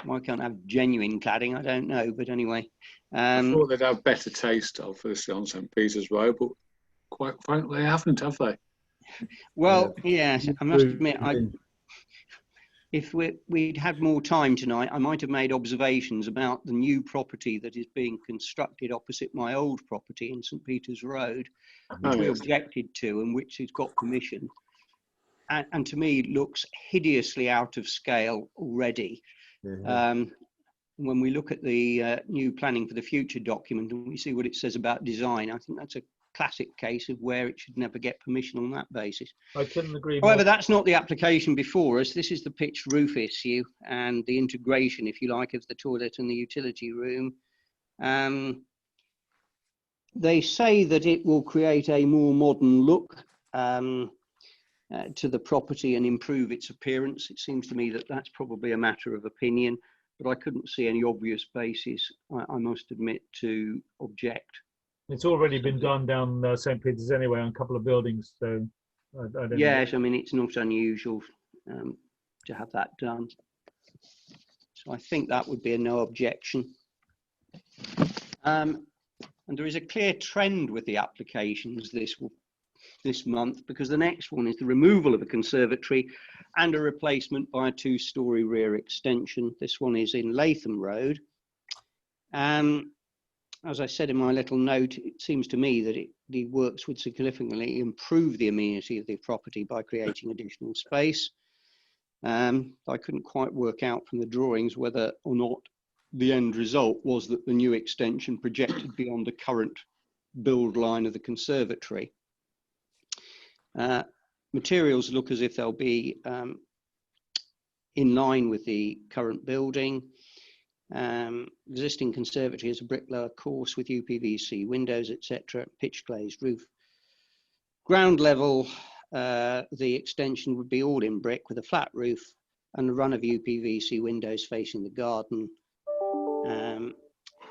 Why can't I have genuine cladding? I don't know, but anyway, I thought they'd have better taste, obviously, on St. Peter's Road, but quite frankly, they haven't, have they? Well, yes, I must admit, if we'd had more time tonight, I might have made observations about the new property that is being constructed opposite my old property in St. Peter's Road, which we objected to and which has got permission. And to me, looks hideously out of scale already. When we look at the new planning for the future document and we see what it says about design, I think that's a classic case of where it should never get permission on that basis. I couldn't agree However, more. that's not the application before us. This is the pitched roof issue and the integration, if you like, of the toilet and the utility room. They say that it will create a more modern look to the property and improve its appearance. It seems to me that that's probably a matter of opinion, but I couldn't see any obvious basis, I must admit, to object. It's already been done down St. Peter's anyway on a couple of buildings, so I don't Yes, know. I mean, it's not unusual to have that done. So I think that would be a no objection. And there is a clear trend with the applications this month, because the next one is the removal of a conservatory and a replacement by a 2-storey rear extension. This one is in Latham Road. As I said in my little note, it seems to me that the works would significantly improve the amenity of the property by creating additional space. I couldn't quite work out from the drawings whether or not the end result was that the new extension projected beyond the current build line of the conservatory. Materials look as if they'll be in line with the current building. Existing conservatory is a bricklayer course with UPVC windows, etc., pitch glazed roof. Ground level, the extension would be all in brick with a flat roof and a run of UPVC windows facing the garden.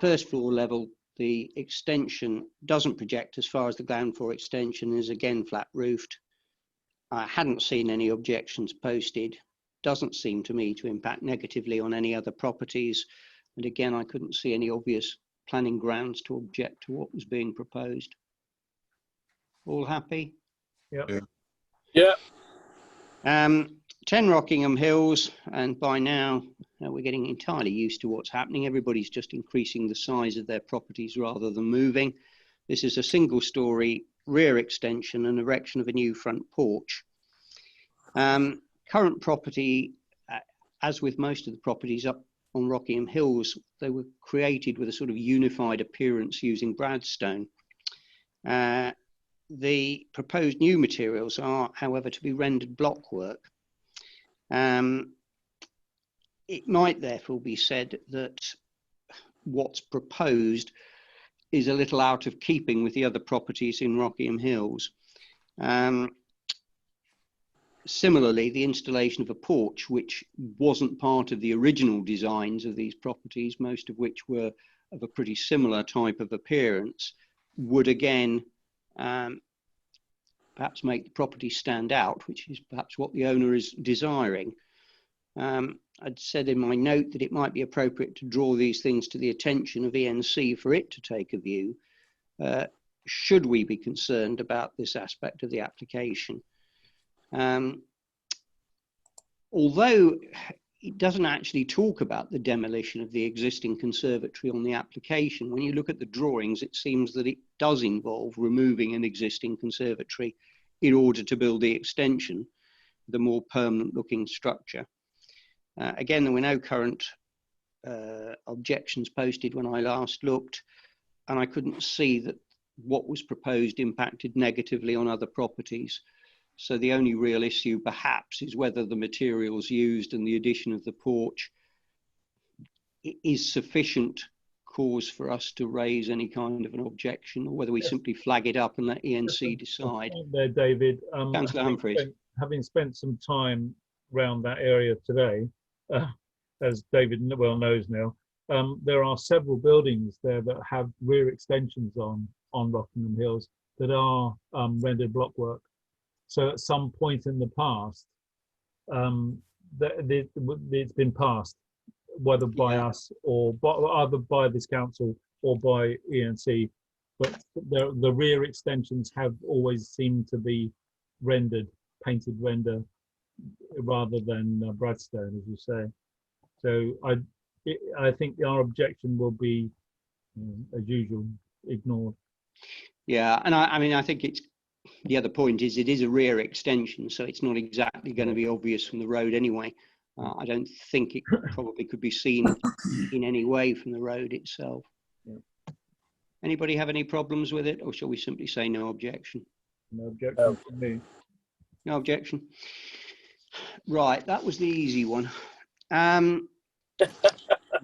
First floor level, the extension doesn't project as far as the ground floor extension is again flat roofed. I hadn't seen any objections posted. Doesn't seem to me to impact negatively on any other properties. And again, I couldn't see any obvious planning grounds to object to what was being proposed. All happy? Yep. Yeah. 10 Rockingham Hills, and by now we're getting entirely used to what's happening. Everybody's just increasing the size of their properties rather than moving. This is a 1-storey rear extension and erection of a new front porch. Current property, as with most of the properties up on Rockingham Hills, they were created with a sort of unified appearance using Bradstone. The proposed new materials are, however, to be rendered blockwork. It might therefore be said that what's proposed is a little out of keeping with the other properties in Rockingham Hills. Similarly, the installation of a porch, which wasn't part of the original designs of these properties, most of which were of a pretty similar type of appearance, would again perhaps make the property stand out, which is perhaps what the owner is desiring. I'd said in my note that it might be appropriate to draw these things to the attention of ENC for it to take a view, should we be concerned about this aspect of the application. Although it doesn't actually talk about the demolition of the existing conservatory on the application, when you look at the drawings, it seems that it does involve removing an existing conservatory in order to build the extension, the more permanent looking structure. Again, there were no current objections posted when I last looked, and I couldn't see that what was proposed impacted negatively on other properties. So the only real issue perhaps is whether the materials used and the addition of the porch is sufficient cause for us to raise any kind of an objection, or whether we simply flag it up and let ENC decide. There, David. Councillor Humphreys. Having spent some time around that area today, as David well knows now, there are several buildings there that have rear extensions on Rockingham Hills that are rendered blockwork. So at some point in the past, it's been passed, whether by us or by this council, or by E&C, but the rear extensions have always seemed to be painted render, rather than Bradstone, as you say. So I think our objection will be, as usual, ignored. Yeah, and I mean, I think it's the other point is it is a rear extension, so it's not exactly going to be obvious from the road anyway. I don't think it probably could be seen in any way from the road itself. Yeah. Anybody have any problems with it, or shall we simply say no objection? No objection from me. No objection. Right, that was the easy one.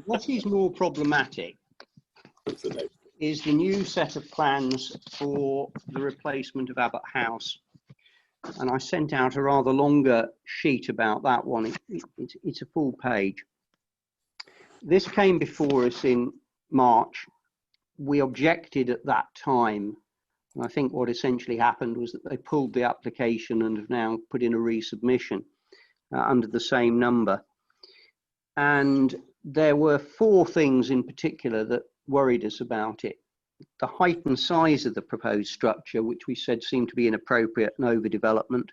What is more problematic is the new set of plans for the replacement of Abbott House. And I sent out a rather longer sheet about that one. It's a full page. This came before us in March. We objected at that time. And I think what essentially happened was that they pulled the application and have now put in a resubmission under the same number. And there were 4 things in particular that worried us about it. The height and size of the proposed structure, which we said seemed to be inappropriate and overdevelopment.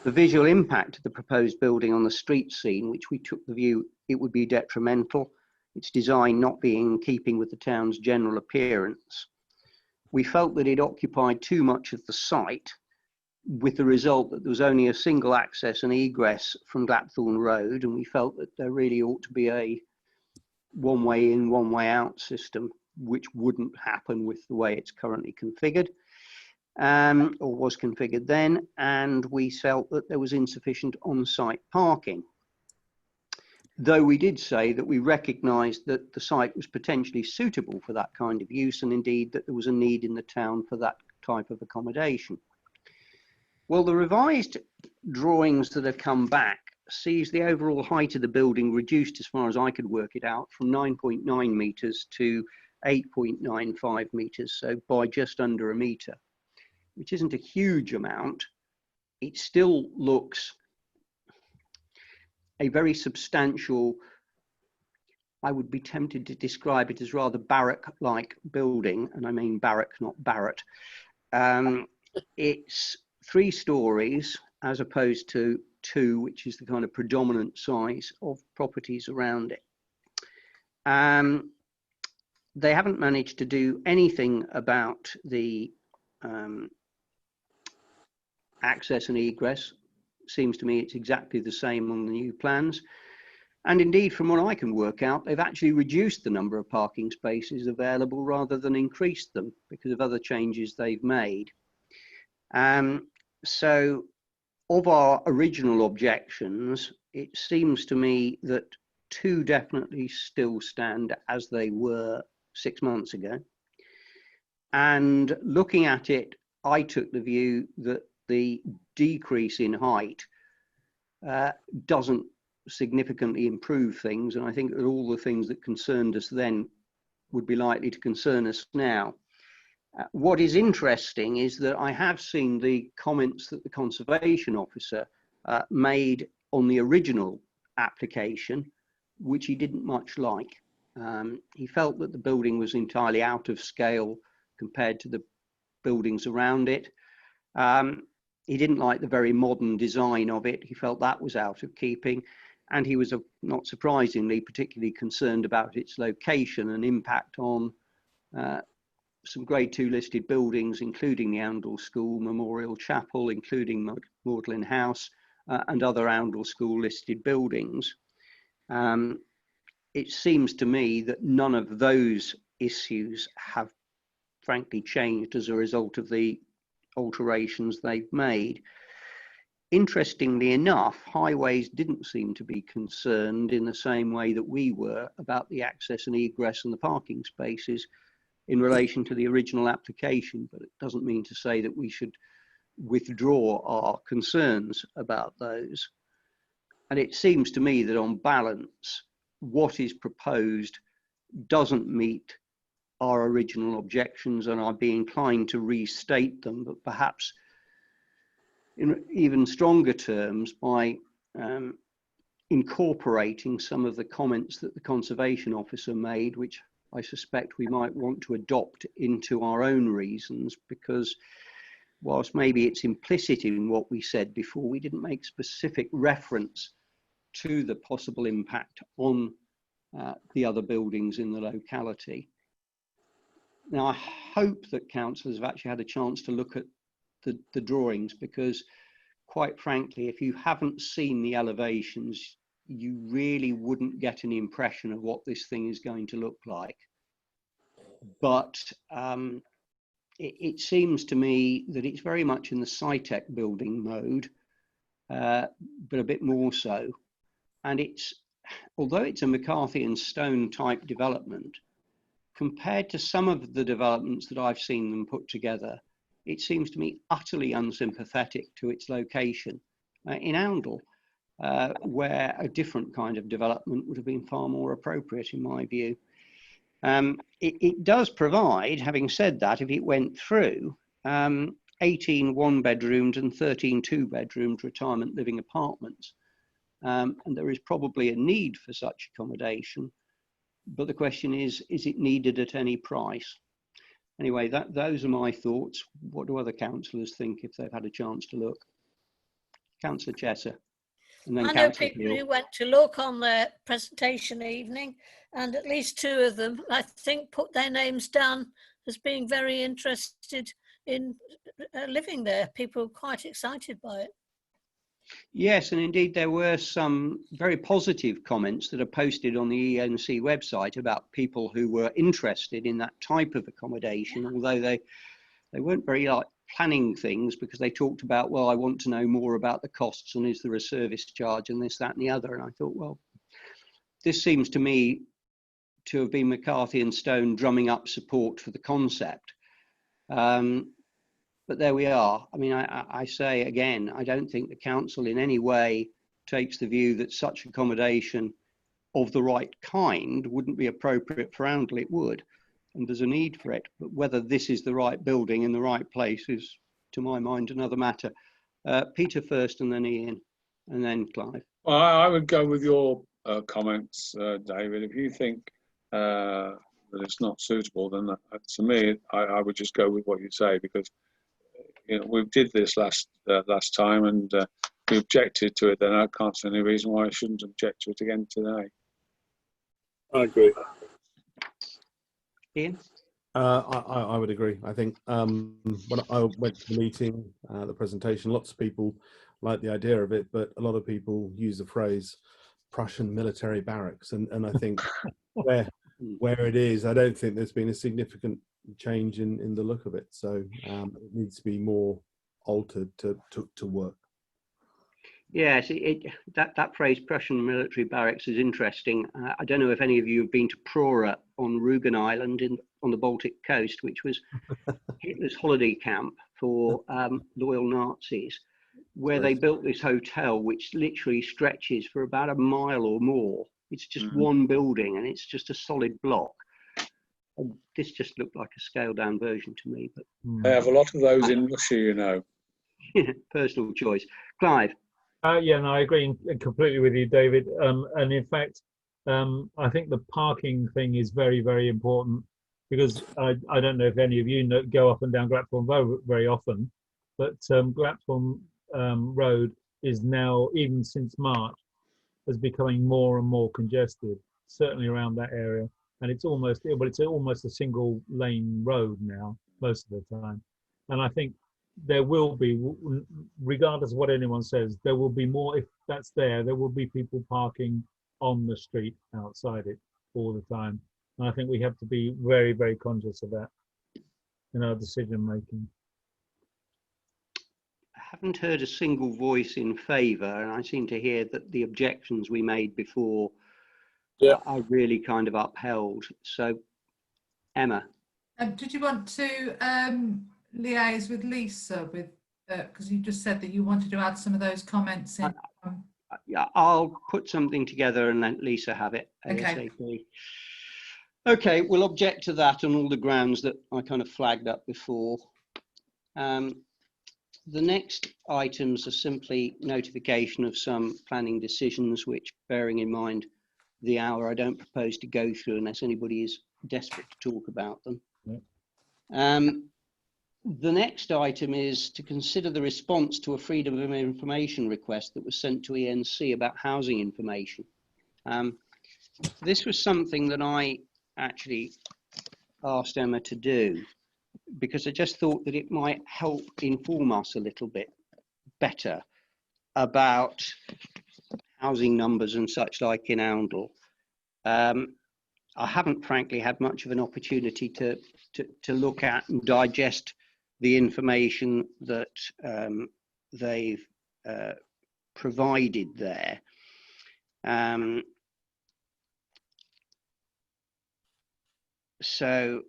The visual impact of the proposed building on the street scene, which we took the view it would be detrimental. Its design not being in keeping with the town's general appearance. We felt that it occupied too much of the site, with the result that there was only a single access and egress from Glapthorne Road, and we felt that there really ought to be a one-way in, one-way out system, which wouldn't happen with the way it's currently configured, or was configured then, and we felt that there was insufficient on-site parking. Though we did say that we recognised that the site was potentially suitable for that kind of use, and indeed that there was a need in the town for that type of accommodation. Well, the revised drawings that have come back sees the overall height of the building reduced, as far as I could work it out, from 9.9 metres to 8.95 metres, so by just under a metre, which isn't a huge amount. It still looks a very substantial, I would be tempted to describe it as rather barrack-like building, and I mean barrack, not Barrett. It's 3 stories as opposed to 2, which is the kind of predominant size of properties around it. They haven't managed to do anything about the access and egress. Seems to me it's exactly the same on the new plans. And indeed, from what I can work out, they've actually reduced the number of parking spaces available rather than increased them because of other changes they've made. So of our original objections, it seems to me that 2 definitely still stand as they were 6 months ago. And looking at it, I took the view that the decrease in height doesn't significantly improve things. And I think that all the things that concerned us then would be likely to concern us now. What is interesting is that I have seen the comments that the Conservation Officer made on the original application, which he didn't much like. He felt that the building was entirely out of scale compared to the buildings around it. He didn't like the very modern design of it. He felt that was out of keeping. And he was, not surprisingly, particularly concerned about its location and impact on some Grade 2 listed buildings, including the Oundle School, Memorial Chapel, including Magdalen House, and other Oundle School listed buildings. It seems to me that none of those issues have frankly changed as a result of the alterations they've made. Interestingly enough, Highways didn't seem to be concerned in the same way that we were about the access and egress and the parking spaces in relation to the original application, but it doesn't mean to say that we should withdraw our concerns about those. And it seems to me that on balance, what is proposed doesn't meet our original objections, and I'd be inclined to restate them, but perhaps in even stronger terms by incorporating some of the comments that the Conservation Officer made, which I suspect we might want to adopt into our own reasons, because whilst maybe it's implicit in what we said before, we didn't make specific reference to the possible impact on the other buildings in the locality. Now, I hope that councillors have actually had a chance to look at the drawings, because quite frankly, if you haven't seen the elevations, you really wouldn't get an impression of what this thing is going to look like. But it seems to me that it's very much in the SciTech building mode, but a bit more so. And although it's a McCarthy and Stone type development, compared to some of the developments that I've seen them put together, it seems to me utterly unsympathetic to its location in Oundle, where a different kind of development would have been far more appropriate in my view. It does provide, having said that, if it went through, 18 one-bedroomed and 13 two-bedroomed retirement living apartments. And there is probably a need for such accommodation, but the question is it needed at any price? Anyway, those are my thoughts. What do other councillors think if they've had a chance to look? Councillor Chesser. And then I know people who went to look on their presentation evening, and at least 2 of them, I think, put their names down as being very interested in living there. People were quite excited by it. Yes, and indeed there were some very positive comments that are posted on the ENC website about people who were interested in that type of accommodation, although they weren't very like planning things, because they talked about, well, I want to know more about the costs and is there a service charge and this, that and the other. And I thought, well, this seems to me to have been McCarthy and Stone drumming up support for the concept. But there we are. I mean, I say again, I don't think the council in any way takes the view that such accommodation of the right kind wouldn't be appropriate for Oundle. It would, and there's a need for it. But whether this is the right building in the right place is, to my mind, another matter. Peter first, and then Ian, and then Clive. Well, I would go with your comments, David. If you think that it's not suitable, then to me, I would just go with what you say, because we did this last time, and we objected to it. Then I can't see any reason why I shouldn't object to it again today. I agree. Ian? I would agree. I think when I went to the meeting, the presentation, lots of people like the idea of it, but a lot of people use the phrase Prussian military barracks, and I think where it is, I don't think there's been a significant change in the look of it, so it needs to be more altered to work. Yes, that phrase Prussian military barracks is interesting. I don't know if any of you have been to Prora on Rügen Island on the Baltic coast, which was Hitler's holiday camp for loyal Nazis, where they built this hotel which literally stretches for about a mile or more. It's just one building and it's just a solid block. And this just looked like a scaled down version to me. But They have a lot of those in Russia, you know. Personal choice. Clive? Yeah, no, I agree completely with you, David. And in fact, I think the parking thing is very, very important, because I don't know if any of you go up and down Glapthorne Road very often, but Glapthorne Road is now, even since March, is becoming more and more congested, certainly around that area. And it's almost a single lane road now, most of the time. And I think there will be, regardless of what anyone says, there will be more, if that's there will be people parking on the street outside it all the time. And I think we have to be very, very conscious of that in our decision making. I haven't heard a single voice in favour, and I seem to hear that the objections we made before are really kind of upheld. So, Emma. Did you want to liaise with Lisa, because you just said that you wanted to add some of those comments in? Yeah, I'll put something together and let Lisa have it. Okay. ASAP. Okay, we'll object to that on all the grounds that I kind of flagged up before. The next items are simply notification of some planning decisions, which, bearing in mind the hour, I don't propose to go through unless anybody is desperate to talk about them. Yeah. The next item is to consider the response to a Freedom of Information request that was sent to ENC about housing information. This was something that I actually asked Emma to do because I just thought that it might help inform us a little bit better about housing numbers and such like in Oundle. I haven't frankly had much of an opportunity to look at and digest the information that they've provided there. So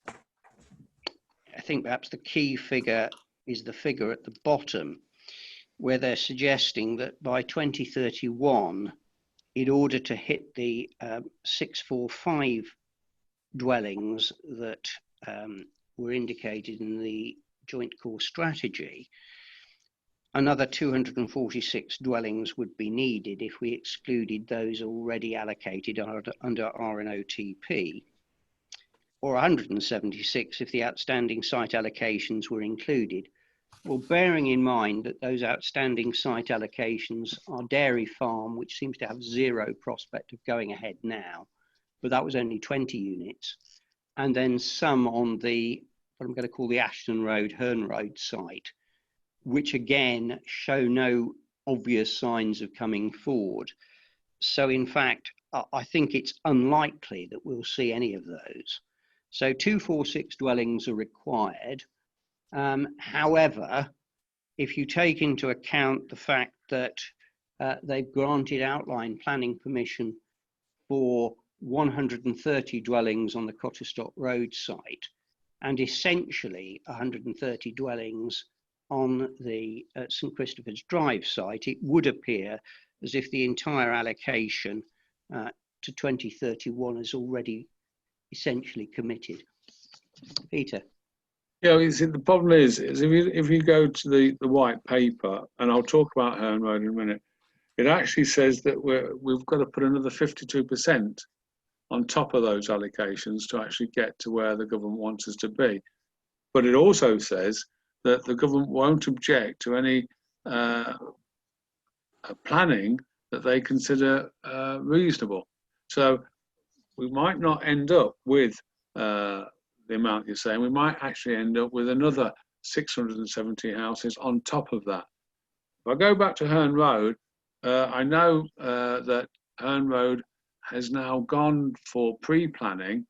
I think perhaps the key figure is the figure at the bottom, where they're suggesting that by 2031, in order to hit the 645 dwellings that were indicated in the Joint Core Strategy, another 246 dwellings would be needed if we excluded those already allocated under RNOTP, or 176 if the outstanding site allocations were included. Well, bearing in mind that those outstanding site allocations are Dairy Farm, which seems to have zero prospect of going ahead now, but that was only 20 units, and then some on the, what I'm going to call the Ashton Road, Herne Road site, which again show no obvious signs of coming forward. So in fact, I think it's unlikely that we'll see any of those. So 246 dwellings are required. However, if you take into account the fact that they've granted outline planning permission for 130 dwellings on the Cotterstock Road site, and essentially 130 dwellings on the St Christopher's Drive site, it would appear as if the entire allocation to 2031 is already essentially committed. Peter. Yeah, you see, the problem is if you go to the white paper, and I'll talk about Herne Road in a minute, it actually says that we've got to put another 52% on top of those allocations to actually get to where the government wants us to be. But it also says that the government won't object to any planning that they consider reasonable. So we might not end up with the amount you're saying. We might actually end up with another 670 houses on top of that. If I go back to Herne Road, I know that Herne Road has now gone for pre-planning,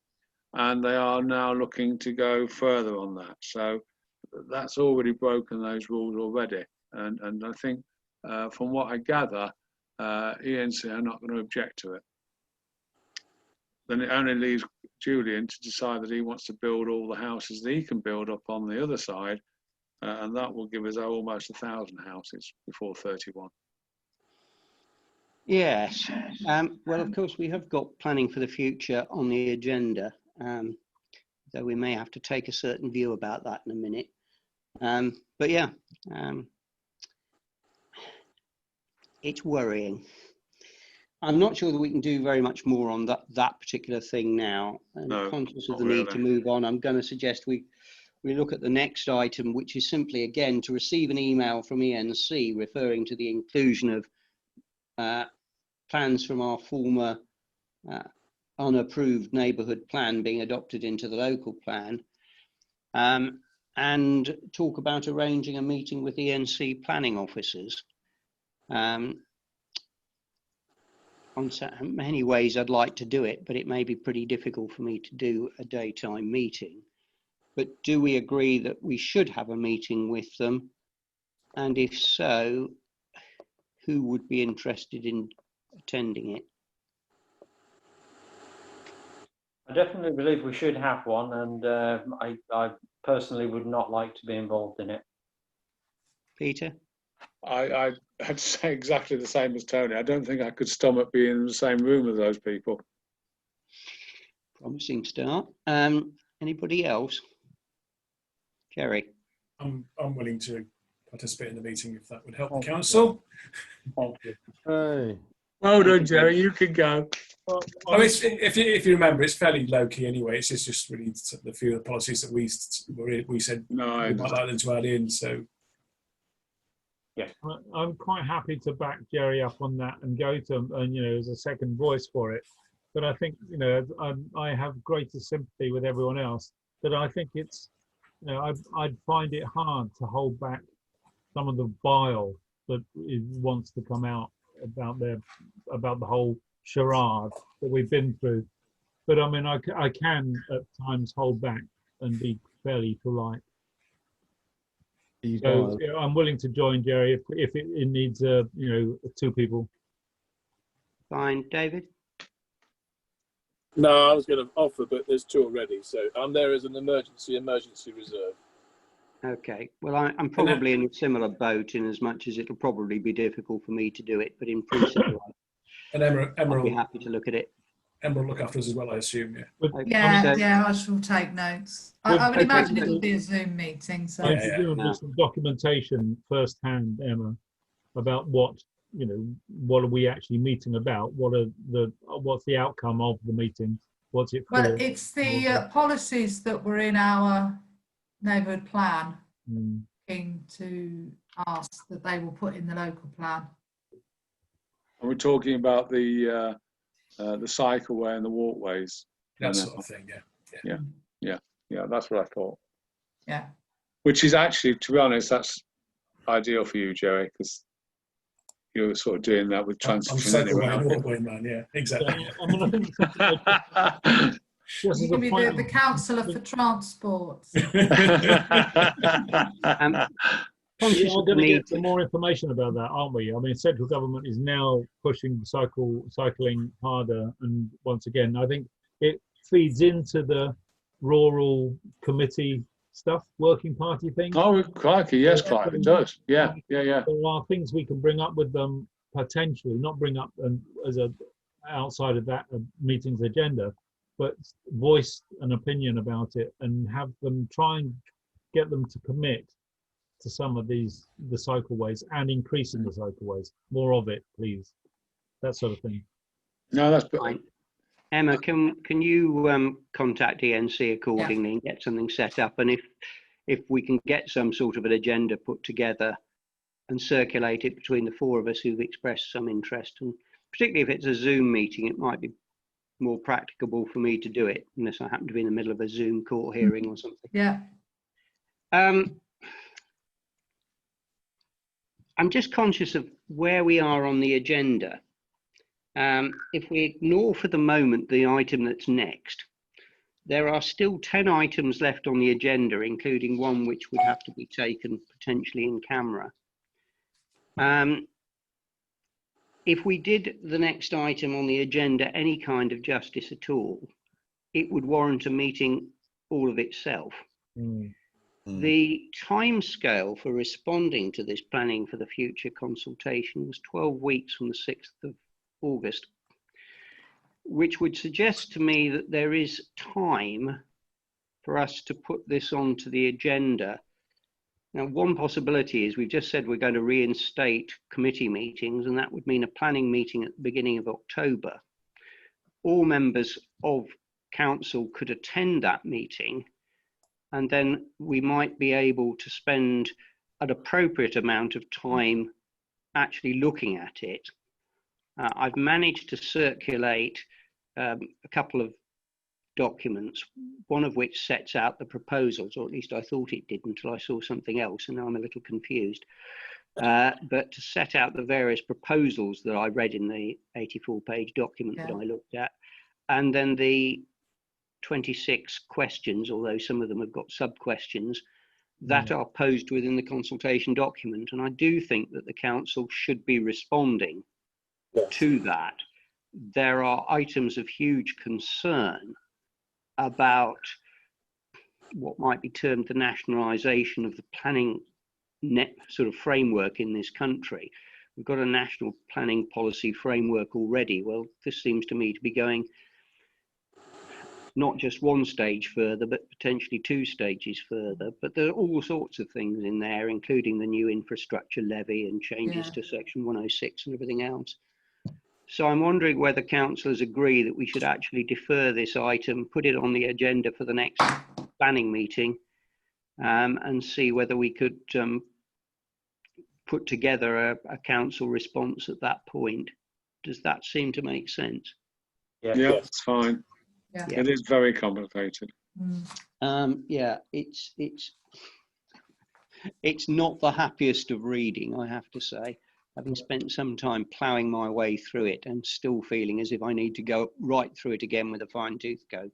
and they are now looking to go further on that. So that's already broken those rules already. And I think from what I gather, ENC are not going to object to it. Then it only leaves Julian to decide that he wants to build all the houses that he can build up on the other side, and that will give us almost 1,000 houses before 31. Yes. Well, of course, we have got planning for the future on the agenda, though we may have to take a certain view about that in a minute. But yeah, it's worrying. I'm not sure that we can do very much more on that particular thing now. And No, conscious of not the need really. to move on, I'm going to suggest we look at the next item, which is simply, again, to receive an email from ENC referring to the inclusion of plans from our former unapproved neighbourhood plan being adopted into the local plan, and talk about arranging a meeting with ENC planning officers. On many ways I'd like to do it, but it may be pretty difficult for me to do a daytime meeting. But do we agree that we should have a meeting with them? And if so, who would be interested in attending it? I definitely believe we should have one, and I personally would not like to be involved in it. Peter? I had to say exactly the same as Tony. I don't think I could stomach being in the same room with those people. Promising start. Anybody else? Jerry? I'm willing to participate in the meeting if that would help the council. Thank you. Hey. Well done, Jerry. You can go. I mean, if you remember, it's fairly low key anyway. It's just really the few of the policies that we said No, we might like them to add in. So I'm quite happy to back Jerry up on that and go to him, and as a second voice for it. But I think I have greater sympathy with everyone else. But I think it's I'd find it hard to hold back some of the bile that wants to come out about the whole charade that we've been through. But I mean, I can at times hold back and be fairly polite. So I'm willing to join Jerry if it needs 2 people. Fine, David. No, I was going to offer, but there's 2 already. So I'm there as an emergency reserve. Okay. Well, I'm probably in a similar boat in as much as it'll probably be difficult for me to do it, but in principle, and Emma I'll be happy to look at it. Emma will look after us as well, I assume. Yeah, I shall take notes. I would imagine it'll be a Zoom meeting. So I'm doing some documentation firsthand, Emma, about what are we actually meeting about? What's the outcome of the meeting? What's it for? Well, it's the policies that were in our neighbourhood plan. Keen to ask that they will put in the local plan. And we're talking about the cycleway and the walkways. That sort of thing, Yeah, that's what I thought. Yeah. Which is actually, to be honest, that's ideal for you, Jerry, because you're sort of doing that with transition anyway. I'm walkway man, yeah, exactly. I mean, I think you can be the councillor for transport. We are going to get some more information about that, aren't we? I mean, central government is now pushing cycling harder, and once again, I think it feeds into the rural committee stuff, working party thing. Oh, crikey, yes, Clive, it does. Yeah. There are things we can bring up with them potentially, not bring up as a outside of that meeting's agenda, but voice an opinion about it and have them try and get them to commit to some of the cycleways and increasing the cycleways. More of it, please. That sort of thing. No, that's fine. Emma, can you contact ENC accordingly and get something set up? And if we can get some sort of an agenda put together and circulate it between the 4 of us who've expressed some interest, and particularly if it's a Zoom meeting, it might be more practicable for me to do it, unless I happen to be in the middle of a Zoom court hearing or something. Yeah. I'm just conscious of where we are on the agenda. If we ignore for the moment the item that's next, there are still 10 items left on the agenda, including one which would have to be taken potentially in camera. If we did the next item on the agenda any kind of justice at all, it would warrant a meeting all of itself. The timescale for responding to this planning for the future consultation was 12 weeks from the 6th of August, which would suggest to me that there is time for us to put this onto the agenda. Now, one possibility is we've just said we're going to reinstate committee meetings, and that would mean a planning meeting at the beginning of October. All members of council could attend that meeting, and then we might be able to spend an appropriate amount of time actually looking at it. I've managed to circulate a couple of documents, one of which sets out the proposals, or at least I thought it did until I saw something else, and now I'm a little confused. But to set out the various proposals that I read in the 84-page document that I looked at, and then the 26 questions, although some of them have got sub-questions, that are posed within the consultation document. And I do think that the council should be responding to that. There are items of huge concern about what might be termed the nationalisation of the planning net sort of framework in this country. We've got a national planning policy framework already. Well, this seems to me to be going not just one stage further, but potentially 2 stages further. But there are all sorts of things in there, including the new infrastructure levy and changes to Section 106 and everything else. So I'm wondering whether councillors agree that we should actually defer this item, put it on the agenda for the next planning meeting, and see whether we could put together a council response at that point. Does that seem to make sense? Yeah. Yeah, it's fine. Yeah. It is very complicated. Yeah, it's not the happiest of reading, I have to say, having spent some time ploughing my way through it and still feeling as if I need to go right through it again with a fine-tooth comb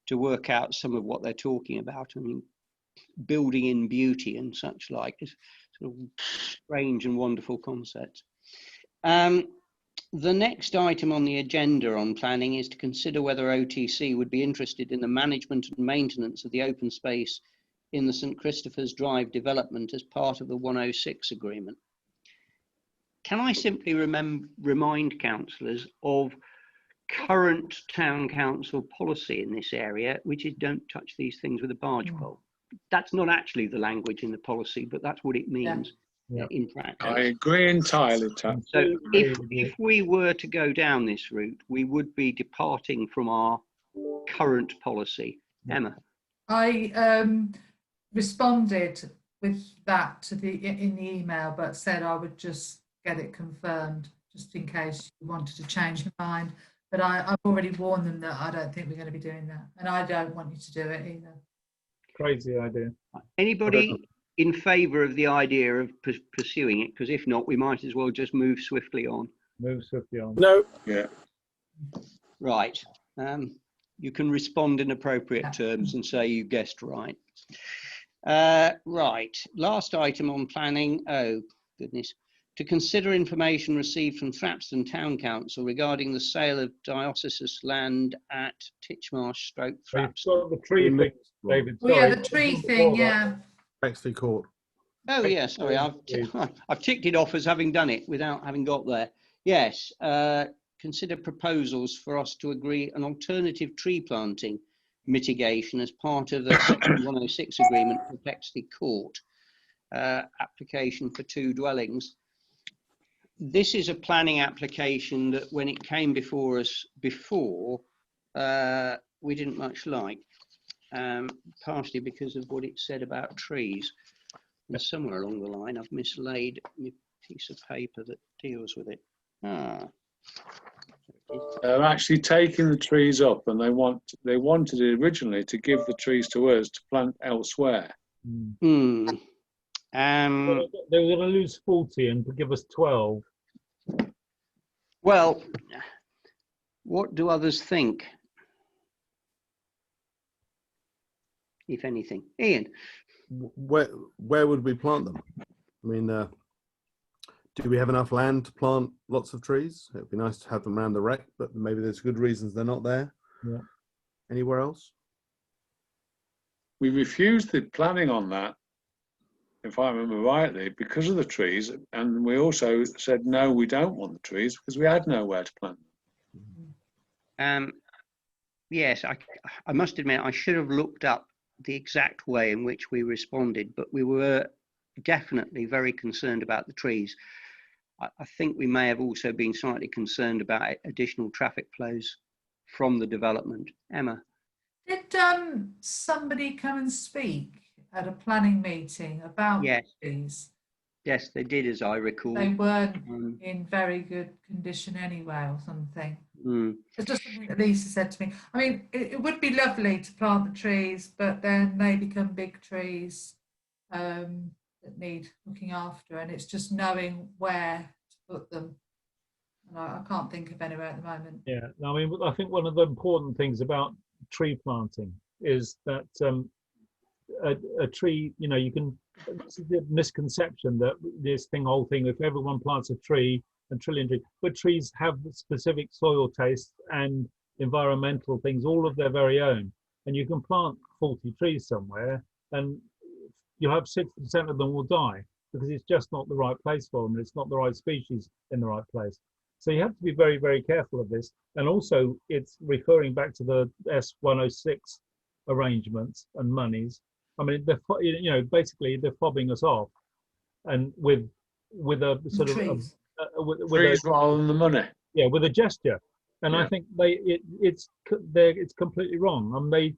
to work out some of what they're talking about. I mean, building in beauty and such like is sort of strange and wonderful concepts. The next item on the agenda on planning is to consider whether OTC would be interested in the management and maintenance of the open space in the St Christopher's Drive development as part of the 106 agreement. Can I simply remind councillors of current town council policy in this area, which is don't touch these things with a barge pole. That's not actually the language in the policy, but that's what it means in practice. I agree entirely, Tom. So if we were to go down this route, we would be departing from our current policy. Emma? I responded with that in the email, but said I would just get it confirmed just in case you wanted to change your mind. But I've already warned them that I don't think we're going to be doing that, and I don't want you to do it either. Crazy idea. Anybody in favour of the idea of pursuing it? Because if not, we might as well just move swiftly on. Move swiftly on. No. Yeah. Right. You can respond in appropriate terms and say you guessed right. Right. Last item on planning. Oh, goodness. To consider information received from Thrapston Town Council regarding the sale of diocesan land at Titchmarsh / Thrapston. The tree thing, David. Oh yeah, the tree thing, yeah. Bexley Court. Oh yeah, sorry, I've ticked it off as having done it without having got there. Yes, consider proposals for us to agree an alternative tree planting mitigation as part of the Section 106 agreement for Bexley Court. Application for 2 dwellings. This is a planning application that when it came before us before, we didn't much like, partially because of what it said about trees. And somewhere along the line, I've mislaid a piece of paper that deals with it. They're actually taking the trees up, and they wanted it originally to give the trees to us to plant elsewhere. They were going to lose 40 and to give us 12. Well, what do others think? If anything, Ian. Where would we plant them? I mean, do we have enough land to plant lots of trees? It'd be nice to have them around the wreck, but maybe there's good reasons they're not there. Yeah. Anywhere else? We refused the planning on that, if I remember rightly, because of the trees, and we also said no, we don't want the trees because we had nowhere to plant them. Yes, I must admit I should have looked up the exact way in which we responded, but we were definitely very concerned about the trees. I think we may have also been slightly concerned about additional traffic flows from the development. Emma? Did somebody come and speak at a planning meeting about these? Yes, they did, as I recall. They weren't in very good condition anyway, or something. It's just something that Lisa said to me. I mean, it would be lovely to plant the trees, but then they become big trees that need looking after, and it's just knowing where to put them. And I can't think of anywhere at the moment. Yeah, I mean, I think one of the important things about tree planting is that a tree, you know, you can, it's a misconception that this whole thing, if everyone plants a tree, a trillion trees, but trees have specific soil tastes and environmental things, all of their very own. And you can plant 40 trees somewhere and you'll have 60% of them will die because it's just not the right place for them. It's not the right species in the right place. So you have to be very, very careful of this. And also it's referring back to the S106 arrangements and monies. I mean, they're, you know, basically they're fobbing us off, and with a sort of trees rather than the money. yeah, with a gesture. And I Yeah. think it's completely wrong. And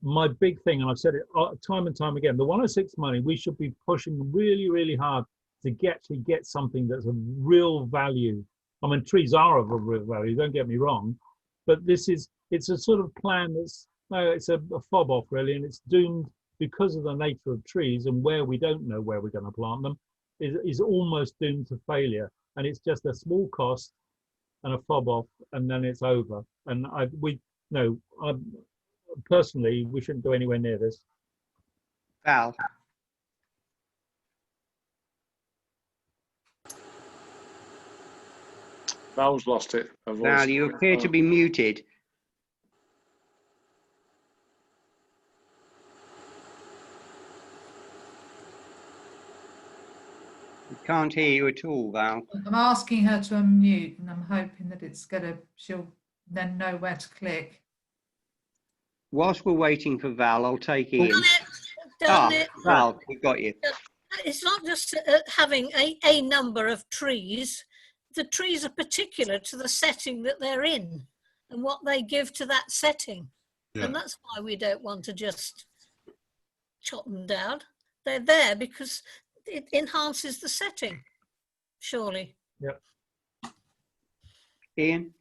my big thing, and I've said it time and time again, the 106 money, we should be pushing really, really hard to get something that's of real value. I mean, trees are of a real value, don't get me wrong, but it's a sort of plan it's a fob off really, and it's doomed because of the nature of trees and where we don't know where we're going to plant them is almost doomed to failure. And it's just a small cost and a fob off, and then it's over. And personally, we shouldn't go anywhere near this. Val, Val's lost it. Her voice. Val, you appear to be muted. We can't hear you at all, Val. I'm asking her to unmute, and I'm hoping that she'll then know where to click. Whilst we're waiting for Val, I'll take Ian. Done it. Val, we've got you. It's not just having a number of trees. The trees are particular to the setting that they're in and what they give to that setting. Yeah. And that's why we don't want to just chop them down. They're there because it enhances the setting, surely. Yep. Ian?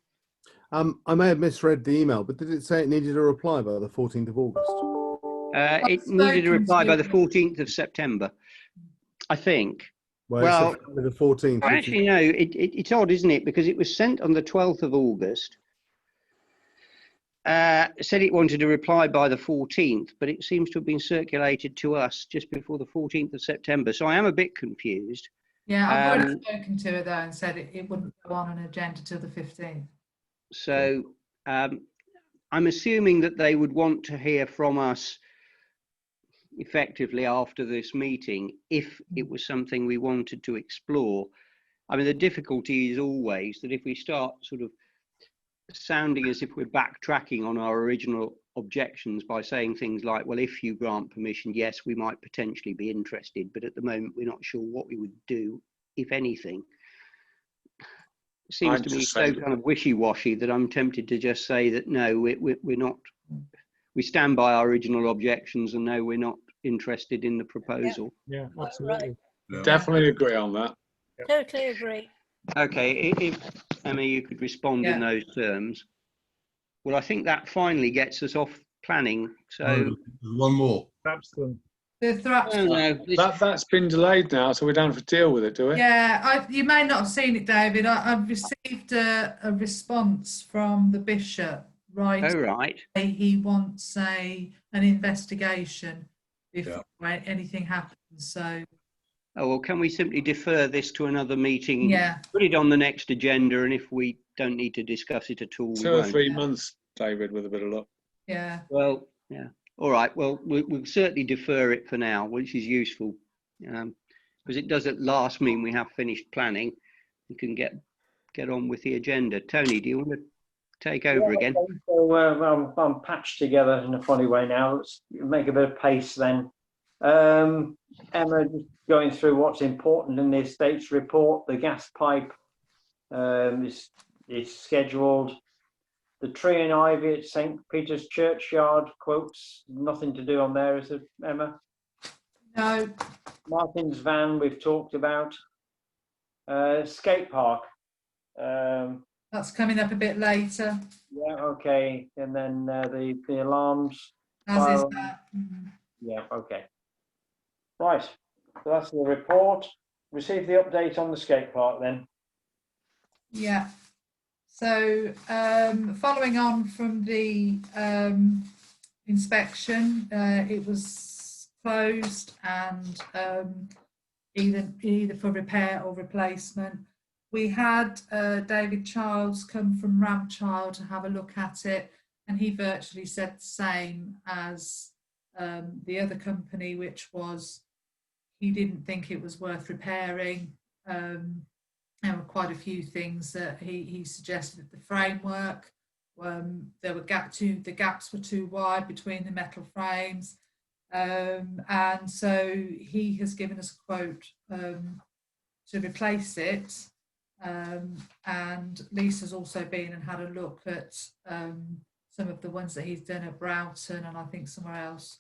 I may have misread the email, but did it say it needed a reply by the 14th of August? It needed a reply by the 14th of September, I think. Well, September the 14th. Actually, no, it's odd, isn't it? Because it was sent on the 12th of August. Said it wanted a reply by the 14th, but it seems to have been circulated to us just before the 14th of September. So I am a bit confused. Yeah, I've already spoken to her though and said it wouldn't go on an agenda till the 15th. So I'm assuming that they would want to hear from us effectively after this meeting if it was something we wanted to explore. I mean, the difficulty is always that if we start sort of sounding as if we're backtracking on our original objections by saying things like, well, if you grant permission, yes, we might potentially be interested, but at the moment we're not sure what we would do, if anything. It seems to me so kind of wishy-washy that I'm tempted to just say that no, we're not, we stand by our original objections and no, we're not interested in the proposal. Yeah, absolutely. Right. Yeah. Definitely agree on that. Totally agree. Okay, if Emma, you could respond in those terms. Well, I think that finally gets us off planning. So one more. Thrapston. The Thrapston. That's been delayed now, so we don't have to deal with it, do we? Yeah, you may not have seen it, David. I've received a response from the bishop. Right. Oh, right. He wants an investigation before anything happens. So. Oh, well, can we simply defer this to another meeting? Yeah. Put it on the next agenda, and if we don't need to discuss it at all, 2 or 3 months, David, with a bit of luck. Yeah. Well, yeah. All right. Well, we'll certainly defer it for now, which is useful, because it does at last mean we have finished planning. We can get on with the agenda. Tony, do you want to take over again? So I'm patched together in a funny way now. Let's make a bit of pace then. Emma, just going through what's important in the estate's report. The gas pipe is scheduled. The tree and ivy at St. Peter's Churchyard, quotes, nothing to do on there, is it, Emma? No. Martin's van, we've talked about. Skate park. That's coming up a bit later. Yeah, okay. And then the alarms. As is that. Yeah, okay. Right, so that's the report. Receive the update on the skate park then. Yeah. So following on from the inspection, it was closed and either for repair or replacement. We had David Childs come from Ramchild to have a look at it, and he virtually said the same as the other company, which was he didn't think it was worth repairing. There were quite a few things that he suggested. The framework, there were the gaps were too wide between the metal frames, and so he has given us a quote to replace it. and Lisa's also been and had a look at some of the ones that he's done at Broughton and I think somewhere else.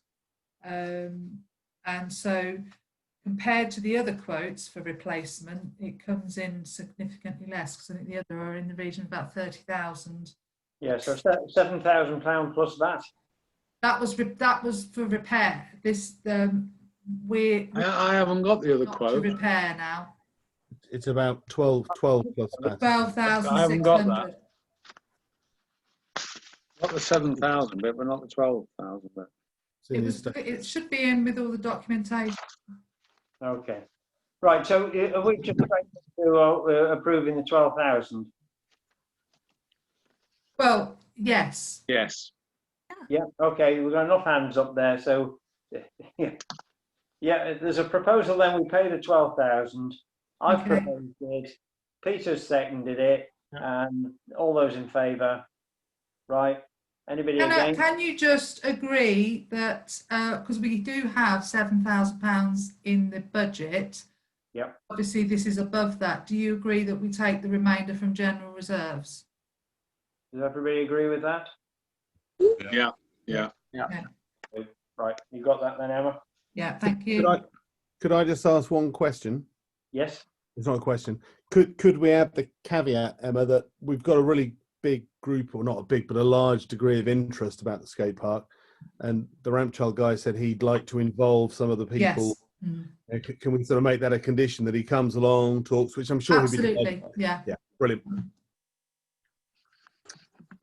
And so compared to the other quotes for replacement, it comes in significantly less, because I think the other are in the region of about 30,000. Yeah, so £7,000 plus that. That was for repair. This we're I haven't got the other got to quote. repair now. It's about 12 plus that. 12,600. I haven't got that. Got the 7,000 bit, but not the 12,000 bit. It should be in with all the documentation. Okay. Right, so are we just going to approving the 12,000? Well, yes. Yes. Yeah, okay, we've got enough hands up there, so yeah, there's a proposal then, we pay the 12,000. I've Okay. proposed it, Peter's seconded it, and all those in favour, right? Anybody against? Can you just agree that, because we do have £7,000 in the budget, Yep. obviously this is above that, do you agree that we take the remainder from general reserves? Does everybody agree with that? Yeah. Right, you got that then, Emma? Yeah, thank you. Could I just ask one question? Yes? It's not a question. Could we add the caveat, Emma, that we've got a really big group, or not a big, but a large degree of interest about the skate park, and the Rampchild guy said he'd like to involve some of the people. Yes. Can we sort of make that a condition that he comes along, talks, which I'm sure he'd be Absolutely, delighted by. yeah. Yeah, brilliant.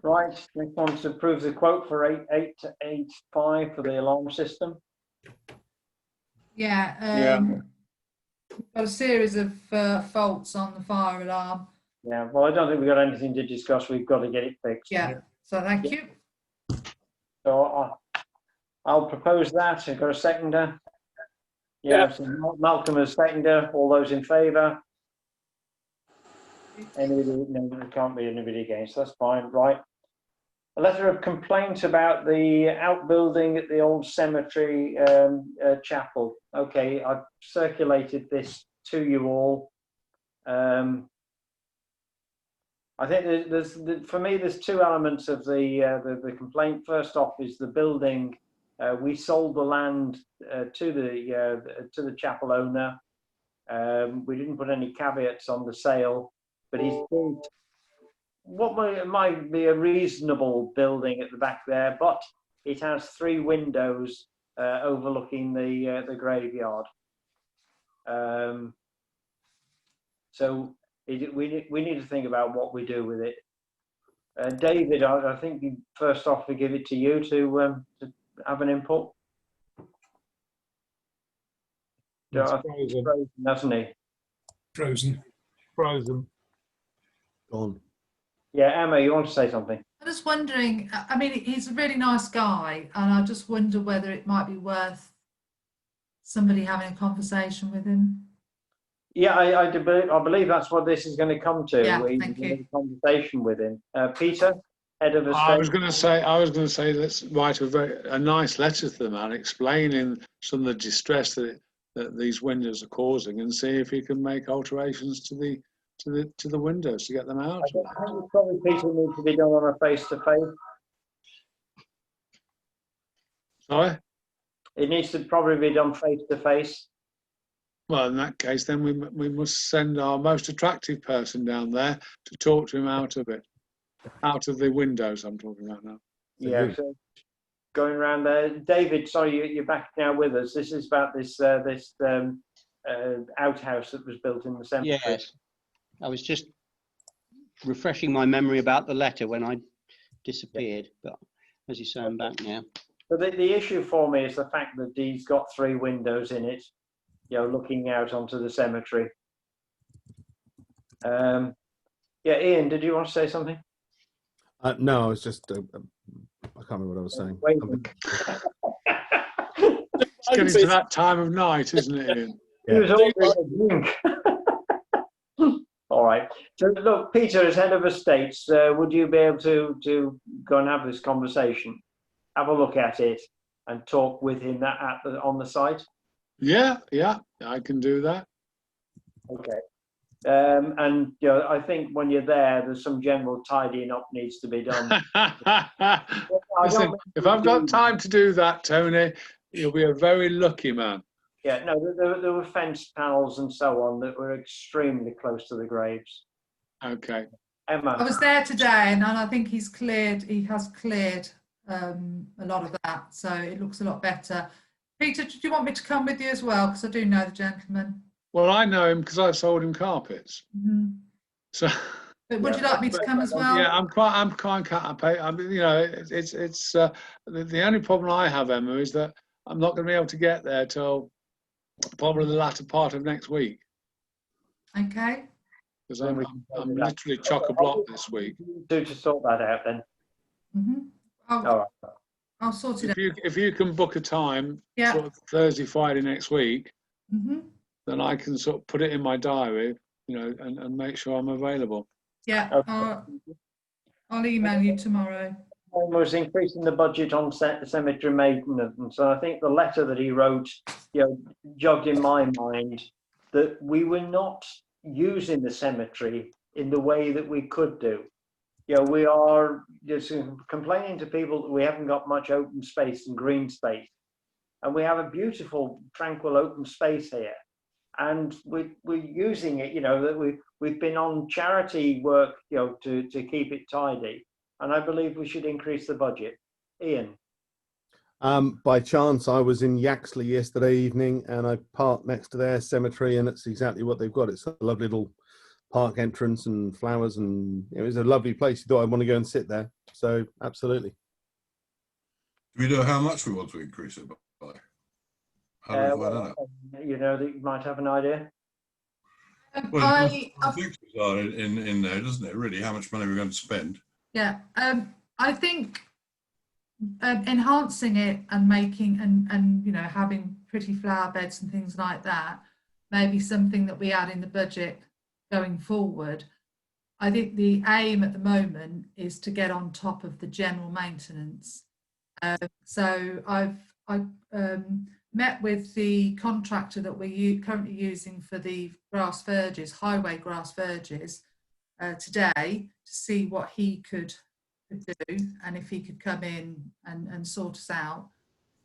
Right, next one to approve the quote for 8885 for the alarm system. Yeah, got a series of faults on the fire alarm. Yeah, well, I don't think we've got anything to discuss, we've got to get it fixed. Yeah, so thank you. So I'll propose that. I've got a seconder. Yeah, so Malcolm has seconder. All those in favour? Anybody? No, there can't be anybody against. That's fine. Right. A letter of complaint about the outbuilding at the old cemetery chapel. Okay, I've circulated this to you all. I think for me, there's two elements of the complaint. First off is the building. We sold the land to the chapel owner. We didn't put any caveats on the sale, but he's built what might be a reasonable building at the back there, but it has 3 windows overlooking the graveyard. So we need to think about what we do with it. David, I think first off we give it to you to have an input. It's I think he's frozen, hasn't he? Frozen. Gone. Yeah, Emma, you want to say something? I'm just wondering, I mean, he's a really nice guy, and I just wonder whether it might be worth somebody having a conversation with him. Yeah, I believe that's what this is going to come to. Yeah, We're thank going to you. have a conversation with him. Peter, head of estate. I was going to say, let's write a nice letter to the man explaining some of the distress that these windows are causing, and see if he can make alterations to the windows to get them out. I think probably Peter needs to be done on a face-to-face. Sorry? It needs to probably be done face-to-face. Well, in that case, then we must send our most attractive person down there to talk to him out of it, out of the windows I'm talking about now. Yeah, so going around there. David, sorry, you're back now with us. This is about this outhouse that was built in the cemetery. Yes, I was just refreshing my memory about the letter when I disappeared, but as you say, I'm back now. But the issue for me is the fact that he's got 3 windows in it, looking out onto the cemetery. Yeah, Ian, did you want to say something? No, I was just, I can't remember what I was saying. It's getting to that time of night, isn't it, Ian? He was ordering a drink. All right. So look, Peter, as head of estates, would you be able to go and have this conversation, have a look at it, and talk with him on the site? Yeah, I can do that. Okay. And you know, I think when you're there, there's some general tidying up needs to be done. Listen, if I've got time to do that, Tony, you'll be a very lucky man. Yeah, no, there were fence panels and so on that were extremely close to the graves. Okay. Emma. I was there today, and I think he has cleared a lot of that, so it looks a lot better. Peter, do you want me to come with you as well? Because I do know the gentleman. Well, I know him because I've sold him carpets. Mm-hmm. So. But would you like me to come as well? Yeah, I'm quite happy. I mean, you know, it's the only problem I have, Emma, is that I'm not going to be able to get there till probably the latter part of next week. Okay. Because I'm literally chock-a-block this week. To sort that out then. Mm-hmm. All right. I'll sort it out. If you can book a time, Yeah. sort of Thursday, Friday next week, Mm-hmm. then I can sort of put it in my diary, you know, and make sure I'm available. Yeah. Okay. I'll email you tomorrow. Was increasing the budget on cemetery maintenance. So I think the letter that he wrote, you know, jogged in my mind that we were not using the cemetery in the way that we could do. You know, we are just complaining to people that we haven't got much open space and green space, and we have a beautiful, tranquil open space here, and we're using it. You know, that we've been on charity work, you know, to keep it tidy. And I believe we should increase the budget. Ian. By chance, I was in Yaxley yesterday evening, and I parked next to their cemetery, and it's exactly what they've got. It's a lovely little park entrance and flowers, and it was a lovely place. You thought I'd want to go and sit there. So, absolutely. Do we know how much we want to increase it by? How do we find that out? You know that you might have an idea. Well, it fixes are in there, doesn't it? Really, how much money we're going to spend? Yeah, I think enhancing it and making and you know, having pretty flower beds and things like that may be something that we add in the budget going forward. I think the aim at the moment is to get on top of the general maintenance. So I've met with the contractor that we're currently using for the grass verges, highway grass verges, today, to see what he could do and if he could come in and sort us out.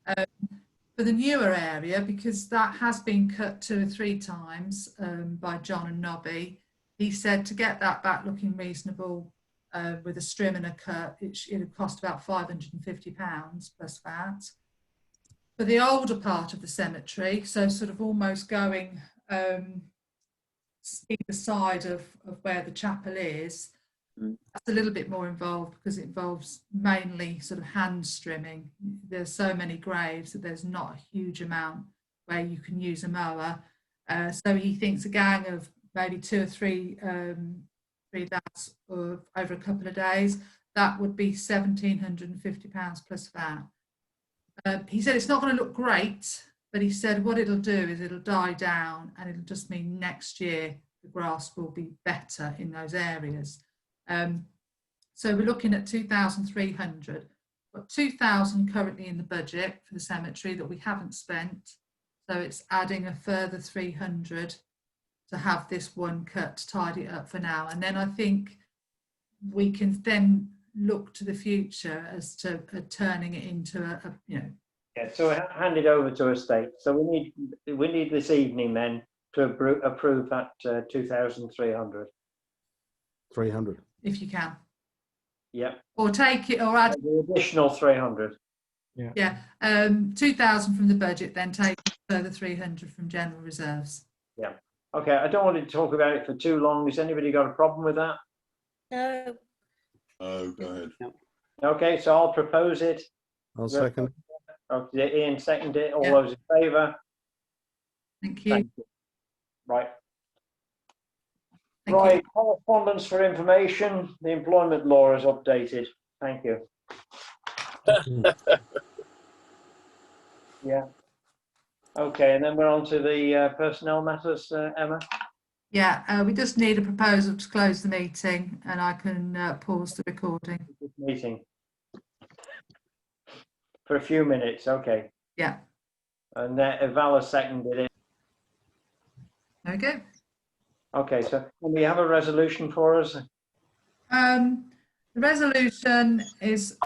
For the newer area, because that has been cut 2 or 3 times by John and Nobby, he said to get that back looking reasonable with a strim and a cut, it would cost about £550 plus VAT. For the older part of the cemetery, so sort of almost going either side of where the chapel is, that's a little bit more involved because it involves mainly sort of hand strimming. There's so many graves that there's not a huge amount where you can use a mower. So he thinks a gang of maybe 2 or 3 lads over a couple of days, that would be £1,750 plus VAT. He said it's not going to look great, but he said what it'll do is it'll die down, and it'll just mean next year the grass will be better in those areas. So we're looking at 2,300. Got 2,000 currently in the budget for the cemetery that we haven't spent, so it's adding a further 300 to have this one cut to tidy it up for now. And then I think we can then look to the future as to turning it into a you know. Yeah, so hand it over to estate. So we need this evening then to approve that 2,300. 300. If you can. Yeah. Or take it or add the additional 300. Yeah. 2,000 from the budget, then take further 300 from general reserves. Yeah. Okay, I don't want to talk about it for too long. Has anybody got a problem with that? No. Oh, go ahead. Okay, so I'll propose it. I'll second. Okay, Ian seconded it. All Yeah. those in favour? Thank you. Thank you. Right. Thank Right, you. correspondence for information. The employment law is updated. Thank you. Yeah. Okay, and then we're on to the personnel matters, Emma. Yeah, we just need a proposal to close the meeting, and I can pause the recording. Meeting. For a few minutes, okay. Yeah. And Vala seconded it. There we go. Okay, so can we have a resolution for us? The resolution is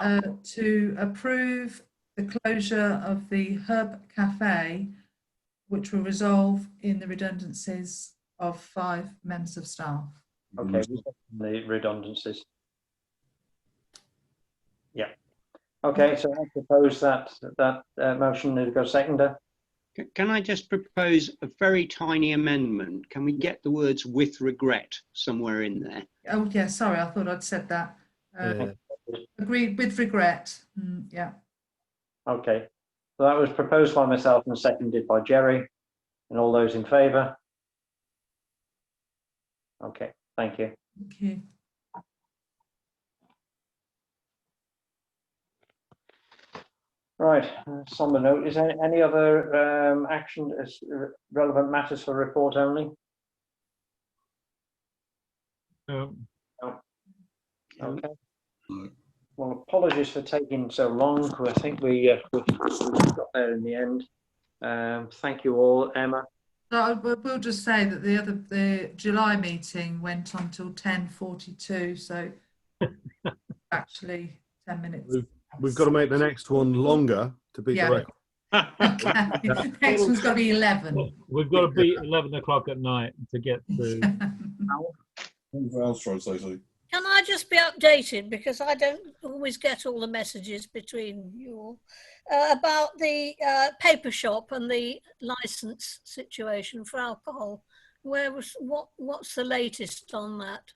to approve the closure of the Hub Cafe, which will resolve in the redundancies of 5 members of staff. Okay, the redundancies. Yeah. Okay, so I propose that motion. Has got a seconder? Can I just propose a very tiny amendment? Can we get the words "with regret" somewhere in there? Oh, yeah, sorry, I thought I'd said that. Agreed with regret. Yeah. Okay, so that was proposed by myself and seconded by Jerry. And all those in favour? Okay, thank you. Thank you. Right, somber note. Is there any other action as relevant matters for report only? No. Okay. No. Well, apologies for taking so long. I think we got there in the end. Thank you all, Emma. So we'll just say that the July meeting went on till 10:42, so actually 10 minutes. We've got to make the next one longer to beat the record. Okay. Next one's got to be 11. We've got to beat 11 o'clock at night to get through. What else trying to say something? Can I just be updated, because I don't always get all the messages between you all, about the paper shop and the license situation for alcohol? What's the latest on that?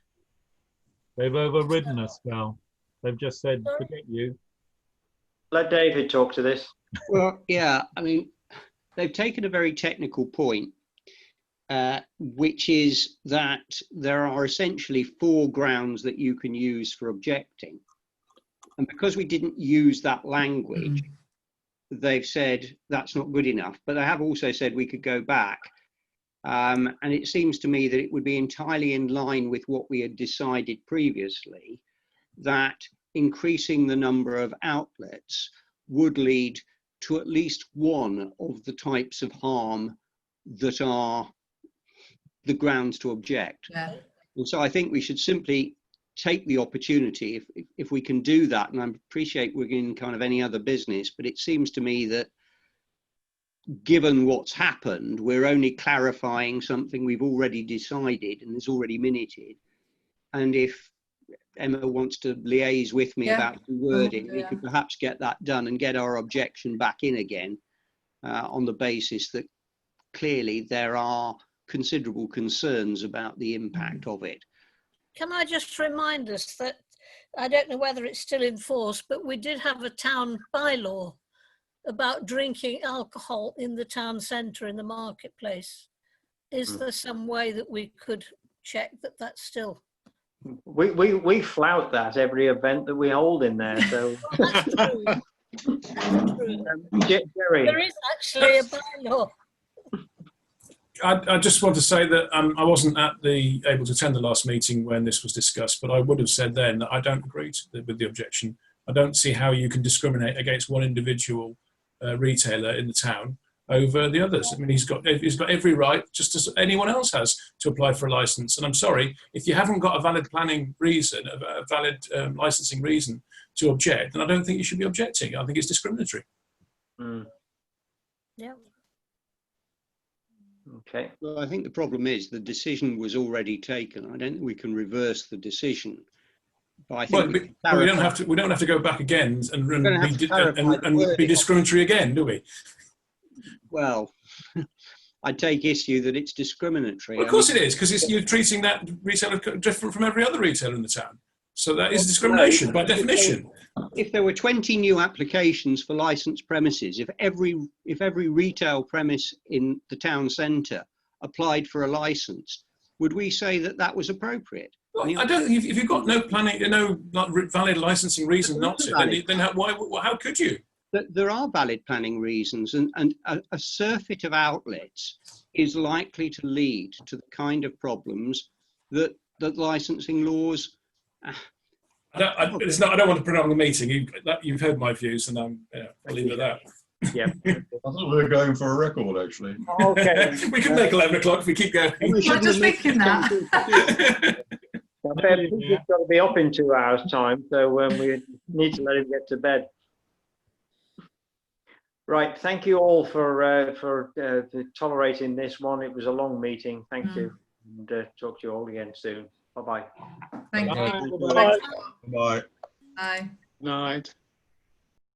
They've overridden us now. They've just said, forget you. Let David talk to this. Well, yeah, I mean, they've taken a very technical point, which is that there are essentially 4 grounds that you can use for objecting. And because we didn't use that language, they've said that's not good enough. But they have also said we could go back. And it seems to me that it would be entirely in line with what we had decided previously, that increasing the number of outlets would lead to at least one of the types of harm that are the grounds to object. Yeah. And so I think we should simply take the opportunity, if we can do that, and I appreciate we're in kind of any other business, but it seems to me that given what's happened, we're only clarifying something we've already decided and is already minuted. And if Emma wants to liaise with me about the wording, we could perhaps get that done and get our objection back in again on the basis that clearly there are considerable concerns about the impact of it. Can I just remind us that, I don't know whether it's still in force, but we did have a town bylaw about drinking alcohol in the town centre in the marketplace. Is there some way that we could check that that's still? We flout that every event that we hold in there. So That's true. Jerry. There is actually a bylaw. I just want to say that I wasn't able to attend the last meeting when this was discussed, but I would have said then that I don't agree with the objection. I don't see how you can discriminate against one individual retailer in the town over the others. I mean, he's got every right, just as anyone else has, to apply for a license. And I'm sorry, if you haven't got a valid planning reason, a valid licensing reason to object, then I don't think you should be objecting. I think it's discriminatory. Yeah. Okay. Well, I think the problem is the decision was already taken. I don't think we can reverse the decision. But I think we don't have to. We don't have to go back again and be discriminatory again, do we? Well, I take issue that it's discriminatory. Well, of course it is, because you're treating that retailer different from every other retailer in the town. So that is discrimination by definition. If there were 20 new applications for licensed premises, if every retail premise in the town centre applied for a license, would we say that that was appropriate? Well, I don't think if you've got no planning, no valid licensing reason not to, then how could you? There are valid planning reasons, and a surfeit of outlets is likely to lead to the kind of problems that licensing laws. I don't want to prolong the meeting. You've heard my views, and I'll leave it at that. Yeah. I thought we were going for a record, actually. Okay. We can make 11 o'clock if we keep going. I was just thinking that. Well, Peter's got to be up in 2 hours' time, so we need to let him get to bed. Right. Thank you all for tolerating this one. It was a long meeting. Thank you. And talk to you all again soon. Bye-bye. Thank you. Bye. Thanks. Bye. Bye. Night.